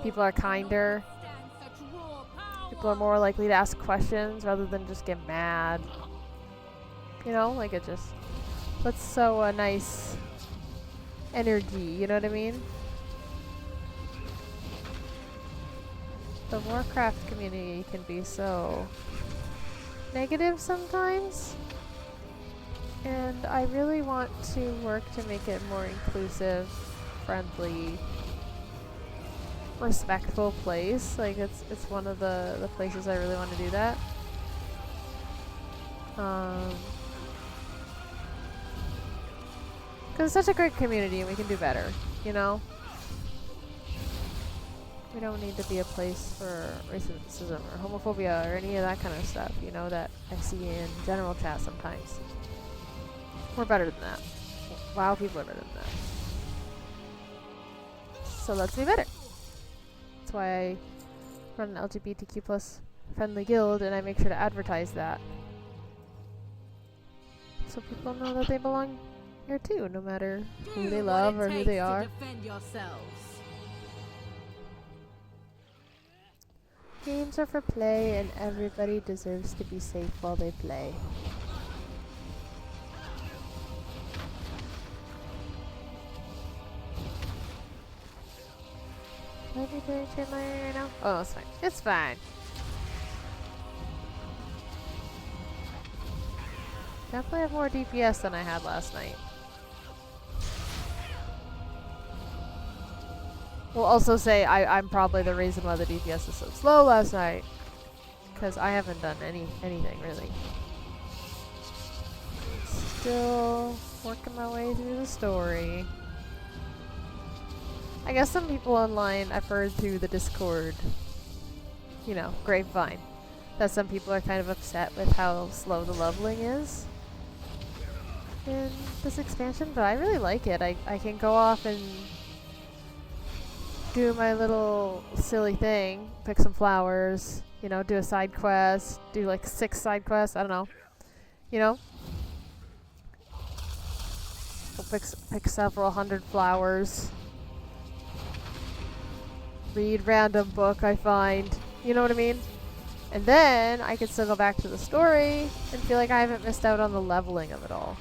People are kinder. People are more likely to ask questions rather than just get mad. You know, like it just puts so a nice energy, you know what I mean? The Warcraft community can be so negative sometimes. And I really want to work to make it more inclusive, friendly, respectful place. Like it's one of the places I really want to do that. Because it's such a great community and we can do better, you know? We don't need to be a place for racism or homophobia or any of that kind of stuff, you know, that I see in general chat sometimes. We're better than that. WoW people are better than that. So let's be better. That's why I run an LGBTQ plus friendly guild and I make sure to advertise that. So people know that they belong here too, no matter who they love or who they are. Defend yourselves. Games are for play and everybody deserves to be safe while they play. What are you doing shit right now? Oh, it's fine. It's fine. Definitely have more DPS than I had last night. We'll also say I'm probably the reason why the DPS is so slow last night. Because I haven't done anything really. Still working my way through the story. I guess some people online, I've heard through the Discord, you know, grapevine, that some people are kind of upset with how slow the leveling is in this expansion, but I really like it. I can go off and do my little silly thing, pick some flowers, you know, do a side quest, do like 6 side quests, I don't know, you know? Go pick several hundred flowers. Read random book I find, you know what I mean? And then I can still go back to the story and feel like I haven't missed out on the leveling of it all.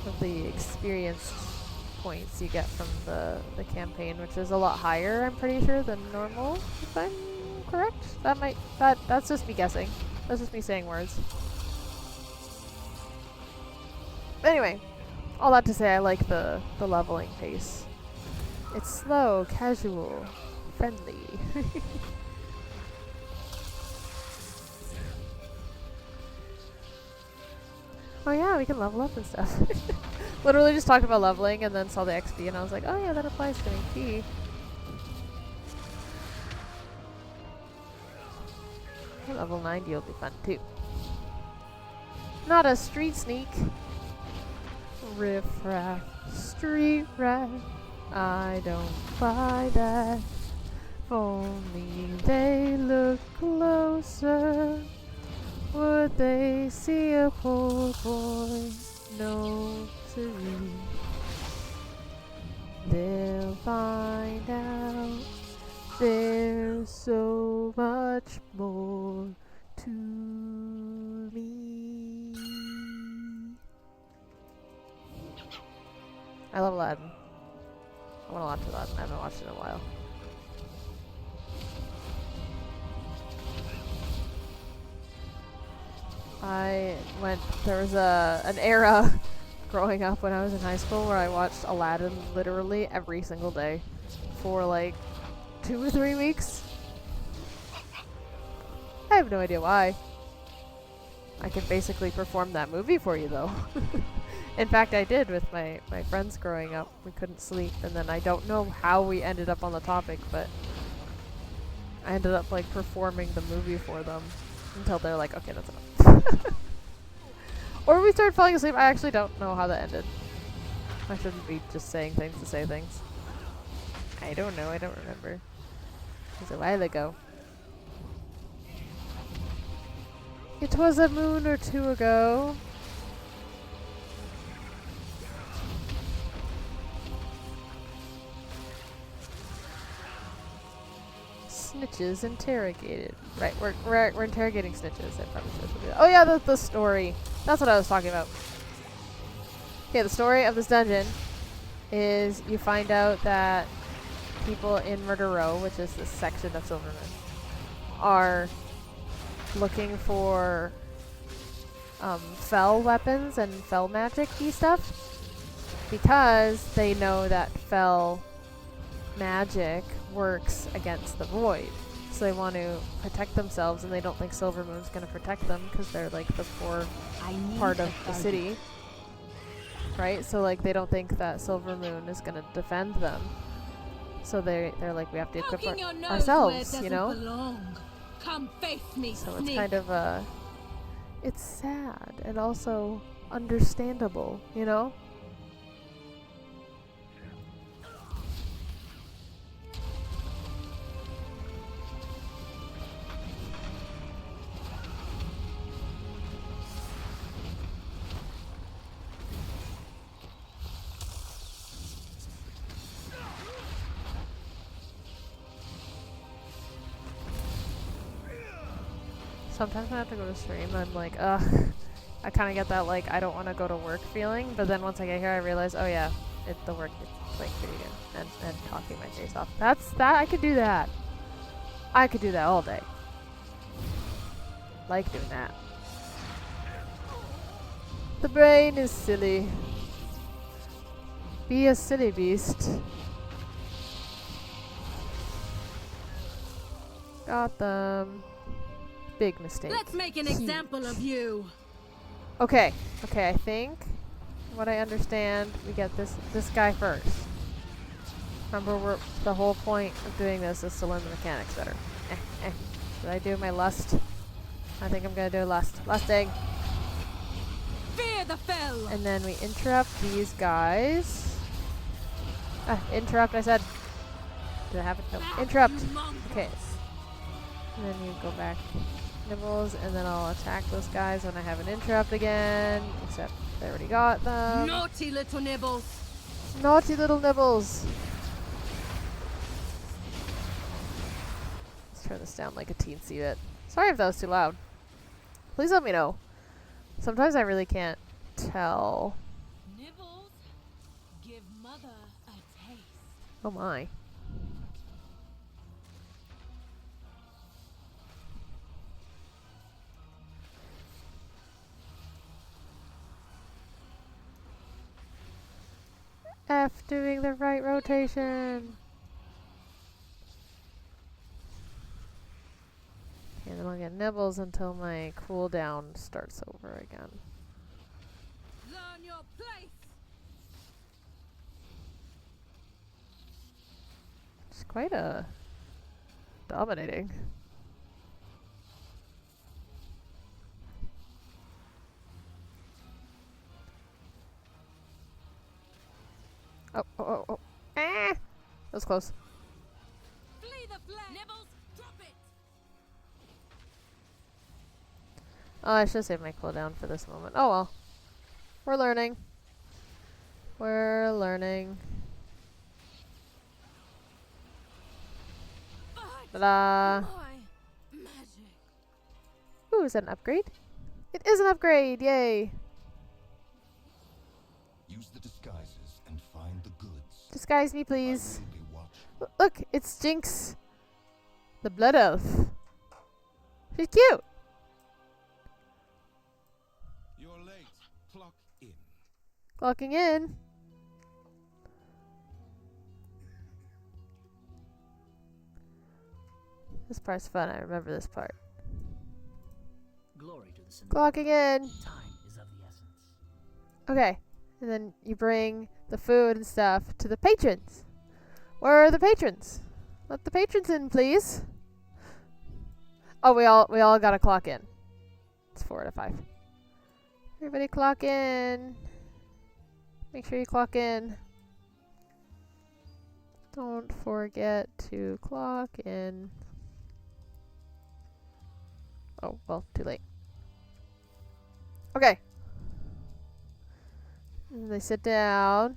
Of the experience points you get from the campaign, which is a lot higher, I'm pretty sure, than normal, if I'm correct. That's just me guessing. That's just me saying words. But anyway, all that to say I like the leveling pace. It's slow, casual, friendly. Oh yeah, we can level up and stuff. Literally just talked about leveling and then saw the XP and I was like, oh yeah, that applies to me. Level 90 will be fun too. Not a street sneak. Riff raff, street rat. I don't buy that. If only they look closer, would they see a poor boy? No, siree. They'll find out there's so much more to me. I love Aladdin. I want to watch Aladdin. I haven't watched it in a while. There was an era growing up when I was in high school where I watched Aladdin literally every single day for like 2 or 3 weeks. I have no idea why. I can basically perform that movie for you though. In fact, I did with my friends growing up. We couldn't sleep, and then I don't know how we ended up on the topic, but I ended up like performing the movie for them until they're like, okay, that's enough. Or we started falling asleep. I actually don't know how that ended. I shouldn't be just saying things to say things. I don't know. I don't remember. It was a while ago. It was a moon or 2 ago. Snitches interrogated. Right, we're interrogating snitches. I probably should do that. Oh yeah, the story. That's what I was talking about. Okay, the story of this dungeon is you find out that people in Murder Row, which is this section of Silverman, are looking for fell weapons and fell magic-y stuff. Because they know that fell magic works against the void. So they want to protect themselves, and they don't think Silver Moon's going to protect them because they're like the poor part of the city. Right? So like they don't think that Silver Moon is going to defend them. So they're like, we have to equip ourselves, you know? Come face me, so it's kind of it's sad and also understandable, you know? Sometimes when I have to go to stream, I'm like, ugh. I kind of get that, like, I don't want to go to work feeling, but then once I get here, I realize, oh yeah, the work is playing video game and talking my face off. I could do that. I could do that all day. Like doing that. The brain is silly. Be a silly beast. Got them. Big mistake. Let's make an example of you. Okay, I think what I understand, we get this guy first. Remember, the whole point of doing this is to learn the mechanics better. Did I do my lust? I think I'm gonna do lust. Lusting. Fear the fell. And then we interrupt these guys. Interrupt, I said. Did I have it? No. Interrupt. Okay. And then you go back. Nibbles, and then I'll attack those guys when I have an interrupt again. Except they already got them. Naughty little nibbles. Naughty little nibbles. Let's turn this down like a teensy bit. Sorry if that was too loud. Please let me know. Sometimes I really can't tell. Nibbles, give mother a taste. Oh my. F doing the right rotation. And then I'll get nibbles until my cooldown starts over again. Learn your place. It's quite dominating. Oh. Ah! That was close. Flee the flag. Nibbles, drop it. Oh, I should save my cooldown for this moment. Oh well. We're learning. We're learning. Ta-da! Ooh, is that an upgrade? It is an upgrade! Yay! Use the disguises and find the goods. Disguise me, please. Look, it's Jinx, the blood elf. She's cute. You're late. Clock in. Clocking in. This part's fun. I remember this part. Glory to the sun. Clocking in. Time is of the essence. Okay. And then you bring the food and stuff to the patrons. Where are the patrons? Let the patrons in, please. Oh, we all gotta clock in. It's 4 out of 5. Everybody clock in. Make sure you clock in. Don't forget to clock in. Oh, well, too late. Okay. And they sit down.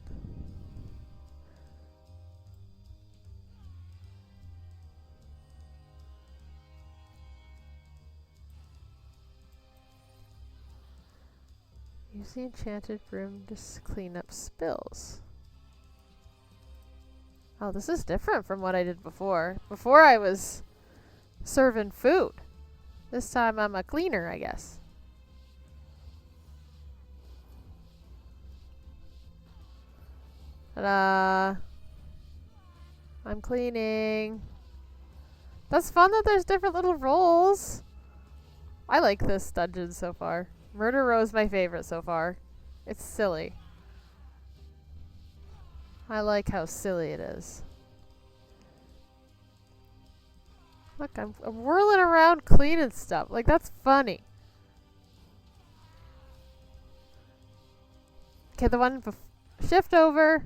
Use the enchanted broom to clean up spills. Oh, this is different from what I did before. Before I was serving food. This time I'm a cleaner, I guess. Ta-da! I'm cleaning. That's fun that there's different little roles. I like this dungeon so far. Murder Row is my favorite so far. It's silly. I like how silly it is. Look, I'm whirling around cleaning stuff. Like, that's funny. Okay, the one shift over.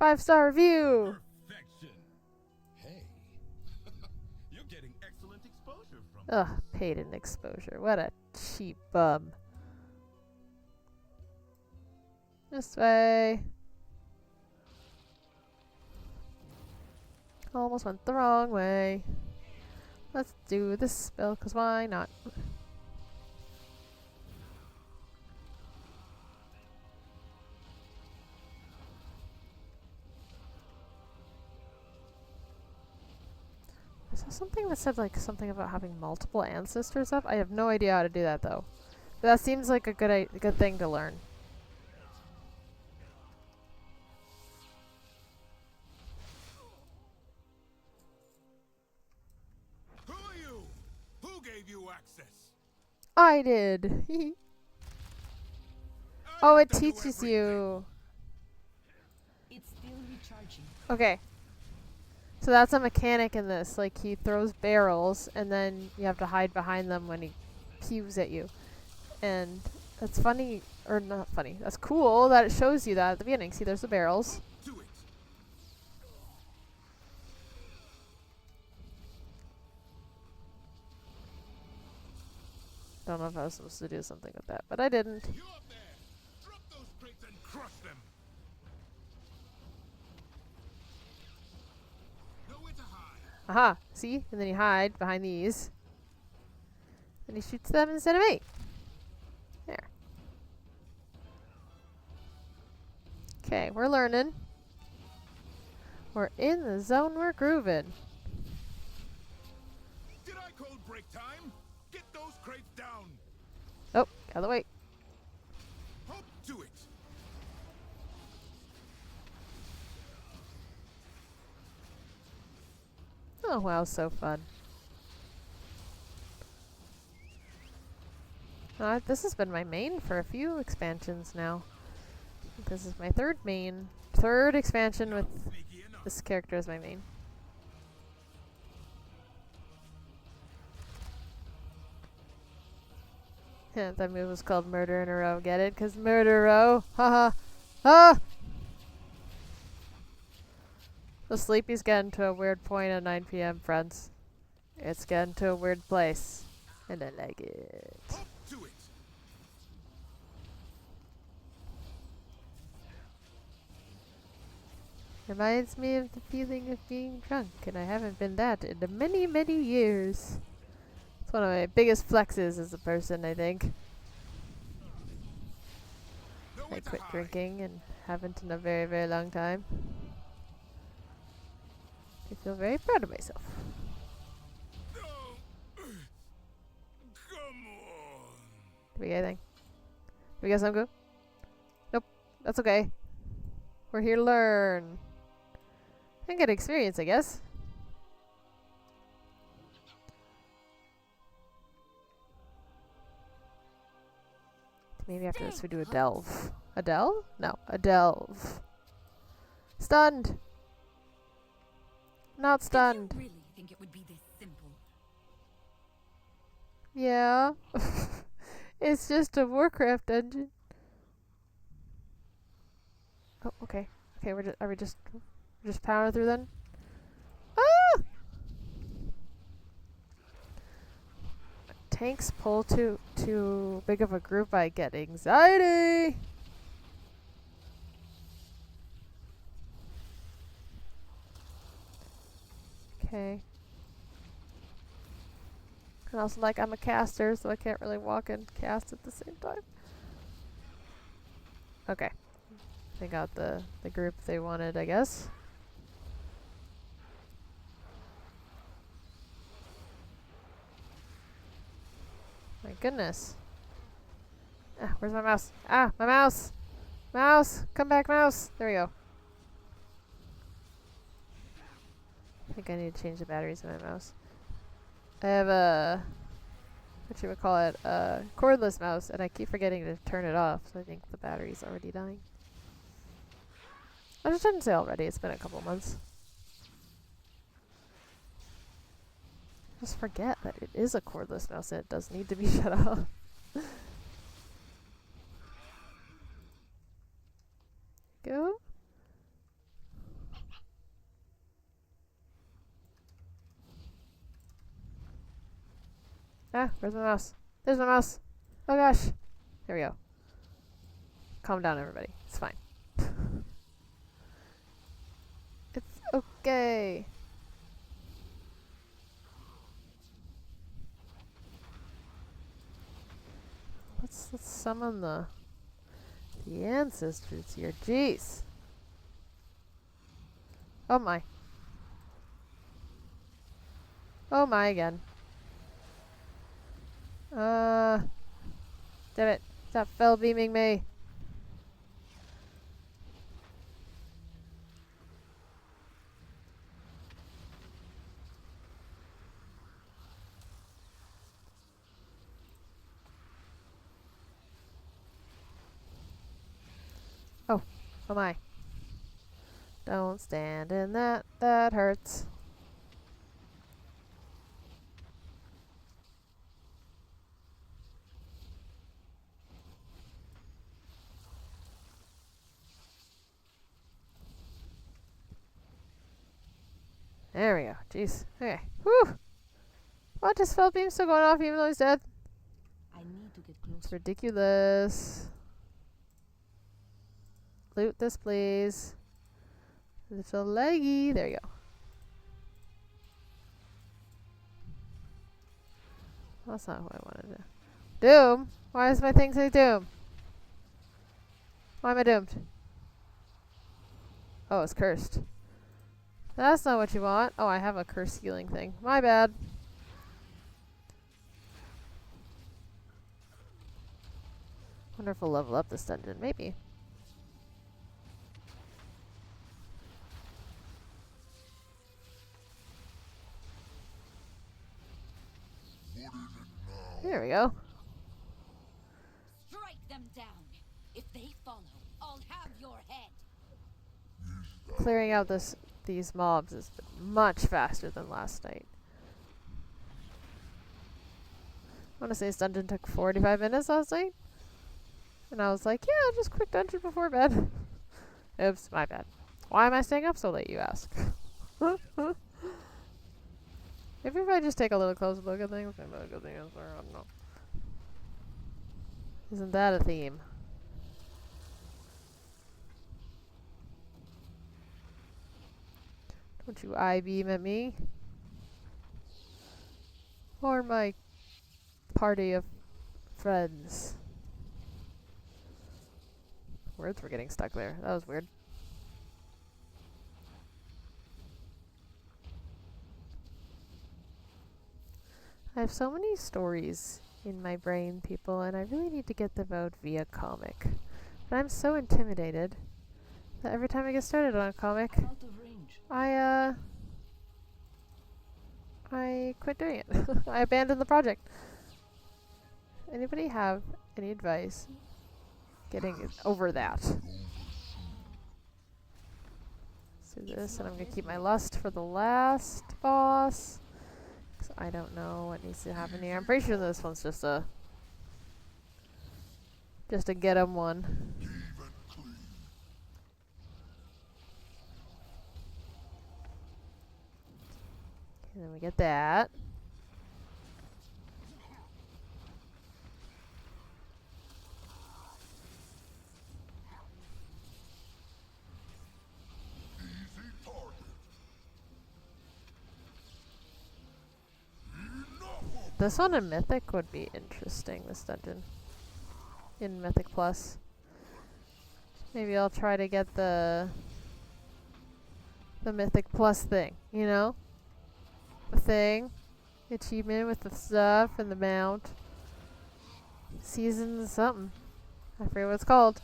5-star review. Perfection. Hey, you're getting excellent exposure from Ugh, paid in exposure. What a cheap bum. This way. Almost went the wrong way. Let's do this spell, cause why not? I saw something that said like something about having multiple ancestors up. I have no idea how to do that though. But that seems like a good thing to learn. Who are you? Who gave you access? I did. Oh, it teaches you. It's still recharging. Okay. So that's a mechanic in this. Like, he throws barrels, and then you have to hide behind them when he pews at you. And that's funny, or not funny. That's cool that it shows you that at the beginning. See, there's the barrels. Don't know if I was supposed to do something with that, but I didn't. You up there! Drop those crates and crush them! Nowhere to hide. Aha! See? And then you hide behind these. And he shoots them instead of me. There. Okay, we're learning. We're in the zone, we're grooving. Did I call break time? Get those crates down! Oh, out of the way. Hop to it! Oh wow, so fun. This has been my main for a few expansions now. This is my third expansion with this character as my main. Yeah, that move was called Murder in a Row. Get it? 'Cause Murder Row. Haha. Ah! The sleepy's getting to a weird point at 9 p.m., friends. It's getting to a weird place. And I like it. Hop to it! Reminds me of the feeling of being drunk, and I haven't been that in many, many years. It's one of my biggest flexes as a person, I think. I quit drinking and haven't in a very, very long time. I feel very proud of myself. No. Come on. Do we get anything? Do we get some good? Nope. That's okay. We're here to learn. And get experience, I guess. Maybe after this we do a delve. A delve? No, a delve. Stunned! Not stunned. Did you really think it would be this simple? Yeah. It's just a Warcraft dungeon. Oh, okay. Okay, are we just powering through then? Ah! Tanks pull too big of a group, I get anxiety. Okay. And also, like, I'm a caster, so I can't really walk and cast at the same time. Okay. They got the group they wanted, I guess. My goodness. Ah, where's my mouse? Ah, my mouse! Mouse! Come back, mouse! There we go. I think I need to change the batteries in my mouse. I have a... what you would call it? A cordless mouse, and I keep forgetting to turn it off, so I think the battery's already dying. I just didn't say already, it's been a couple months. Just forget that it is a cordless mouse and it does need to be shut off. Go. Ah, where's my mouse? There's my mouse. Oh gosh. There we go. Calm down, everybody. It's fine. It's okay. Let's summon the ancestors here. Jeez. Oh my. Oh my again. Damn it. Stop fell beaming me. Oh my. Don't stand in that. That hurts. There we go. Jeez. Okay. Whew. What? His spell beam still going off even though he's dead? I need to get closer. It's ridiculous. Loot this, please. Little leggy. There you go. That's not what I wanted to. Doom? Why does my thing say Doom? Why am I doomed? Oh, it's cursed. That's not what you want. Oh, I have a curse healing thing. My bad. Wonder if we'll level up this dungeon. Maybe. There we go. Strike them down. If they follow, I'll have your head. Clearing out these mobs is much faster than last night. I want to say this dungeon took 45 minutes last night. And I was like, yeah, just quick dungeon before bed. Oops, my bad. Why am I staying up so late, you ask? Maybe if I just take a little closer look at things, maybe I'll get the answer. I don't know. Isn't that a theme? Don't you I-beam at me? Or my party of friends. Words were getting stuck there. That was weird. I have so many stories in my brain, people, and I really need to get them out via comic. But I'm so intimidated that every time I get started on a comic, I quit doing it. I abandon the project. Anybody have any advice getting over that? Let's do this, and I'm gonna keep my lust for the last boss. So I don't know what needs to happen here. I'm pretty sure this one's just a get 'em one. And then we get that. This one in Mythic would be interesting, this dungeon. In Mythic Plus. Maybe I'll try to get the Mythic Plus thing, you know? The thing. The achievement with the stuff and the mount. Season something. I forget what it's called.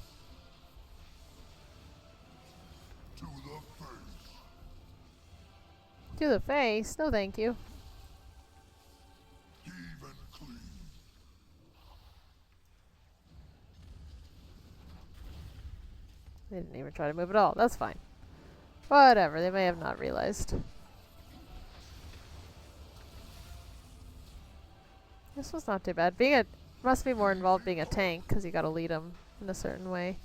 To the face? No thank you. They didn't even try to move at all. That's fine. Whatever, they may have not realized. This was not too bad. Being a must be more involved being a tank because you gotta lead them in a certain way.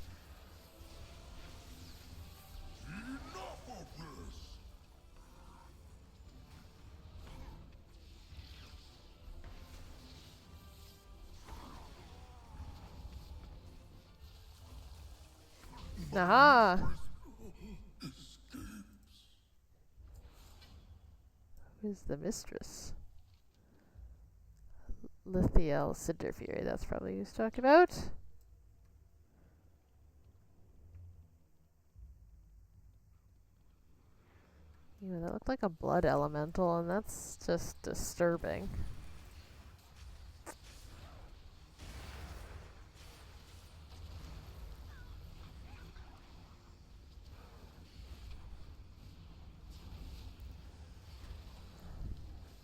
Aha! Who's the mistress? Lithiel Cinderfury, that's probably who he's talking about. Yeah, that looked like a blood elemental, and that's just disturbing.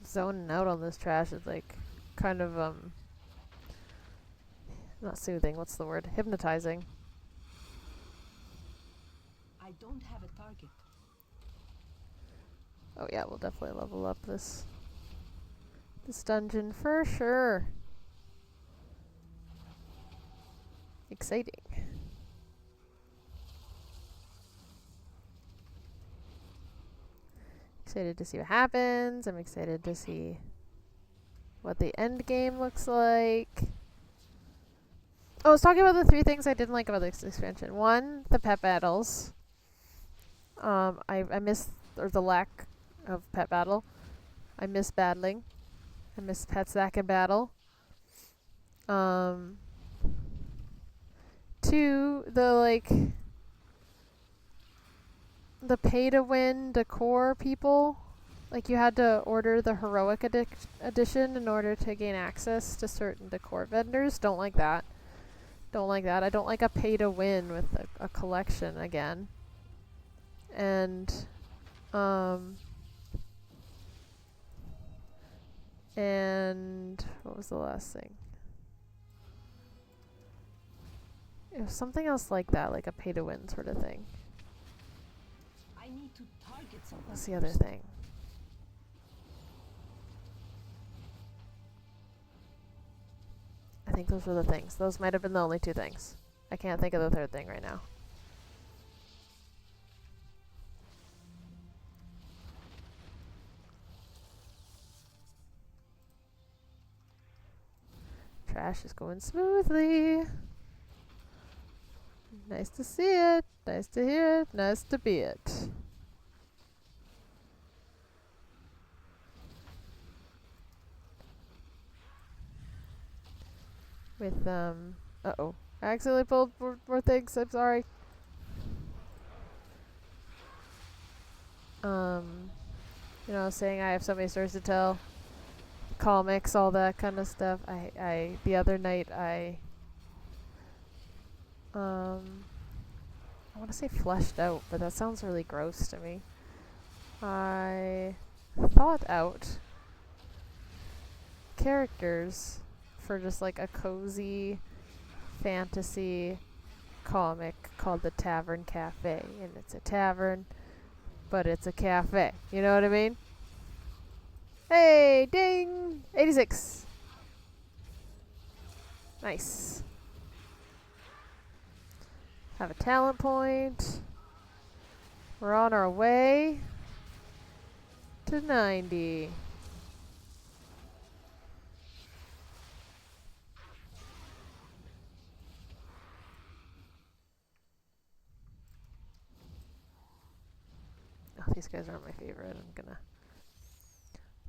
Zoning out on this trash is like kind of not soothing, what's the word? Hypnotizing. I don't have a target. Oh yeah, we'll definitely level up this dungeon for sure. Exciting. Excited to see what happens. I'm excited to see what the end game looks like. Oh, I was talking about the 3 things I didn't like about this expansion. 1, the pet battles. I miss, or the lack of pet battle. I miss battling. I miss pets that can battle. 2, the pay to win decor people. Like, you had to order the heroic edition in order to gain access to certain decor vendors. Don't like that. Don't like that. I don't like a pay to win with a collection again. And what was the last thing? It was something else like that, like a pay to win sort of thing. I need to target something. What's the other thing? I think those were the things. Those might have been the only 2 things. I can't think of the 3rd thing right now. Trash is going smoothly. Nice to see it. Nice to hear it. Nice to be it. With, uh-oh. I accidentally pulled more things. I'm sorry. You know, saying I have so many stories to tell. Comics, all that kind of stuff. The other night I want to say fleshed out, but that sounds really gross to me. I thought out characters for just like a cozy fantasy comic called The Tavern Cafe. And it's a tavern, but it's a cafe. You know what I mean? Hey, ding! 86. Nice. Have a talent point. We're on our way to 90. Oh, these guys aren't my favorite. I'm gonna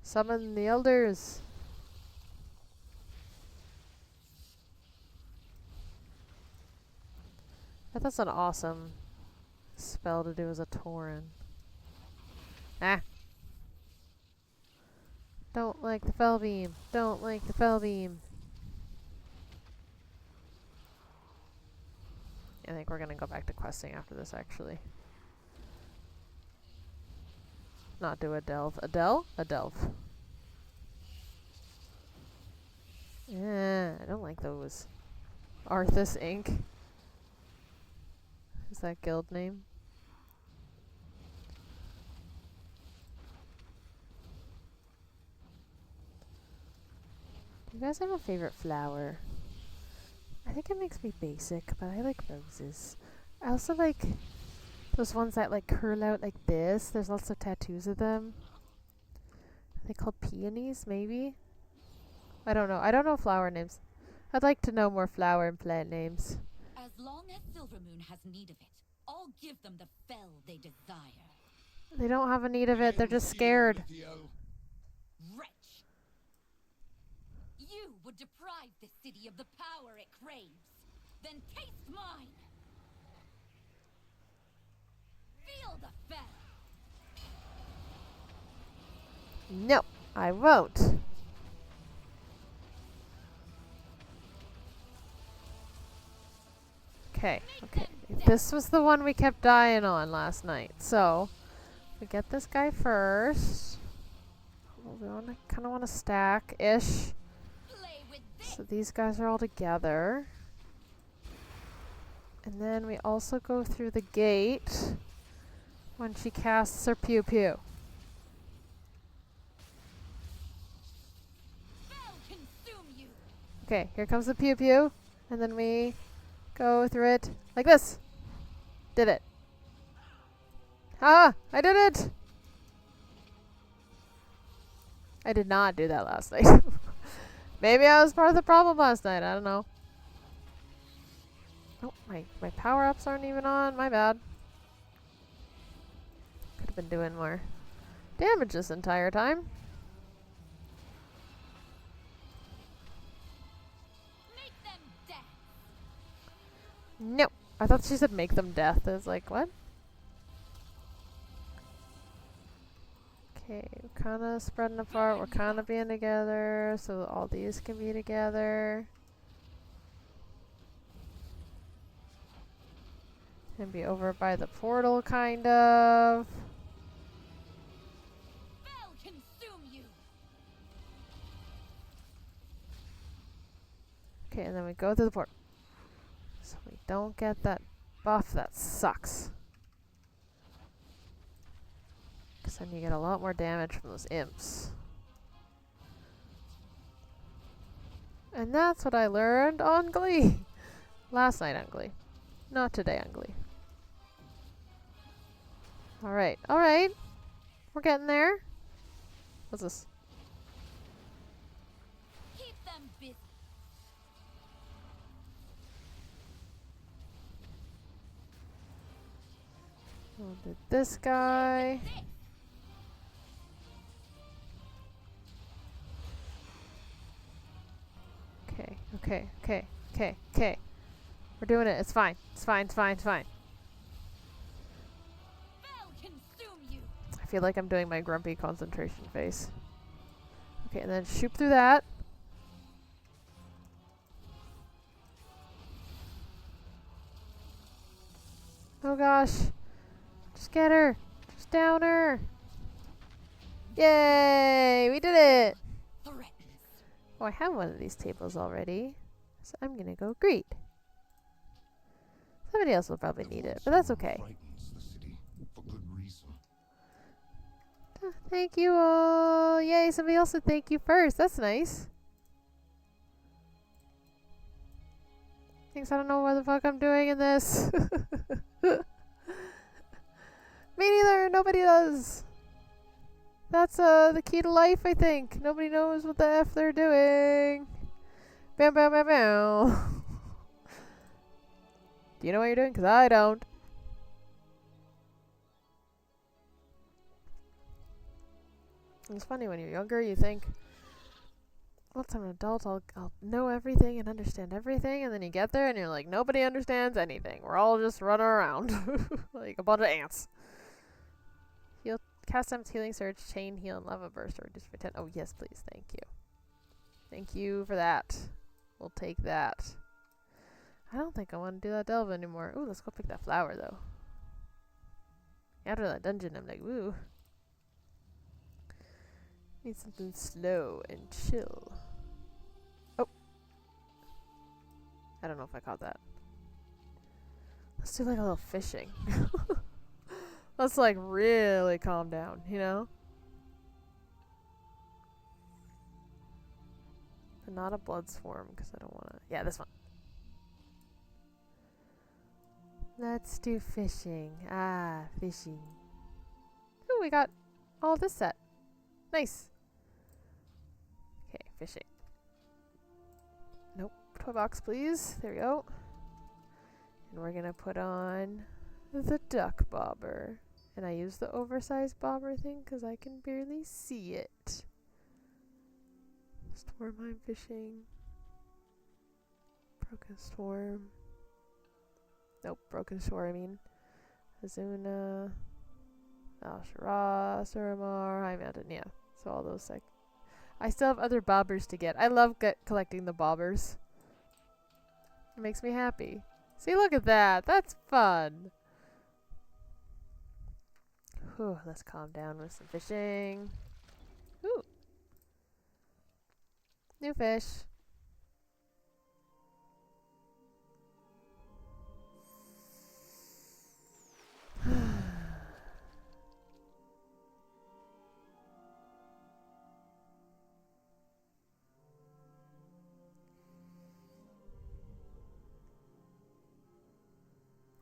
summon the elders. That's an awesome spell to do as a Tauren. Ah. Don't like the fell beam. Don't like the fell beam. I think we're gonna go back to questing after this, actually. not do a delve. A delve? A delve. Yeah, I don't like those. Arthas Inc. Is that guild name? Do you guys have a favorite flower? I think it makes me basic, but I like roses. I also like those ones that like curl out like this. There's lots of tattoos of them. Are they called peonies, maybe? I don't know. I don't know flower names. I'd like to know more flower and plant names. As long as Silvermoon has need of it, I'll give them the fell they desire. They don't have a need of it. They're just scared. Wretch! You would deprive the city of the power it craves. Then taste mine! Feel the fell! No, I won't. Okay, okay. This was the one we kept dying on last night. So, we get this guy first. We kind of want to stack-ish. So these guys are all together. And then we also go through the gate when she casts her pew-pew. Okay, here comes the pew-pew. And then we go through it like this. Did it. Ah! I did it! I did not do that last night. Maybe I was part of the problem last night. I don't know. Oh, my power-ups aren't even on. My bad. Could have been doing more damage this entire time. Make them death. No. I thought she said make them death. I was like, what? Okay, we're kind of spreading apart. We're kind of being together, so all these can be together. And be over by the portal, kind of. Fell consume you. Okay, and then we go through the portal. So we don't get that buff. That sucks. Because then you get a lot more damage from those imps. And that's what I learned on Glee. Last night on Glee. Not today on Glee. Alright, alright. We're getting there. What's this? Keep them busy. We'll do this guy. Okay. We're doing it. It's fine. It's fine. I feel like I'm doing my grumpy concentration face. Okay, and then shoot through that. Oh gosh. Just get her. Just down her. Yay! We did it! Oh, I have one of these tables already. So I'm gonna go greet. Somebody else will probably need it, but that's okay. Thank you all! Yay, somebody else said thank you first. That's nice. Thanks, I don't know what the fuck I'm doing in this. Me neither, nobody does. That's the key to life, I think. Nobody knows what the F they're doing. Bam, bam, bam, bam. Do you know what you're doing? Because I don't. It's funny when you're younger, you think, once I'm an adult, I'll know everything and understand everything. And then you get there and you're like, nobody understands anything. We're all just running around like a bunch of ants. Heal, cast time's healing surge, chain heal, and lava burst, or reduce for 10. Oh, yes, please. Thank you. Thank you for that. We'll take that. I don't think I want to do that delve anymore. Ooh, let's go pick that flower, though. After that dungeon, I'm like, woo. Need something slow and chill. Oh. I don't know if I caught that. Let's do like a little fishing. Let's like really calm down, you know? But not a blood swarm because I don't want to. Yeah, this one. Let's do fishing. Ah, fishing. Ooh, we got all this set. Nice. Okay, fishing. Nope. Toy box, please. There we go. And we're gonna put on the duck bobber. And I use the oversized bobber thing because I can barely see it. Storm I'm fishing. Broken storm. Nope, broken shore I mean. Azuna. Al-Shara, Suramar, High Mountain, yeah. So all those I still have other bobbers to get. I love collecting the bobbers. It makes me happy. See, look at that. That's fun. Whew, let's calm down with some fishing. Ooh. New fish.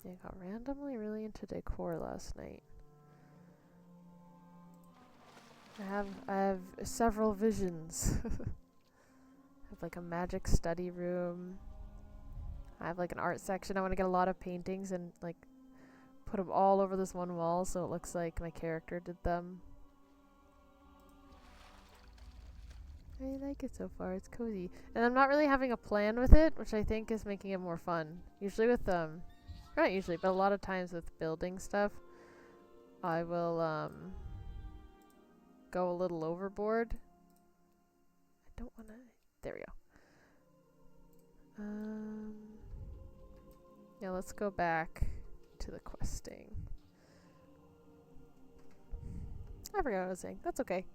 I got randomly really into decor last night. I have several visions. I have like a magic study room. I have like an art section. I want to get a lot of paintings and like put them all over this one wall so it looks like my character did them. I like it so far. It's cozy. And I'm not really having a plan with it, which I think is making it more fun. Usually with not usually, but a lot of times with building stuff, I will go a little overboard. I don't want to. There we go. Yeah, let's go back to the questing. I forgot what I was saying. That's okay.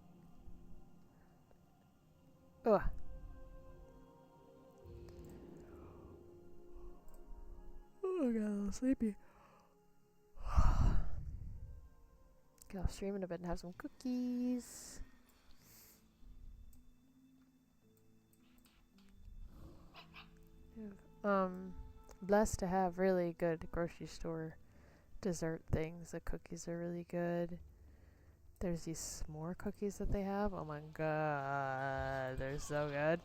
Ugh. Oh, I got a little sleepy. Get off stream in a bit and have some cookies. Blessed to have really good grocery store dessert things. The cookies are really good. There's these s'more cookies that they have. Oh my god, they're so good.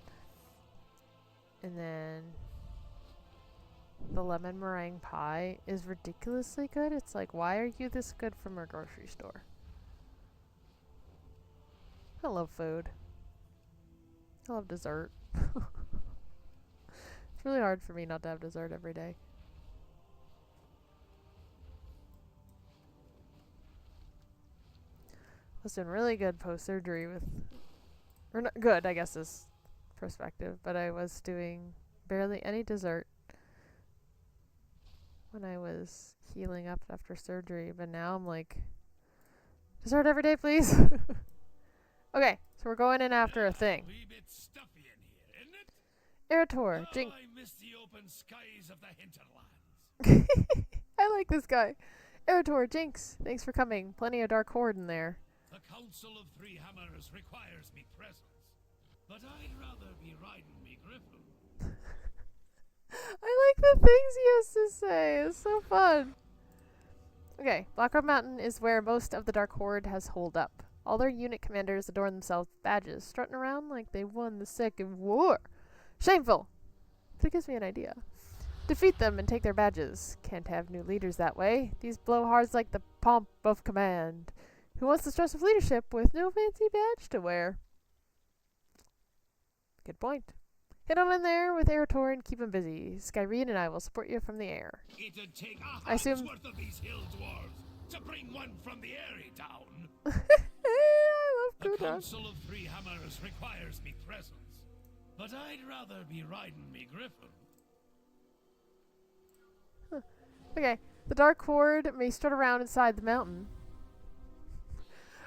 And then the lemon meringue pie is ridiculously good. It's like, why are you this good from a grocery store? I love food. I love dessert. It's really hard for me not to have dessert every day. I was doing really good post-surgery with... Or not good, I guess is perspective. But I was doing barely any dessert when I was healing up after surgery, but now I'm like, dessert every day, please. Okay, so we're going in after a thing. Arator, Jinx. I miss the open skies of the hinterlands. I like this guy. Arator, Jinx, thanks for coming. Plenty of Dark Horde in there. The Council of Three Hammers requires me presence, but I'd rather be riding me griffin. I like the things he has to say. It's so fun. Okay, Blackrock Mountain is where most of the Dark Horde has holed up. All their unit commanders adorn themselves with badges, strutting around like they won the Second War. Shameful! That gives me an idea. Defeat them and take their badges. Can't have new leaders that way. These blowhards like the pomp of command. Who wants the stress of leadership with no fancy badge to wear? Good point. Head on in there with Arator and keep him busy. Skyrene and I will support you from the air. It'd take a I assume worth of these hill dwarves to bring one from the airy down. I love The Kudan. Council of Three Hammers requires me presence, but I'd rather be riding me griffin. Okay, the Dark Horde may strut around inside the mountain,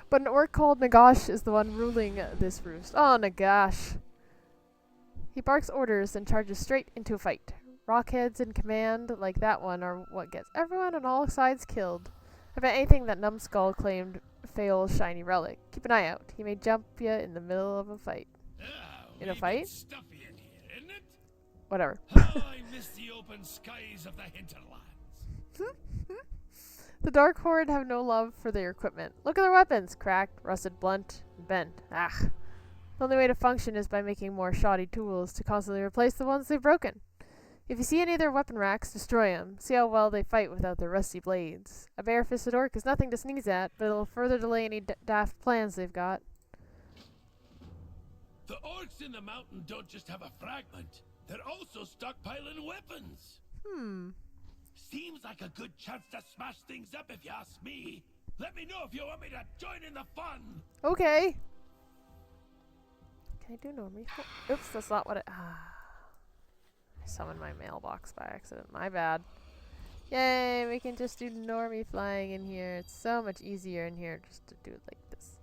But an orc called Nagash is the one ruling this roost. Oh, Nagash. He barks orders and charges straight into a fight. Rockheads in command like that one are what gets everyone on all sides killed. I bet anything that Numbskull claimed fails shiny relic. Keep an eye out. He may jump you in the middle of a fight. In a fight? Stuffy in here, isn't it? Whatever. Oh, I miss the open skies of the hinterlands. The Dark Horde have no love for their equipment. Look at their weapons. Cracked, rusted, blunt, and bent. Ah. The only way to function is by making more shoddy tools to constantly replace the ones they've broken. If you see any of their weapon racks, destroy them. See how well they fight without their rusty blades. A bare-fisted orc is nothing to sneeze at, but it'll further delay any daft plans they've got. The orcs in the mountain don't just have a fragment. They're also stockpiling weapons. Seems like a good chance to smash things up if you ask me. Let me know if you want me to join in the fun. Okay. Can I do normie? Oops, that's not what it... I summoned my mailbox by accident. My bad. Yay, we can just do normie flying in here. It's so much easier in here just to do it like this.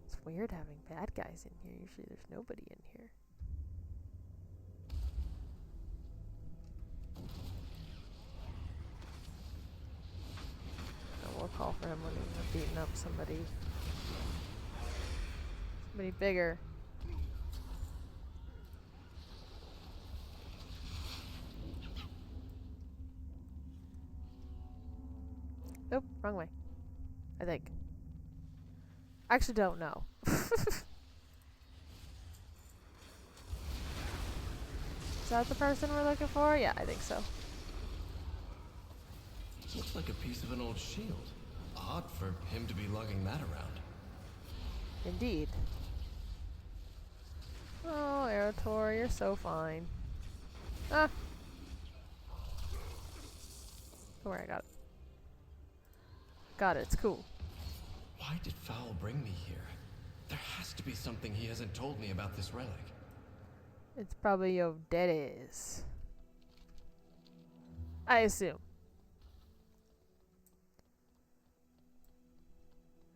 It's weird having bad guys in here. Usually there's nobody in here. We'll call for him when we're beating up somebody. Somebody bigger. Nope, wrong way. I think. I actually don't know. Is that the person we're looking for? Yeah, I think so. Looks like a piece of an old shield. Odd for him to be lugging that around. Indeed. Oh, Arator, you're so fine. Ah! Don't worry, I got it. Got it, it's cool. Why did Fowl bring me here? There has to be something he hasn't told me about this relic. It's probably your daddy's. I assume.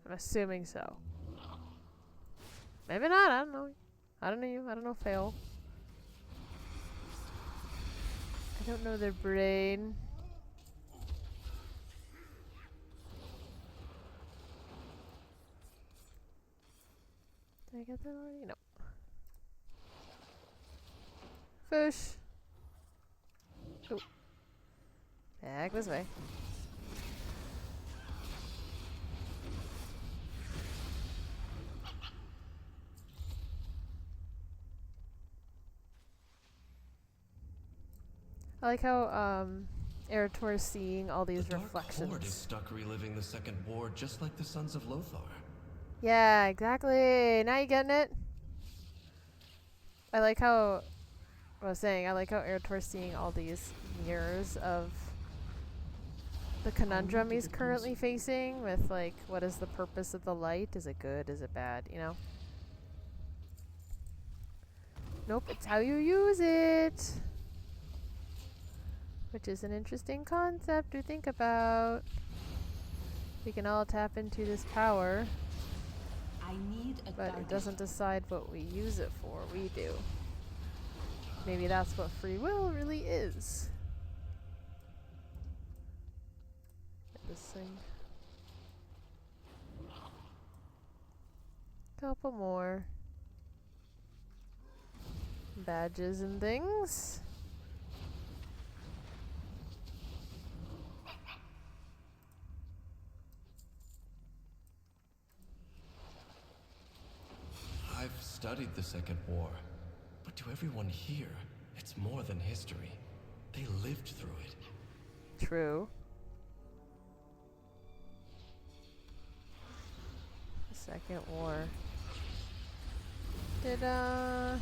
I'm assuming so. Maybe not, I don't know. I don't know you, I don't know Fail. I don't know their brain. Did I get that already? No. Fish. Oh. Back this way. I like how Arator is seeing all these reflections. The Dark Horde is stuck reliving the Second War just like the Sons of Lothar. Yeah, exactly. Now you getting it? I like how I was saying, I like how Arator's seeing all these mirrors of the conundrum he's currently facing with, like, what is the purpose of the light? Is it good? Is it bad? You know? Nope, it's how you use it. Which is an interesting concept to think about. We can all tap into this power, but it doesn't decide what we use it for. We do. Maybe that's what free will really is. Get this thing. Couple more badges and things. I've studied the Second War, but to everyone here, it's more than history. They lived through it. True. The Second War. Did Thralian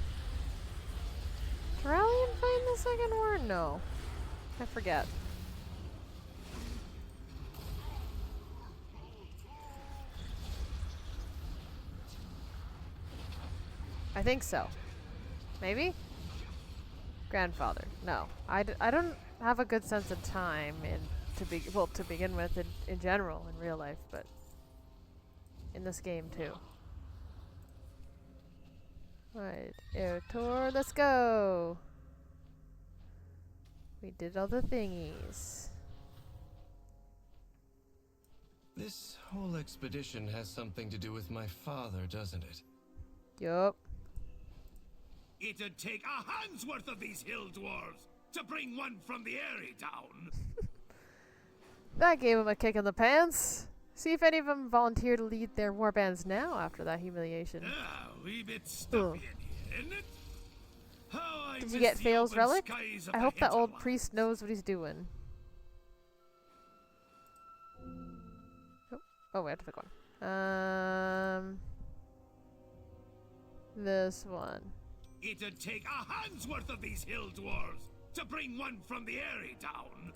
fight in the Second War? No. I forget. I think so. Maybe? Grandfather. No. I don't have a good sense of time in to begin with in general in real life, but in this game too. Alright, Arator, let's go! We did all the thingies. This whole expedition has something to do with my father, doesn't it? Yup. It'd take a hand's worth of these hill dwarves to bring one from the Airy down. That gave him a kick in the pants. See if any of them volunteer to lead their warbands now after that humiliation. Ah, wee bit stuffy in here, isn't it? How I Did you miss get the Fail's open relic? skies of I the hope that old hinterlands. priest knows what he's doing. Oh, we have to pick one. This one. It'd take a hand's worth of these hill dwarves to bring one from the Airy down.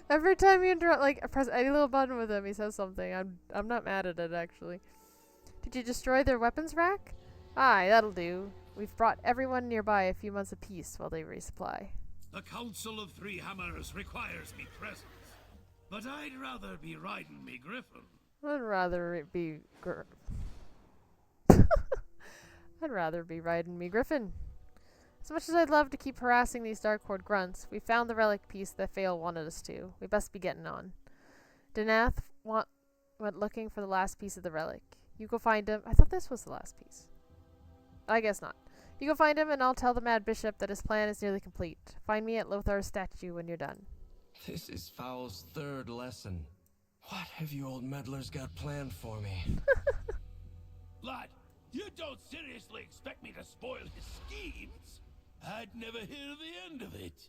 Every time you interrupt, like, press any little button with him, he says something. I'm not mad at it, actually. Did you destroy their weapons rack? Aye, that'll do. We've brought everyone nearby a few months apiece while they resupply. The Council of Three Hammers requires me present, but I'd rather be riding me griffin. I'd rather it be I'd rather be riding me griffin. As much as I'd love to keep harassing these Dark Horde grunts, we found the relic piece that Fail wanted us to. We best be getting on. Danath went looking for the last piece of the relic. You go find him. I thought this was the last piece. I guess not. You go find him and I'll tell the Mad Bishop that his plan is nearly complete. Find me at Lothar's statue when you're done. This is Foul's third lesson. What have you old meddlers got planned for me? Lad, you don't seriously expect me to spoil his schemes? I'd never hear the end of it.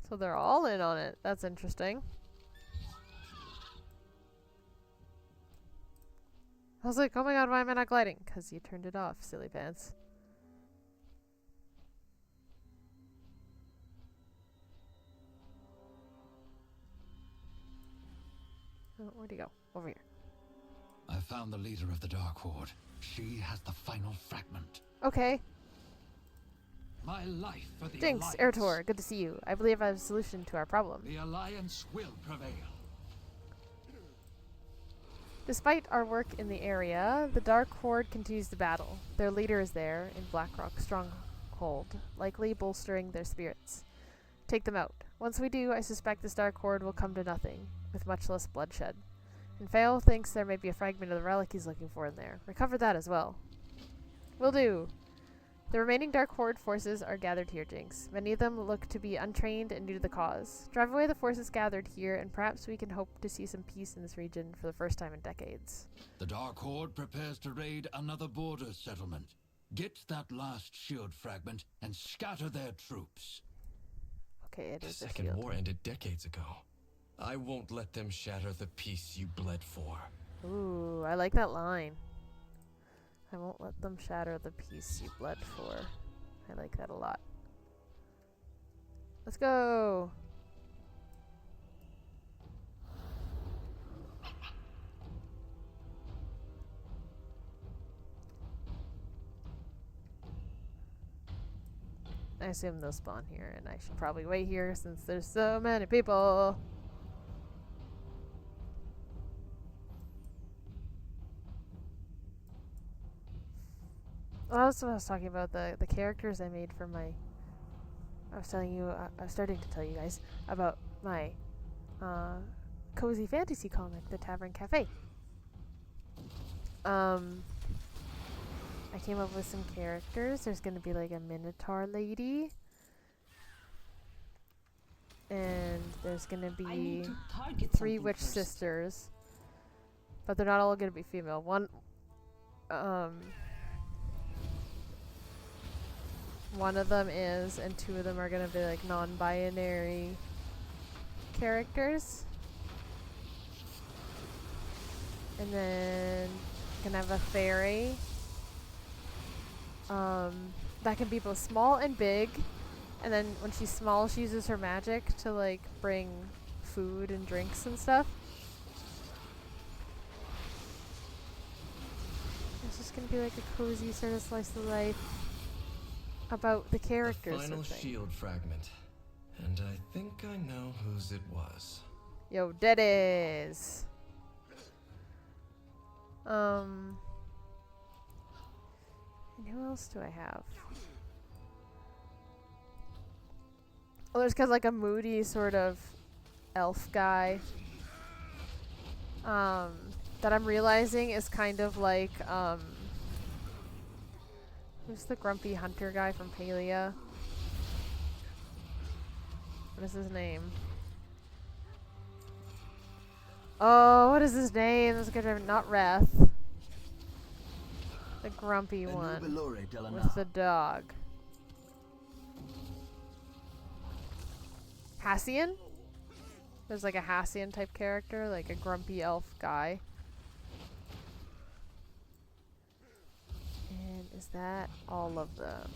So they're all in on it. That's interesting. I was like, oh my god, why am I not gliding? Because you turned it off, silly pants. Oh, where'd he go? Over here. I found the leader of the Dark Horde. She has the final fragment. Okay. My life for the Jinx, Alliance. Arators, good to see you. I believe I have a solution to our problem. The Alliance will prevail. Despite our work in the area, the Dark Horde continues to battle. Their leader is there in Blackrock Stronghold, likely bolstering their spirits. Take them out. Once we do, I suspect this Dark Horde will come to nothing, with much less bloodshed. And Fail thinks there may be a fragment of the relic he's looking for in there. Recover that as well. Will do. The remaining Dark Horde forces are gathered here, Jinx. Many of them look to be untrained and new to the cause. Drive away the forces gathered here, and perhaps we can hope to see some peace in this region for the first time in decades. The Dark Horde prepares to raid another border settlement. Get that last shield fragment and scatter their troops. Okay, it The is a Second shield. War ended decades ago. I won't let them shatter the peace you bled for. Ooh, I like that line. I won't let them shatter the peace you bled for. I like that a lot. Let's go! I assume they'll spawn here, and I should probably wait here since there's so many people. Also, I was talking about the characters I made for my. I was telling you. I was starting to tell you guys about my cozy fantasy comic, The Tavern Cafe. I came up with some characters. There's gonna be like a Minotaur lady, and there's gonna be 3 witch sisters, but they're not all gonna be female. One of them is, and 2 of them are gonna be like non-binary characters. And then you can have a fairy. That can be both small and big. And then when she's small, she uses her magic to like bring food and drinks and stuff. It's just gonna be like a cozy sort of slice of life. about the characters. The final shield fragment. And I think I know whose it was. Yo, Deadies. And who else do I have? Oh, there's like a moody sort of elf guy. That I'm realizing is kind of like, who's the grumpy hunter guy from Palia? What is his name? Oh, what is his name? This guy, not Wrath. The grumpy one with the dog. Hassian? There's like a Hassian type character, like a grumpy elf guy. And is that all of them?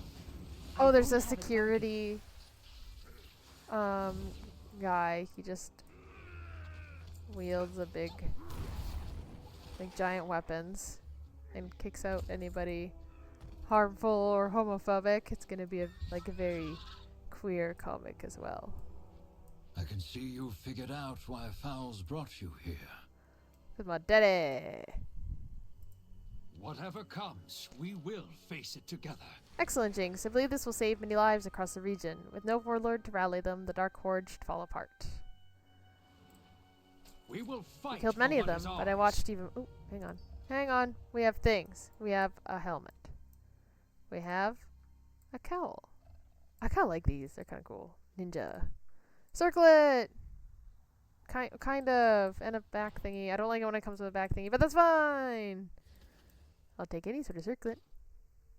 Oh, there's a security guy. He just wields a big giant weapons and kicks out anybody harmful or homophobic. It's gonna be a very queer comic as well. I can see you've figured out why Fowls brought you here. With my daddy. Whatever comes, we will face it together. Excellent, Jinx. I believe this will save many lives across the region. With no warlord to rally them, the Dark Horde should fall apart. We will fight. We killed many of them, but I watched even... Oh, hang on. Hang on. We have things. We have a helmet. We have a cowl. I kind of like these. They're kind of cool. Ninja. Circlet! Kind of. And a back thingy. I don't like it when it comes with a back thingy, but that's fine! I'll take any sort of circlet.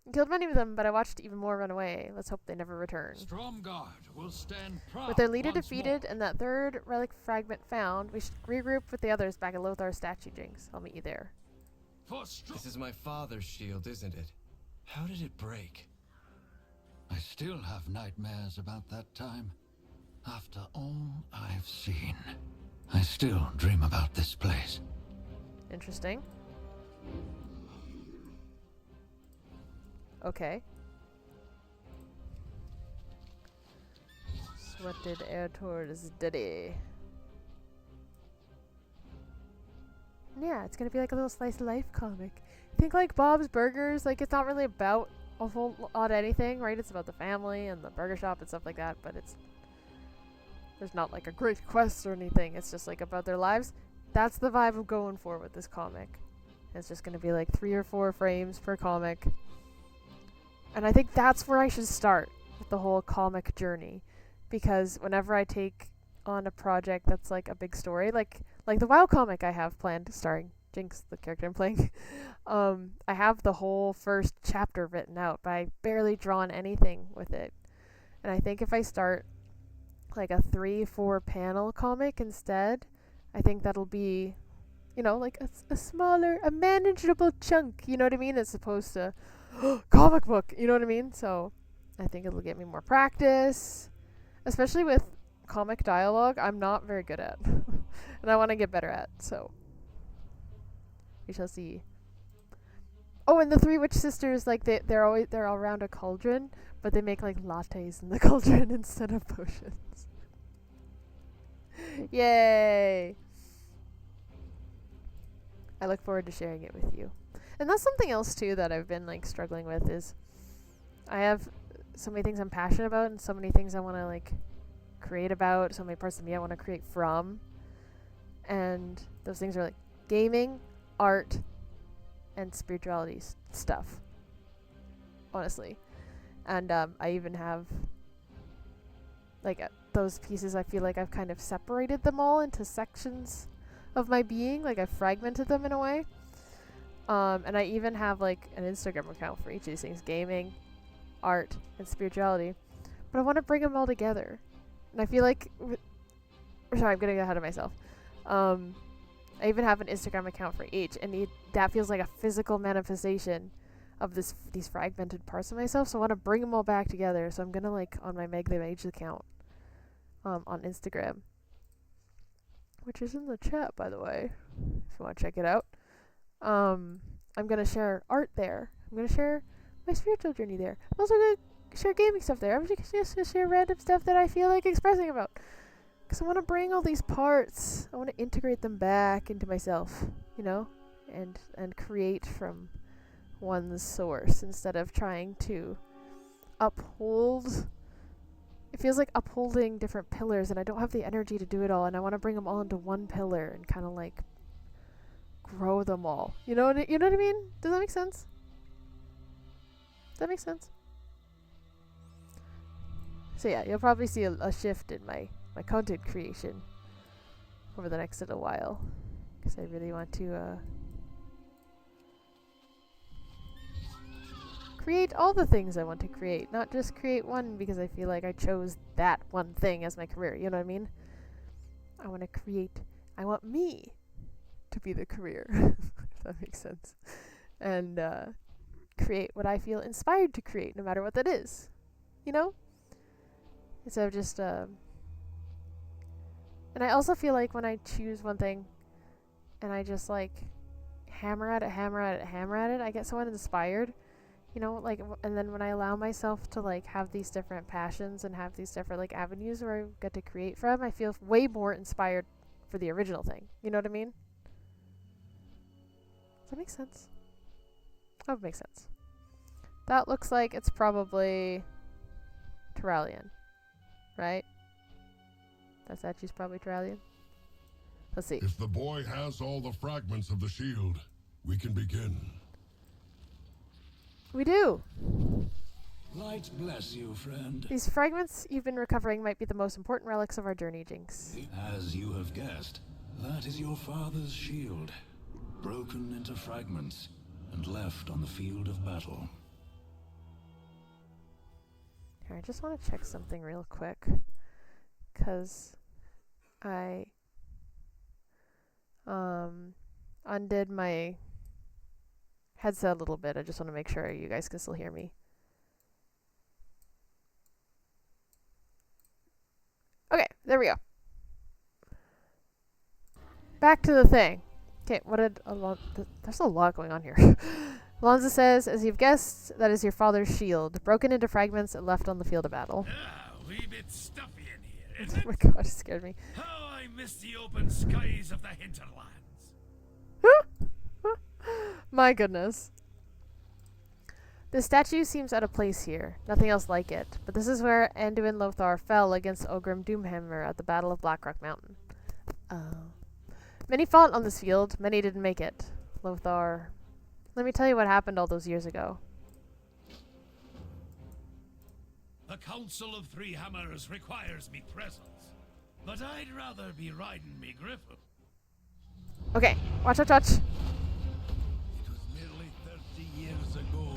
I killed many of them, but I watched even more run away. Let's hope they never return. Stromgarde will stand proud. With their leader defeated and that third relic fragment found, we should regroup with the others back at Lothar's statue, Jinx. I'll meet you there. This is my father's shield, isn't it? How did it break? I still have nightmares about that time. After all I've seen, I still dream about this place. Interesting. Okay. So what did Arators diddy? Yeah, it's gonna be like a little slice of life comic. Think like Bob's Burgers, like it's not really about a whole lot of anything, right? It's about the family and the burger shop and stuff like that, but there's not like a great quest or anything. It's just like about their lives. That's the vibe I'm going for with this comic. It's just gonna be like 3 or 4 frames per comic. And I think that's where I should start with the whole comic journey. Because whenever I take on a project that's like a big story, like the WoW comic I have planned, starring Jinx, the character I'm playing, I have the whole first chapter written out, but I barely drawn anything with it. And I think if I start like a 3-4 panel comic instead, I think that'll be, you know, like a smaller, a manageable chunk, you know what I mean, as opposed to comic book, you know what I mean? So I think it'll get me more practice, especially with comic dialogue. I'm not very good at and I want to get better at, so we shall see. Oh, and the 3 witch sisters, like they're all around a cauldron, but they make like lattes in the cauldron instead of potions. Yay! I look forward to sharing it with you. And that's something else too that I've been like struggling with, is I have so many things I'm passionate about and so many things I want to like create about, so many parts of me I want to create from. And those things are like gaming, art, and spirituality stuff. Honestly. And I even have like those pieces, I feel like I've kind of separated them all into sections of my being, like I've fragmented them in a way. And I even have like an Instagram account for each of these things: gaming, art, and spirituality. But I want to bring them all together. And I feel like... sorry, I'm getting ahead of myself. I even have an Instagram account for each, and that feels like a physical manifestation of these fragmented parts of myself. So I want to bring them all back together. So I'm going to, like, on my Meg the Mage account on Instagram, which is in the chat, by the way, if you want to check it out. I'm going to share art there. I'm going to share my spiritual journey there. I'm also going to share gaming stuff there. I'm just gonna share random stuff that I feel like expressing about. Because I want to bring all these parts. I want to integrate them back into myself, you know? And create from one source instead of trying to uphold. It feels like upholding different pillars, and I don't have the energy to do it all, and I want to bring them all into one pillar and kind of like grow them all. You know what I mean? Does that make sense? Does that make sense? So yeah, you'll probably see a shift in my content creation over the next little while, because I really want to create all the things I want to create, not just create one because I feel like I chose that one thing as my career. You know what I mean? I want to create. I want me to be the career, if that makes sense, and create what I feel inspired to create, no matter what that is. You know? Instead of just and I also feel like when I choose one thing and I just like hammer at it, I get so uninspired. You know, like, and then when I allow myself to like have these different passions and have these different like avenues where I get to create from, I feel way more inspired for the original thing. You know what I mean? Does that make sense? That would make sense. That looks like it's probably Terralian, right? That statue's probably Terralian. Let's see. If the boy has all the fragments of the shield, we can begin. We do. Light bless you, friend. These fragments you've been recovering might be the most important relics of our journey, Jinx. As you have guessed, that is your father's shield, broken into fragments and left on the field of battle. Here, I just want to check something real quick, because I undid my headset a little bit. I just want to make sure you guys can still hear me. Okay, there we go. Back to the thing. Okay, what did there's a lot going on here. Alonzo says, as you've guessed, that is your father's shield, broken into fragments and left on the field of battle. A wee bit stuffy in here, Oh my god, it scared me. How I miss the open skies of the hinterlands. My goodness. The statue seems out of place here. Nothing else like it. But this is where Anduin Lothar fell against Ogrim Doomhammer at the Battle of Blackrock Mountain. Many fought on this field. Many didn't make it. Lothar... Let me tell you what happened all those years ago. The Council of Three Hammers requires me presence. But I'd rather be riding me griffin. Okay, watch. It was nearly 30 years ago,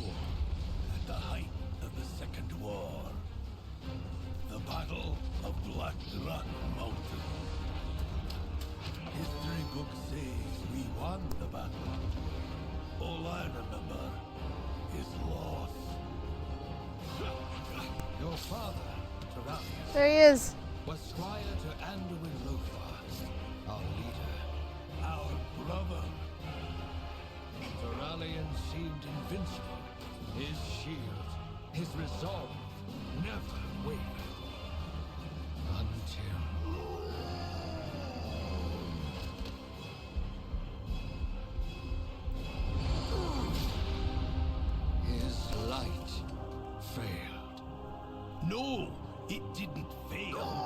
at the height of the Second War. The Battle of Blackrock Mountain. History books say we won the battle. All I remember is loss. Your father, Terralian, there he is. was squire to Anduin Lothar, our leader. Our brother. Terralian seemed invincible. His shield, his resolve, never wavered. Until... his light failed. No, it didn't fail.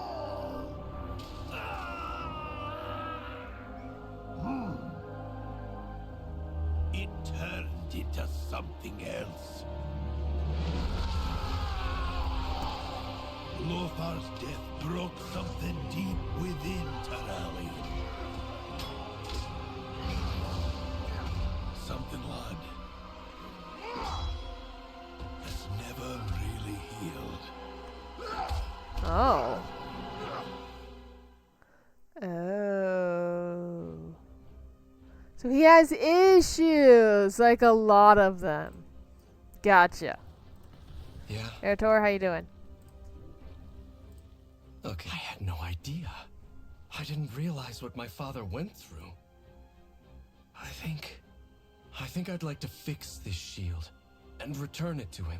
It turned into something else. Lothar's death broke something deep within Terralian. Something, lad, that's never really healed. Oh. Oh. So he has issues, like a lot of them. Gotcha. Yeah? Arator, how you doing? Okay. I had no idea. I didn't realize what my father went through. I think I'd like to fix this shield and return it to him.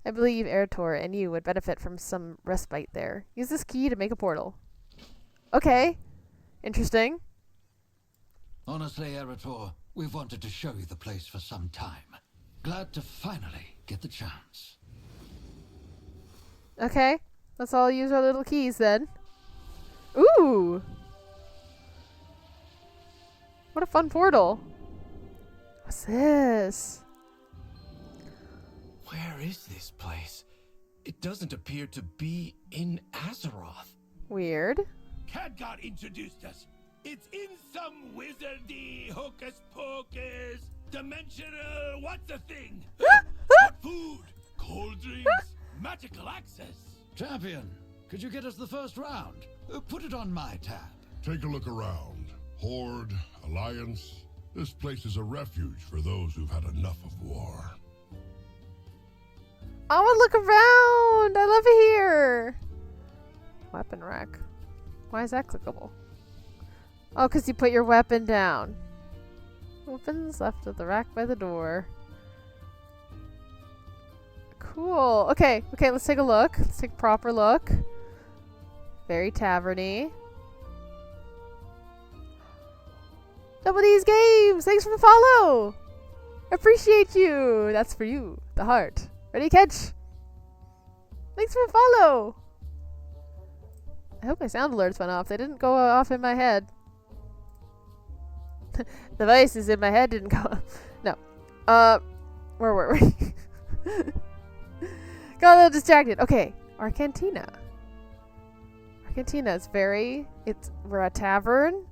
I believe Arator and you would benefit from some respite there. Use this key to make a portal. Okay. Interesting. Honestly, Arator, we've wanted to show you the place for some time. Glad to finally get the chance. Okay. Let's all use our little keys then. Ooh! What a fun portal. What's this? Where is this place? It doesn't appear to be in Azeroth. Weird. Khadgar introduced us. It's in some wizardy hocus pocus dimensional what's the thing? Hot food, cold drinks, magical access. Champion, could you get us the first round? Put it on my tab. Take a look around. Horde, Alliance. This place is a refuge for those who've had enough of war. I want to look around. I love it here. Weapon rack. Why is that clickable? Oh, because you put your weapon down. Weapons left at the rack by the door. Cool. Okay, let's take a look. Let's take a proper look. Very taverny. Double D's Games! Thanks for the follow! Appreciate you! That's for you. The heart. Ready, catch? Thanks for the follow! I hope my sound alerts went off. They didn't go off in my head. The voices in my head didn't go off. No. Where were we? Got a little distracted. Okay. Our cantina. Our cantina is we're a tavern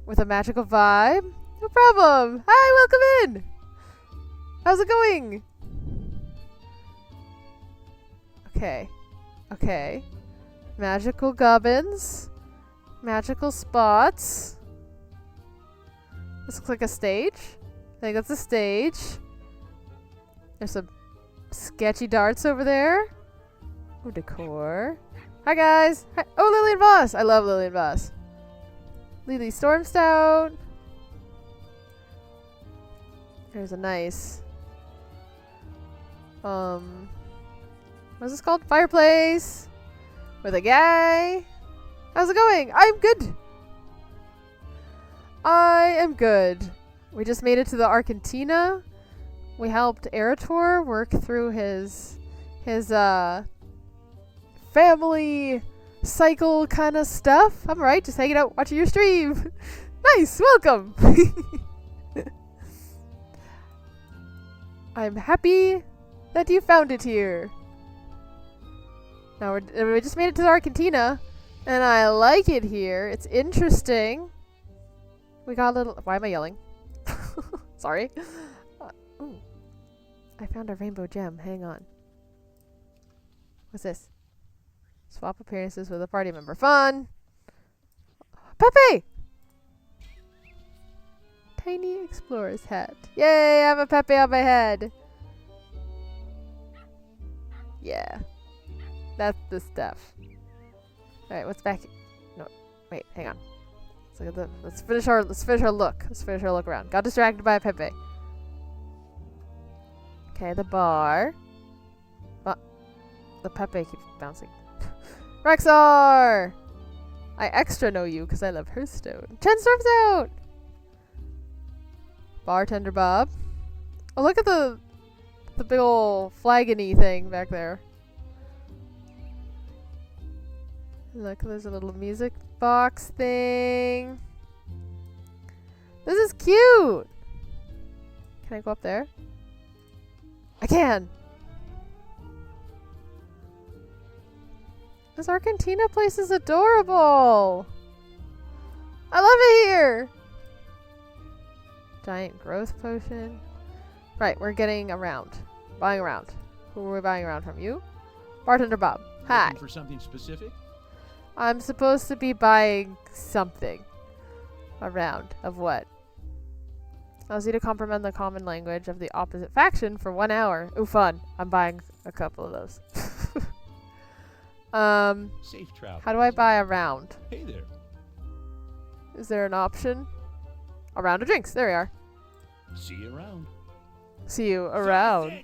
with a magical vibe. No problem. Hi, welcome in. How's it going? Okay. Magical gubbins. Magical spots. This looks like a stage. I think that's a stage. There's some sketchy darts over there. Oh, decor. Hi, guys. Hi. Oh, Lillian Voss. I love Lillian Voss. Lily Stormstout. There's a nice... what's this called? Fireplace. With a guy. How's it going? I'm good. I am good. We just made it to the Argentina. We helped Arator work through his family cycle kind of stuff. I'm alright, just hanging out watching your stream. Nice, welcome. I'm happy that you found it here. Now we just made it to the Argentina, and I like it here. It's interesting. We got a little... Why am I yelling? Sorry. Ooh. I found a rainbow gem. Hang on. What's this? Swap appearances with a party member. Fun! Pepe! Tiny explorer's hat. Yay! I have a Pepe on my head. Yeah. That's the stuff. Alright, what's back? No. Wait, hang on. Let's finish our look. Let's finish our look around. Got distracted by a Pepe. Okay, the bar. The Pepe keeps bouncing. Rexar! I extra know you because I love Hearthstone. 10 storms out! Bartender Bob. Oh, look at the big ol' flagon-y thing back there. Look, there's a little music box thing. This is cute! Can I go up there? I can! This Argentina place is adorable! I love it here! Giant growth potion. Right, we're getting around. Buying around. Who are we buying around from? You? Bartender Bob. Hi. Looking for something specific? I'm supposed to be buying something. Around. Of what? Allows you to comprehend the common language of the opposite faction for 1 hour. Ooh, fun. I'm buying a couple of those. Safe travel. How do I buy a round? Hey there. Is there an option? A round of drinks. There we are. See you around. See you around.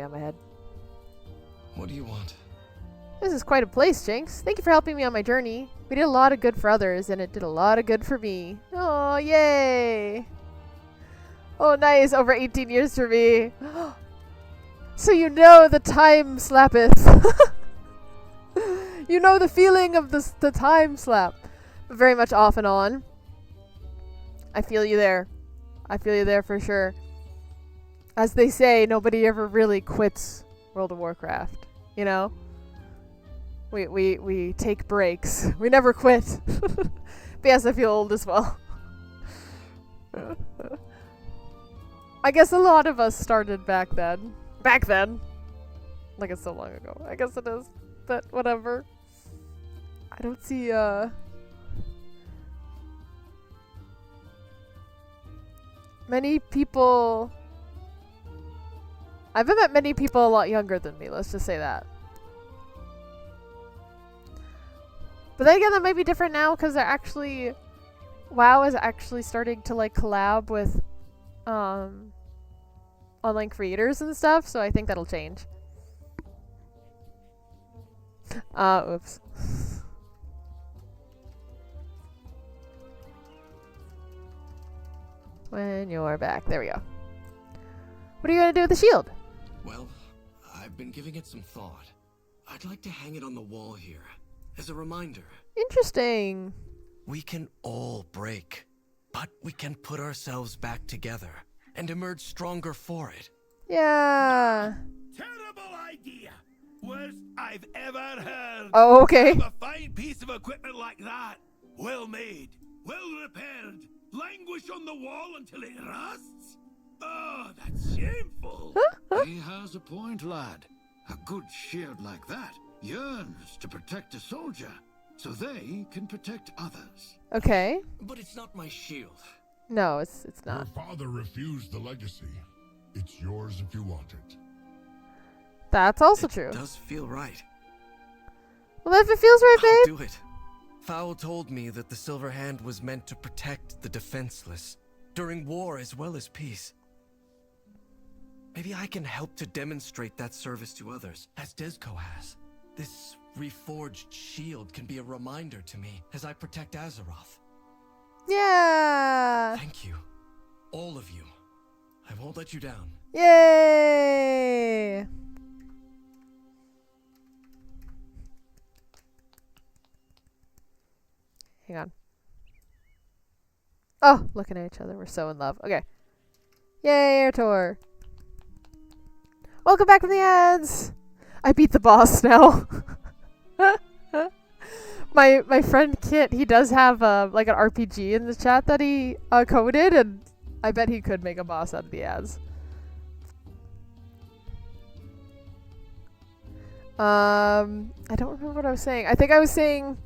heavy on my head. What do you want? This is quite a place, Jinx. Thank you for helping me on my journey. We did a lot of good for others, and it did a lot of good for me. Oh, yay! Oh, nice. Over 18 years for me. So you know the time slappeth. You know the feeling of the time slap. Very much off and on. I feel you there. I feel you there for sure. As they say, nobody ever really quits World of Warcraft. You know? We take breaks. We never quit. But yes, I feel old as well. I guess a lot of us started back then. Back then! Like it's so long ago. I guess it is. But whatever. I don't see, many people... I haven't met many people a lot younger than me, let's just say that. But then again, that might be different now, because they're actually... WoW is actually starting to, like, collab with, online creators and stuff, so I think that'll change. Oops. When you're back. There we go. What are you gonna do with the shield? Well, I've been giving it some thought. I'd like to hang it on the wall here, as a reminder. Interesting. We can all break, but we can put ourselves back together and emerge stronger for it. Yeah. Terrible idea. Worst I've ever heard. Oh, okay. Have a fine piece of equipment like that, well made, well repaired, languish on the wall until it rusts? Oh, that's shameful. He has a point, lad. A good shield like that yearns to protect a soldier, so they can protect others. Okay. But it's not my shield. No, it's not. Your father refused the legacy. It's yours if you want it. That's also true. It does feel right. Well, if it feels right, babe. I'll do it. Fowl told me that the Silver Hand was meant to protect the defenseless, during war as well as peace. Maybe I can help to demonstrate that service to others, as Desco has. This reforged shield can be a reminder to me as I protect Azeroth. Yeah. Thank you. All of you. I won't let you down. Yay! Hang on. Oh, looking at each other. We're so in love. Okay. Yay, Arator. Welcome back from the ads. I beat the boss now. my friend Kit, he does have like an RPG in the chat that he coded, and I bet he could make a boss out of the ads. I don't remember what I was saying. I think I was saying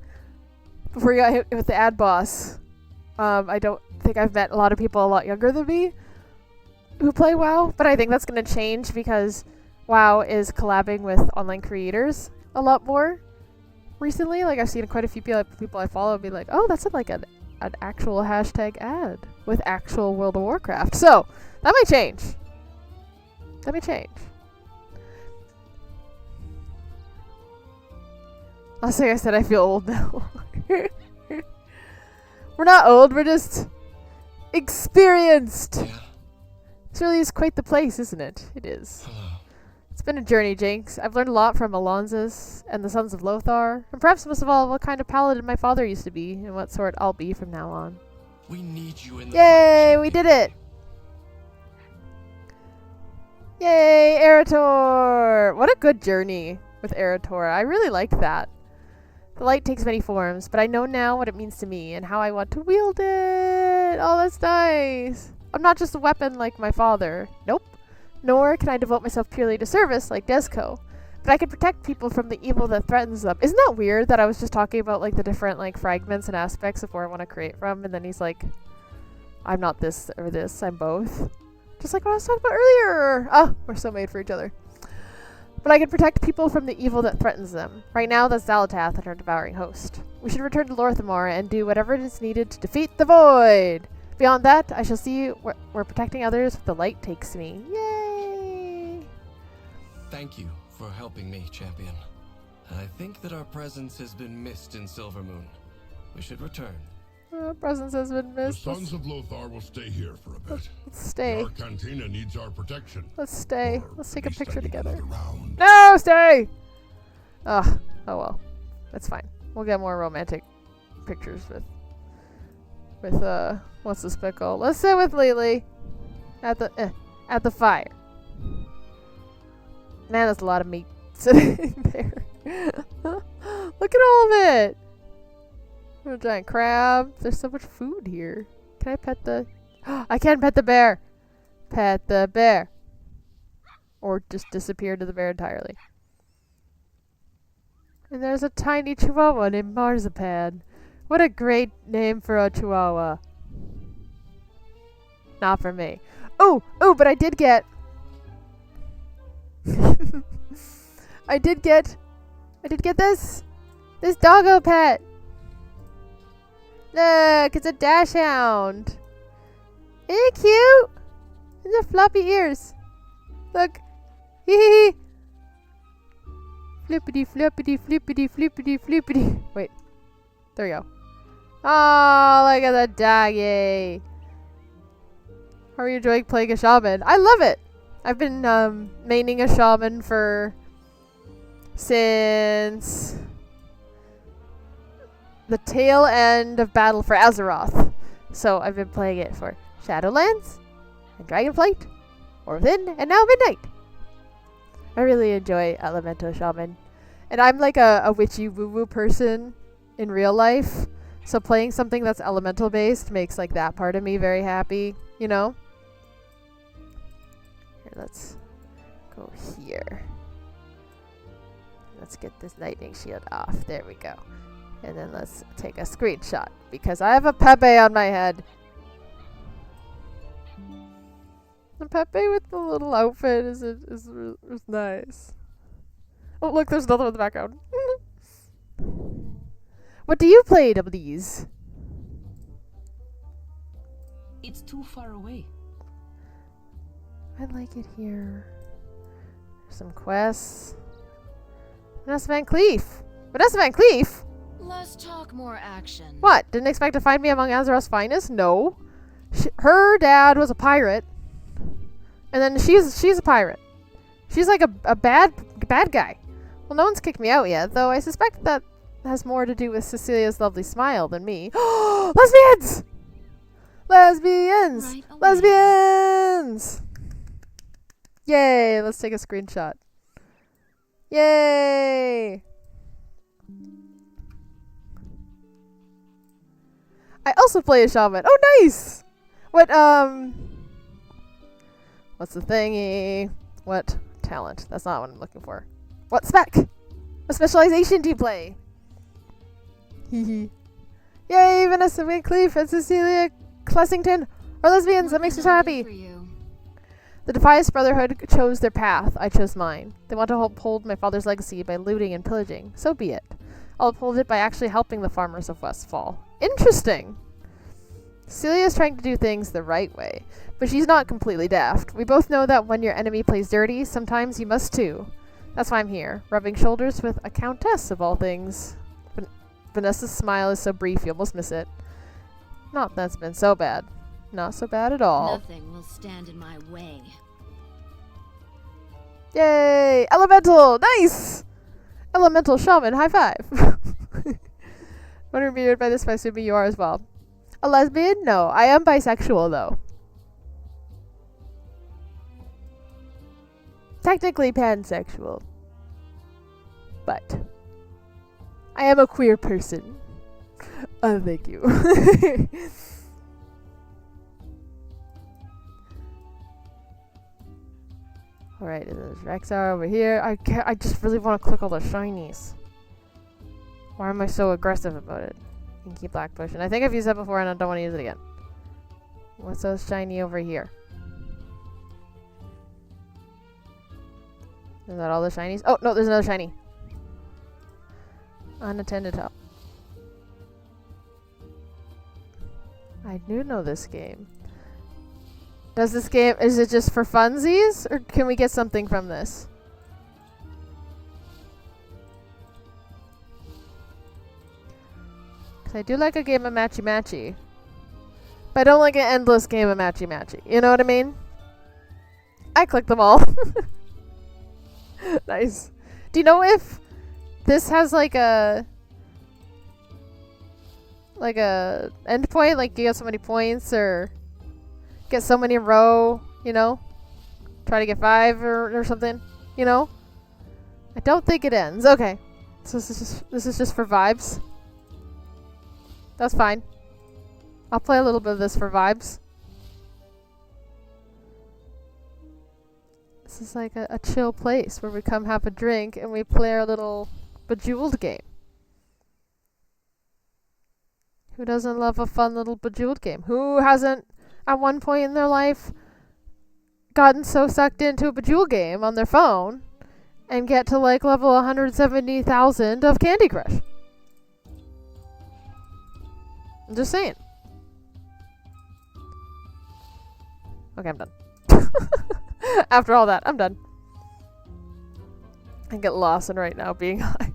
before you got hit with the ad boss. I don't think I've met a lot of people a lot younger than me who play WoW, but I think that's going to change because WoW is collabing with online creators a lot more recently. Like I've seen quite a few people I follow be like, oh, that's like an actual hashtag ad with actual World of Warcraft. So that might change. That may change. Last thing I said, I feel old now. We're not old, we're just experienced. Yeah. This really is quite the place, isn't it? It is. Hello. It's been a journey, Jinx. I've learned a lot from Alonzas and the Sons of Lothar, and perhaps most of all, what kind of paladin my father used to be, and what sort I'll be from now on. We need you in the Yay! We did it! Yay, Arator! What a good journey with Arator. I really like that. The light takes many forms, but I know now what it means to me and how I want to wield it. Oh, that's nice. I'm not just a weapon like my father. Nope. Nor can I devote myself purely to service like Desco. But I can protect people from the evil that threatens them. Isn't that weird that I was just talking about like the different like fragments and aspects of where I want to create from, and then he's like, I'm not this or this, I'm both. Just like what I was talking about earlier. Oh, we're so made for each other. But I can protect people from the evil that threatens them. Right now, that's Xalatath and her devouring host. We should return to Lorthamar and do whatever is needed to defeat the Void. Beyond that, I shall see where protecting others with the light takes me. Yay! Thank you for helping me, champion. I think that our presence has been missed in Silvermoon. We should return. Our presence has been The missed. Sons of Lothar will stay here for a bit. Let's stay. Our cantina needs our protection. Let's stay. Or Let's at take a least picture I need together. another round. No, stay! Ugh. Oh well. That's fine. We'll get more romantic pictures with what's this bit called? Let's sit with Lily at the fire. Man, that's a lot of meat sitting there. Look at all of it. What a giant crab. There's so much food here. Can I pet the... I can pet the bear. Pet the bear. Or just disappear to the bear entirely. And there's a tiny chihuahua named Marzipan. What a great name for a chihuahua. Not for me. Oh, but I did get... I did get this doggo pet. Look, it's a dashhound. Isn't it cute? It's got floppy ears. Look. Hee hee hee. Flippity flippity flippity flippity flippity. Wait. There we go. Oh, look at the doggy. How are you enjoying playing a shaman? I love it. I've been maining a shaman since the tail end of Battle for Azeroth. So I've been playing it for Shadowlands and Dragonflight, Orthin, and now Midnight. I really enjoy Elemental Shaman. And I'm like a witchy woo-woo person in real life. So playing something that's elemental based makes like that part of me very happy, you know? Here, let's go here. Let's get this lightning shield off. There we go. And then let's take a screenshot because I have a Pepe on my head. The Pepe with the little outfit is nice. Oh, look, there's another one in the background. What do you play, WDs? It's too far away. I like it here. There's some quests. Vanessa Van Cleef. Vanessa Van Cleef? Let's talk more action. What? Didn't expect to find me among Azeroth's finest? No. Her dad was a pirate. And then she's a pirate. She's like a bad guy. Well, no one's kicked me out yet, though I suspect that has more to do with Cecilia's lovely smile than me. Lesbians! Lesbians! Right away. Lesbians! Yay! Let's take a screenshot. Yay! I also play a shaman. Oh, nice! What's the thingy? What talent? That's not what I'm looking for. What spec? What specialization do you play? Hehe. Yay, Vanessa Van Cleef and Cecilia Clessington are lesbians. That makes me so happy. The Defias Brotherhood chose their path. I chose mine. They want to uphold my father's legacy by looting and pillaging. So be it. I'll uphold it by actually helping the farmers of Westfall. Interesting. Cecilia's trying to do things the right way, but she's not completely daft. We both know that when your enemy plays dirty, sometimes you must too. That's why I'm here, rubbing shoulders with a countess of all things. Vanessa's smile is so brief you almost miss it. Not that's been so bad. Not so bad at all. Nothing will stand in my way. Yay! Elemental! Nice! Elemental shaman, high five! When revered by this, by assuming you are as well. A lesbian? No, I am bisexual though. Technically pansexual. But I am a queer person. Oh, thank you. Alright, and there's Rexar over here. I just really want to click all the shinies. Why am I so aggressive about it? Inky Blackbush. And I think I've used that before and I don't want to use it again. What's so shiny over here? Is that all the shinies? Oh, no, there's another shiny. Unattended help. I do know this game. Does this game, is it just for funsies? Or can we get something from this? Because I do like a game of matchy-matchy. But I don't like an endless game of matchy-matchy. You know what I mean? I clicked them all. Nice. Do you know if this has like a endpoint? Like you get so many points or get so many in a row, you know? Try to get 5 or something, you know? I don't think it ends. Okay. So this is just for vibes. That's fine. I'll play a little bit of this for vibes. This is like a chill place where we come have a drink and we play our little Bejeweled game. Who doesn't love a fun little Bejeweled game? Who hasn't, at one point in their life, gotten so sucked into a Bejeweled game on their phone and get to like level 170,000 of Candy Crush? I'm just saying. Okay, I'm done. After all that, I'm done. I get lost in right now being high.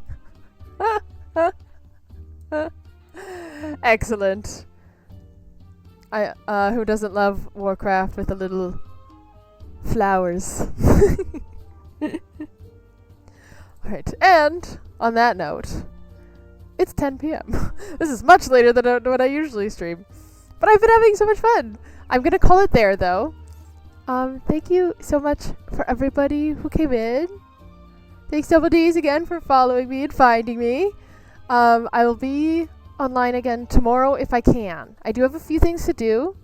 Excellent. Who doesn't love Warcraft with a little flowers? Alright, and on that note, it's 10 p.m. This is much later than what I usually stream. But I've been having so much fun. I'm gonna call it there though. Thank you so much for everybody who came in. Thanks Double D's again for following me and finding me. I will be online again tomorrow if I can. I do have a few things to do.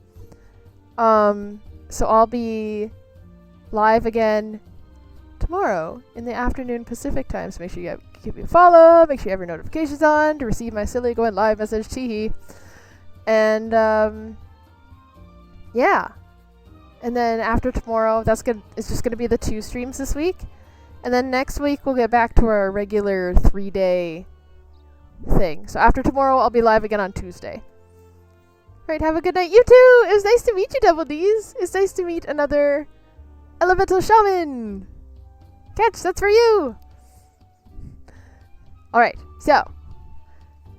So I'll be live again tomorrow in the afternoon Pacific time. So make sure you give me a follow. Make sure you have your notifications on to receive my silly going live message. Teehee. And yeah. And then after tomorrow, it's just gonna be the 2 streams this week. And then next week we'll get back to our regular 3-day thing. So after tomorrow, I'll be live again on Tuesday. Right, have a good night. You too! It was nice to meet you, Double D's. It's nice to meet another Elemental Shaman. Catch, that's for you! Alright, so,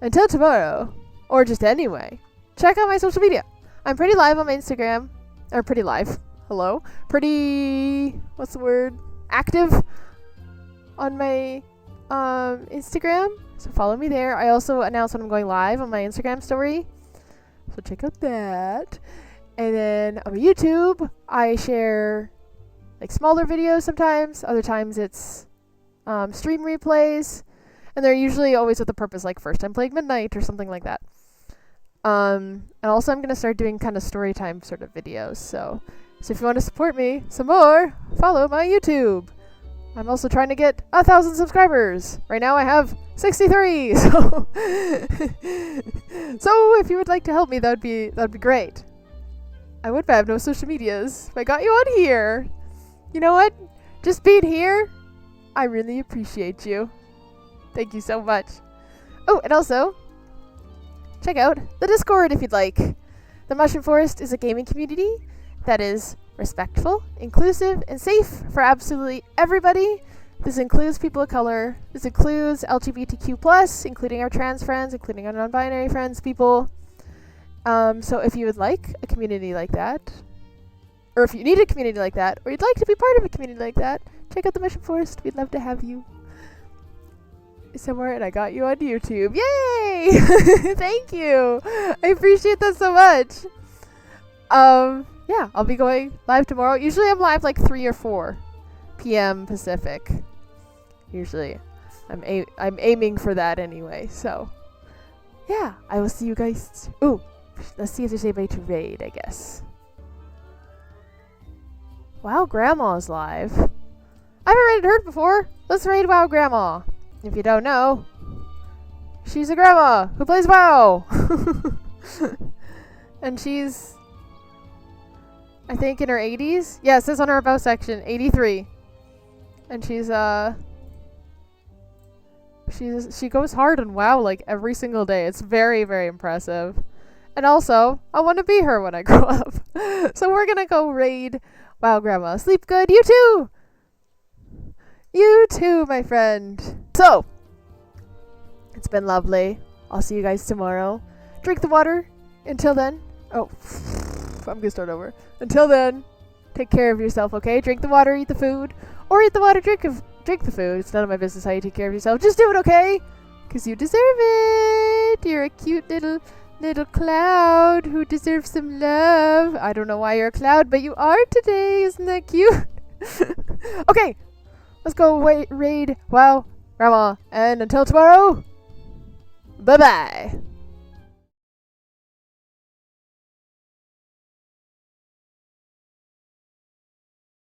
until tomorrow, or just anyway, check out my social media. I'm pretty live on my Instagram. Or pretty live. Hello? Pretty... what's the word? Active on my Instagram. So follow me there. I also announce when I'm going live on my Instagram story. So check out that. And then on my YouTube, I share like smaller videos sometimes. Other times it's stream replays. And they're usually always with a purpose, like first time playing Midnight or something like that. And also I'm going to start doing kind of story time sort of videos. So if you want to support me some more, follow my YouTube. I'm also trying to get 1,000 subscribers. Right now I have 63. So if you would like to help me, that'd be great. I would have no social medias if I got you on here. You know what? Just being here, I really appreciate you. Thank you so much. Oh, and also, check out the Discord if you'd like. The Mushroom Forest is a gaming community that is respectful, inclusive, and safe for absolutely everybody. This includes people of color. This includes LGBTQ+, including our trans friends, including our non-binary friends, people. So if you would like a community like that, or if you need a community like that, or you'd like to be part of a community like that, check out the Mission Forest. We'd love to have you somewhere, and I got you on YouTube. Yay! Thank you. I appreciate that so much. Yeah, I'll be going live tomorrow. Usually I'm live like 3 or 4 p.m. Pacific. Usually. I'm aiming for that anyway, so yeah, I will see you guys. Ooh, let's see if there's anybody to raid, I guess. Wow, Grandma's live. I haven't raided her before. Let's raid WoW Grandma. If you don't know, she's a grandma who plays WoW. And she's, I think, in her 80s. Yeah, it says on her about section, 83. And she goes hard on WoW like every single day. It's very, very impressive. And also, I want to be her when I grow up. So we're gonna go raid WoW Grandma. Sleep good, you too! You too, my friend. So, it's been lovely. I'll see you guys tomorrow. Drink the water. Until then, oh, I'm gonna start over. Until then, take care of yourself, okay? Drink the water, eat the food, or eat the water, drink the food. It's none of my business how you take care of yourself. Just do it, okay? Because you deserve it. You're a cute little cloud who deserves some love. I don't know why you're a cloud, but you are today. Isn't that cute? Okay, let's go raid WoW Grandma. And until tomorrow, bye-bye.